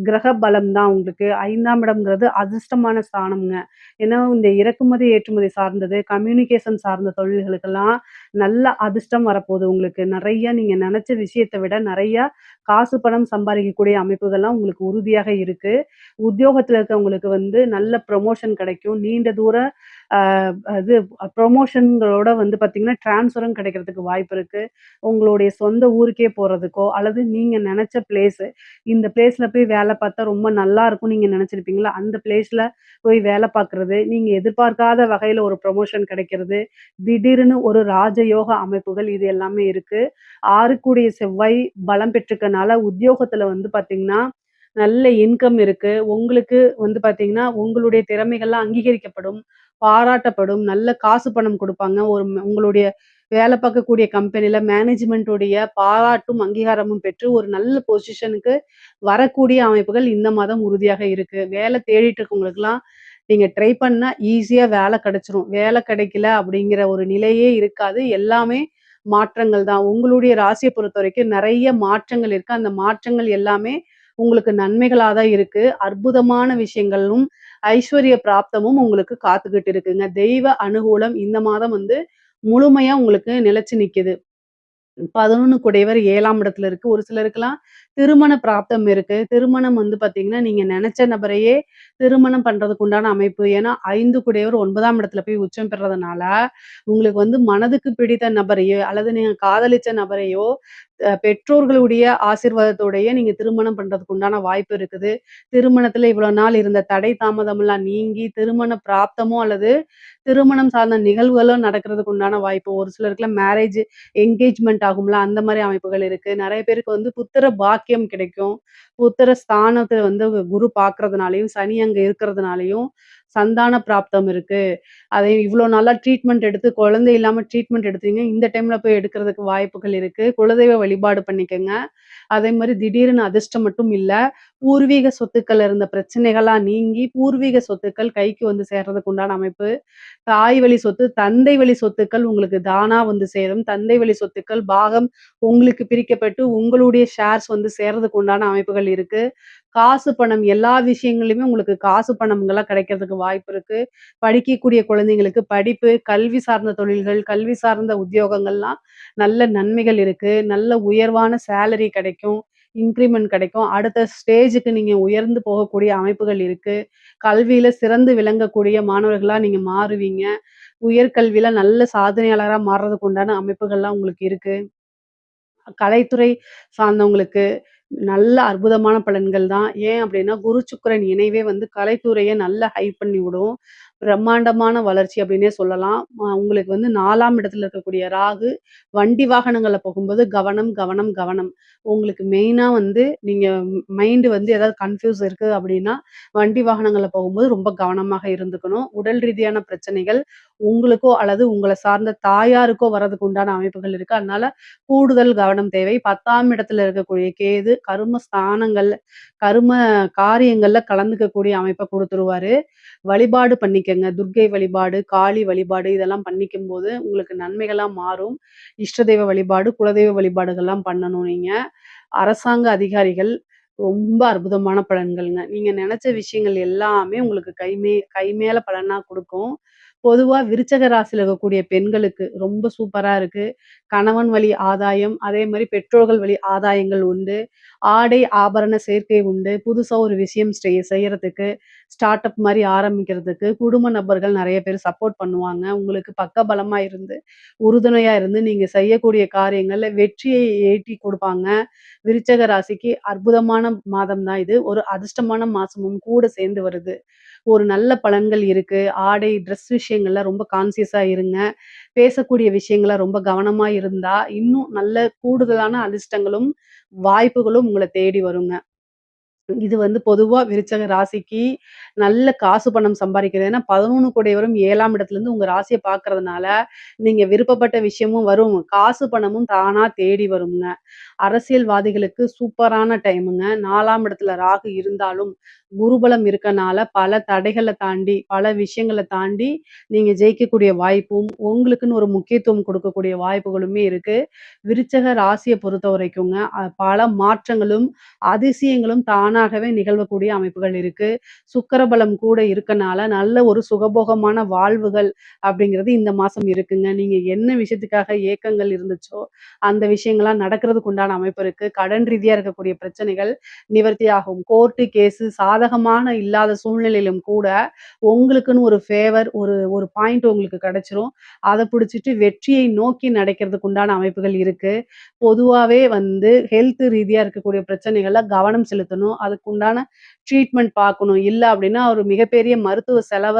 கிரக பலம் தான் உங்களுக்கு. 5ஆம் இடம்ங்கிறது அதிர்ஷ்டமான ஸ்தானம்ங்க. ஏன்னா, இந்த இறக்குமதி, ஏற்றுமதி சார்ந்தது, கம்யூனிகேஷன் சார்ந்த தொழில்களுக்கெல்லாம் நல்ல அதிர்ஷ்டம் வரப்போது உங்களுக்கு. நெறைய நீங்க நெனச்ச விஷயத்த விட நெறைய காசு, பணம் சம்பாரிக்கக்கூடிய அமைப்புகள்லாம் உங்களுக்கு உறுதியாக இருக்கு. உத்தியோகத்துல இருக்கவங்களுக்கு உங்களுக்கு வந்து நல்ல ப்ரமோஷன் கிடைக்கும். நீண்ட தூர அ அது ப்ரமோஷன்களோட வந்து பார்த்தீங்கன்னா, ட்ரான்ஸ்ஃபரும் கிடைக்கிறதுக்கு வாய்ப்பு இருக்கு. உங்களுடைய சொந்த ஊருக்கே போறதுக்கோ, அல்லது நீங்க நெனச்ச பிளேஸு, இந்த பிளேஸ்ல போய் வேல பார்த்தா ரொம்ப நல்லா இருக்கும்னு நீங்க நெனச்சிருப்பீங்கல்ல, அந்த பிளேஸ்ல போய் வேல பார்க்குறது, நீங்க எதிர்பார்க்காத வகையில ஒரு ப்ரமோஷன் கிடைக்கிறது, திடீர்னு ஒரு ராஜயோக அமைப்புகள் இது எல்லாமே இருக்கு. 6 கூடிய செவ்வாய் பலம் பெற்றிருக்கனால உத்தியோகத்துல வந்து பார்த்தீங்கன்னா, நல்ல இன்கம் இருக்கு. உங்களுக்கு வந்து பார்த்தீங்கன்னா, உங்களுடைய திறமைகள்லாம் அங்கீகரிக்கப்படும், பாராட்டப்படும், நல்ல காசு பணம் குடுப்பாங்க. உங்களுடைய வேலை பார்க்கக்கூடிய கம்பெனில மேனேஜ்மென்ட் உடைய பாராட்டும், அங்கீகாரமும் பெற்று ஒரு நல்ல பொசிஷனுக்கு வரக்கூடிய அமைப்புகள் இந்த மாதம் உறுதியாக இருக்கு. வேலை தேடிட்டு இருக்கவங்களுக்கெல்லாம் நீங்க ட்ரை பண்ணா ஈஸியா வேலை கிடைச்சிரும். வேலை கிடைக்கல அப்படிங்கிற ஒரு நிலையே இருக்காது. எல்லாமே மாற்றங்கள் தான். உங்களுடைய ராசிய பொறுத்தவரைக்கும் நெறைய மாற்றங்கள் இருக்கு. அந்த மாற்றங்கள் எல்லாமே உங்களுக்கு நன்மைகளா தான் இருக்கு. அற்புதமான விஷயங்களும், ஐஸ்வர்ய பிராப்தமும் உங்களுக்கு காத்துக்கிட்டு இருக்குங்க. தெய்வ அனுகூலம் இந்த மாதம் வந்து முழுமையா உங்களுக்கு நிலைச்சு நிக்குது. 11 குடையவர் 7ஆம் இடத்துல இருக்கு. ஒரு சிலருக்குலாம் திருமண பிராப்தம் இருக்கு. திருமணம் வந்து பார்த்தீங்கன்னா, நீங்க நெனச்ச நபரையே திருமணம் பண்றதுக்கு உண்டான அமைப்பு. ஏன்னா 5 குடையவர் 9ஆம் இடத்துல போய் உச்சம் பெறதுனால, உங்களுக்கு வந்து மனதுக்கு பிடித்த நபரையோ, அல்லது நீங்க காதலிச்ச நபரையோ, பெற்றோர்களுடைய ஆசீர்வாதத்தோடயே நீங்க திருமணம் பண்றதுக்கு உண்டான வாய்ப்பு இருக்குது. திருமணத்துல இவ்வளோ நாள் இருந்த தடை தாமதம்லாம் நீங்கி, திருமண பிராப்தமோ அல்லது திருமணம் சார்ந்த நிகழ்வுகளோ நடக்கிறதுக்கு உண்டான வாய்ப்பு. ஒரு சிலருக்குலாம் மேரேஜ் என்கேஜ்மெண்ட் ஆகும்ல, அந்த மாரி அமைப்புகள் இருக்கு. நெறைய பேருக்கு வந்து புத்திர பாக்கியம் கிடைக்கும். புத்திர ஸ்தானத்த வந்து குரு பார்க்கறதுனாலயும், சனி அங்க இருக்கிறதுனாலயும் சந்தான பிராப்தம் இருக்கு. அதை இவ்ளோ நாளா ட்ரீட்மெண்ட் எடுத்து குழந்தை இல்லாம ட்ரீட்மெண்ட் எடுத்தீங்க. இந்த டைம்ல போய் எடுக்கிறதுக்கு வாய்ப்புகள் இருக்கு. குலதெய்வ வழிபாடு பண்ணிக்கங்க. அதே மாரி திடீர்னு அதிர்ஷ்டம் மட்டும் இல்ல. பூர்வீக சொத்துக்கள்ல இருந்த பிரச்சனைகள்லாம் நீங்கி, பூர்வீக சொத்துக்கள் கைக்கு வந்து சேர்றதுக்கு உண்டான அமைப்பு. தாய் வழி சொத்து, தந்தை வழி சொத்துக்கள் உங்களுக்கு தானா வந்து சேரும். தந்தை வழி சொத்துக்கள் பாகம் உங்களுக்கு பிரிக்கப்பட்டு, உங்களுடைய ஷேர்ஸ் வந்து சேர்றதுக்கு உண்டான அமைப்புகள் இருக்கு. காசு பணம் எல்லா விஷயங்கள்லயுமே உங்களுக்கு காசு பணம்கள்லாம் கிடைக்கிறதுக்கு வாய்ப்பு இருக்கு. படிக்கக்கூடிய குழந்தைங்களுக்கு படிப்பு, கல்வி சார்ந்த தொழில்கள், கல்வி சார்ந்த உத்தியோகங்கள்லாம் நல்ல நன்மைகள் இருக்கு. நல்ல உயர்வான சேலரி கிடைக்கும். இன்கிரிமெண்ட் கிடைக்கும். அடுத்த ஸ்டேஜுக்கு நீங்க உயர்ந்து போகக்கூடிய அமைப்புகள் இருக்கு. கல்வியில சிறந்து விளங்கக்கூடிய மாணவர்களா நீங்க மாறுவீங்க. உயர்கல்வியில நல்ல சாதனையாளரா மாறுறதுக்கு உண்டான அமைப்புகள்லாம் உங்களுக்கு இருக்கு. கலைத்துறை சார்ந்தவங்களுக்கு நல்ல அற்புதமான பலன்கள் தான். ஏன் அப்டின்னா, குரு, சுக்கிரன் இணைவே வந்து கலைத்துறைய நல்லா ஹைப் பண்ணி விடும். பிரம்மாண்டமான வளர்ச்சி அப்டின்னே சொல்லலாம். உங்களுக்கு வந்து 4ஆம் இடத்துல இருக்கக்கூடிய ராகு, வண்டி வாகனங்கள்ல போகும்போது கவனம், கவனம், கவனம். உங்களுக்கு மெயினா வந்து நீங்க மைண்ட் வந்து ஏதாவது கன்ஃப்யூஸ் இருக்கு அப்டின்னா, வண்டி வாகனங்கள்ல போகும்போது ரொம்ப கவனமாக இருந்துக்கணும். உடல் ரீதியான பிரச்சனைகள் உங்களுக்கோ அல்லது உங்கள சார்ந்த தாயாருக்கோ வரதுக்கு உண்டான அமைப்புகள் இருக்கு. அதனால கூடுதல் கவனம் தேவை. 10ஆம் இடத்துல இருக்கக்கூடிய கேது கரும ஸ்தானங்கள்ல கரும காரியங்கள்ல கலந்துக்கக்கூடிய அமைப்ப குடுத்துருவாரு. வழிபாடு பண்ணிக்கங்க. துர்க்கை வழிபாடு, காளி வழிபாடு இதெல்லாம் பண்ணிக்கும்போது உங்களுக்கு நன்மைகளா மாறும். இஷ்ட தெய்வ வழிபாடு, குலதெய்வ வழிபாடுகள்லாம் பண்ணணும் நீங்க. அரசாங்க அதிகாரிகள் ரொம்ப அற்புதமான பலன்கள்ங்க. நீங்க நெனச்ச விஷயங்கள் எல்லாமே உங்களுக்கு கை மேல பலனா குடுக்கும். பொதுவா விருச்சக ராசியில இருக்கக்கூடிய பெண்களுக்கு ரொம்ப சூப்பரா இருக்கு. கணவன் வழி ஆதாயம், அதே மாரி பெற்றோர்கள் வழி ஆதாயங்கள் உண்டு. ஆடை, ஆபரண சேர்க்கை உண்டு. புதுசா ஒரு விஷயம் செய்யறதுக்கு, ஸ்டார்ட் அப் மாரி ஆரம்பிக்கிறதுக்கு, குடும்ப நபர்கள் நெறைய பேர் சப்போர்ட் பண்ணுவாங்க. உங்களுக்கு பக்கபலமா இருந்து, உறுதுணையா இருந்து நீங்க செய்யக்கூடிய காரியங்கள்ல வெற்றியை ஈட்டி குடுப்பாங்க. விருச்சக ராசிக்கு அற்புதமான மாதம் தான் இது. ஒரு அதிர்ஷ்டமான மாசமும் கூட சேர்ந்து வருது. ஒரு நல்ல பலன்கள் இருக்கு. ஆடை, ட்ரெஸ் விஷயங்கள்ல ரொம்ப கான்ஷியஸா இருங்க. பேசக்கூடிய விஷயங்கள ரொம்ப கவனமா இருந்தா, இன்னும் நல்ல கூடுதலான அதிர்ஷ்டங்களும், வாய்ப்புகளும் உங்கள தேடி வருங்க. இது வந்து பொதுவா விருச்சக ராசிக்கு நல்ல காசு பணம் சம்பாரிக்கிறது. ஏன்னா 11 கூடையவரும் 7ஆம் இடத்துலருந்து உங்க ராசிய பார்க்கறதுனால, நீங்க விருப்பப்பட்ட விஷயமும் வரும். காசு பணமும் தானா தேடி வருங்க. அரசியல்வாதிகளுக்கு சூப்பரான டைமுங்க. 4ஆம் இடத்துல ராகு இருந்தாலும், குருபலம் இருக்கனால பல தடைகள தாண்டி, பல விஷயங்கள தாண்டி நீங்க ஜெயிக்கக்கூடிய வாய்ப்பும், உங்களுக்குன்னு ஒரு முக்கியத்துவம் கொடுக்கக்கூடிய வாய்ப்புகளுமே இருக்கு. விருச்சக ராசிய பொறுத்தவரைக்குங்க, பல மாற்றங்களும், அதிசயங்களும் தானா தானாகவே நிகழக்கூடிய அமைப்புகள் இருக்கு. சுக்கிர பலம் கூட இருக்கனால, நல்ல ஒரு சுகபோகமான வாழ்வுகள் அப்படிங்கிறது இந்த மாசம் இருக்குங்க. நீங்க என்ன விஷயத்துக்காக ஏக்கங்கள் இருந்துச்சோ, அந்த விஷயங்கள்லாம் நடக்கிறதுக்கு உண்டான அமைப்பு இருக்கு. கடன் ரீதியா இருக்கக்கூடிய பிரச்சனைகள் நிவர்த்தியாகும். கோர்ட்டு, கேஸு சாதகமான இல்லாத சூழ்நிலையிலும் கூட, உங்களுக்குன்னு ஒரு ஃபேவர் ஒரு ஒரு பாயிண்ட் உங்களுக்கு கிடைச்சிரும். அத பிடிச்சிட்டு வெற்றியை நோக்கி நடக்கிறதுக்கு உண்டான அமைப்புகள் இருக்கு. பொதுவாவே வந்து ஹெல்த் ரீதியா இருக்கக்கூடிய பிரச்சனைகள்ல கவனம் செலுத்தணும். அதுக்குண்டான ட்ரீட்மெண்ட் பார்க்கணும். இல்ல அப்படின்னா, ஒரு மிகப்பெரிய மருத்துவ செலவ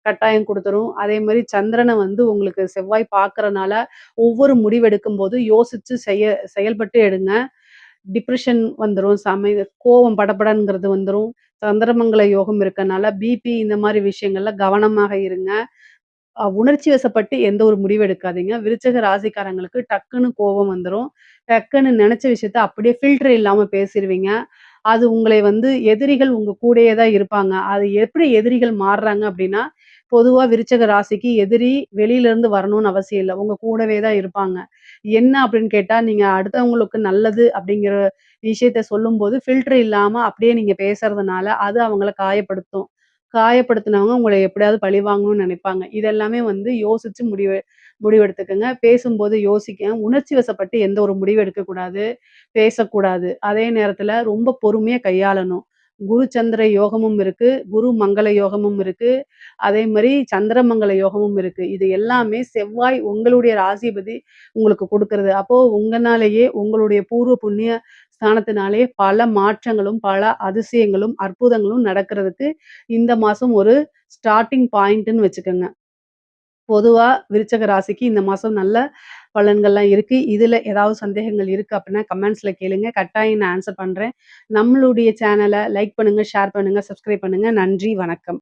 கட்டாயம் குடுத்துரும். அதேமாரி சந்திரன வந்து உங்களுக்கு செவ்வாய் பார்க்கறனால, ஒவ்வொரு முடிவெடுக்கும்போது யோசிச்சு செயல்பட்டு எடுங்க. டிப்ரஷன் வந்துரும். கோவம் படபடங்கிறது வந்துரும். சந்திரமங்கல யோகம் இருக்கனால, பிபி இந்த மாரி விஷயங்கள்ல கவனமாக இருங்க. உணர்ச்சி வசப்பட்டு எந்த ஒரு முடிவும் எடுக்காதீங்க. விருச்சிக ராசிக்காரங்களுக்கு டக்குன்னு கோவம் வந்துரும். டக்குன்னு நெனச்ச விஷயத்த அப்படியே ஃபில்டர் இல்லாம பேசிருவீங்க. அது உங்களை வந்து எதிரிகள் உங்க கூடயே தான் இருப்பாங்க. அது எப்படி எதிரிகள் மாறுறாங்க அப்படின்னா, பொதுவா விருச்சிக ராசிக்கு எதிரி வெளியில இருந்து வரணும்னு அவசியம் இல்ல. உங்க கூடவே தான் இருப்பாங்க. என்ன அப்படின்னு கேட்டா, நீங்க அடுத்தவங்களுக்கு நல்லது அப்படிங்கிற விஷயத்த சொல்லும்போது ஃபில்டர் இல்லாம அப்படியே நீங்க பேசுறதுனால, அது அவங்கள காயப்படுத்தும். காயப்படுத்துனவங்க உங்கள எப்படியாவது பழி வாங்கணும்னு நினைப்பாங்க. இதெல்லாமே வந்து யோசிச்சு முடிவெடுத்துக்கங்க. பேசும்போது யோசிக்க உணர்ச்சி வசப்பட்டு எந்த ஒரு முடிவும் எடுக்கக்கூடாது. பேசக்கூடாது. அதே நேரத்தில ரொம்ப பொறுமையா கையாளணும். குரு சந்திர யோகமும் இருக்கு. குரு மங்கள யோகமும் இருக்கு. அதே மாரி சந்திரமங்கல யோகமும் இருக்கு. இது எல்லாமே செவ்வாய் உங்களுடைய ராசிபதி உங்களுக்கு குடுக்குறது. அப்போ உங்கனாலேயே உங்களுடைய பூர்வ புண்ணிய ஸ்தானத்தினாலே பல மாற்றங்களும், பல அதிசயங்களும், அற்புதங்களும் நடக்கிறதுக்கு இந்த மாசம் ஒரு ஸ்டார்ட்டிங் பாயிண்ட்ன்னு வச்சுக்கங்க. பொதுவா விருச்சக ராசிக்கு இந்த மாசம் நல்ல பலன்கள்லாம் இருக்கு. இதுல ஏதாவது சந்தேகங்கள் இருக்கு அப்படின்னா கமெண்ட்ஸ்ல கேளுங்க. கட்டாயம் நான் ஆன்ஸர் பண்றேன். நம்மளுடைய சேனல லைக் பண்ணுங்க, ஷேர் பண்ணுங்க, சப்ஸ்கிரைப் பண்ணுங்க. நன்றி, வணக்கம்.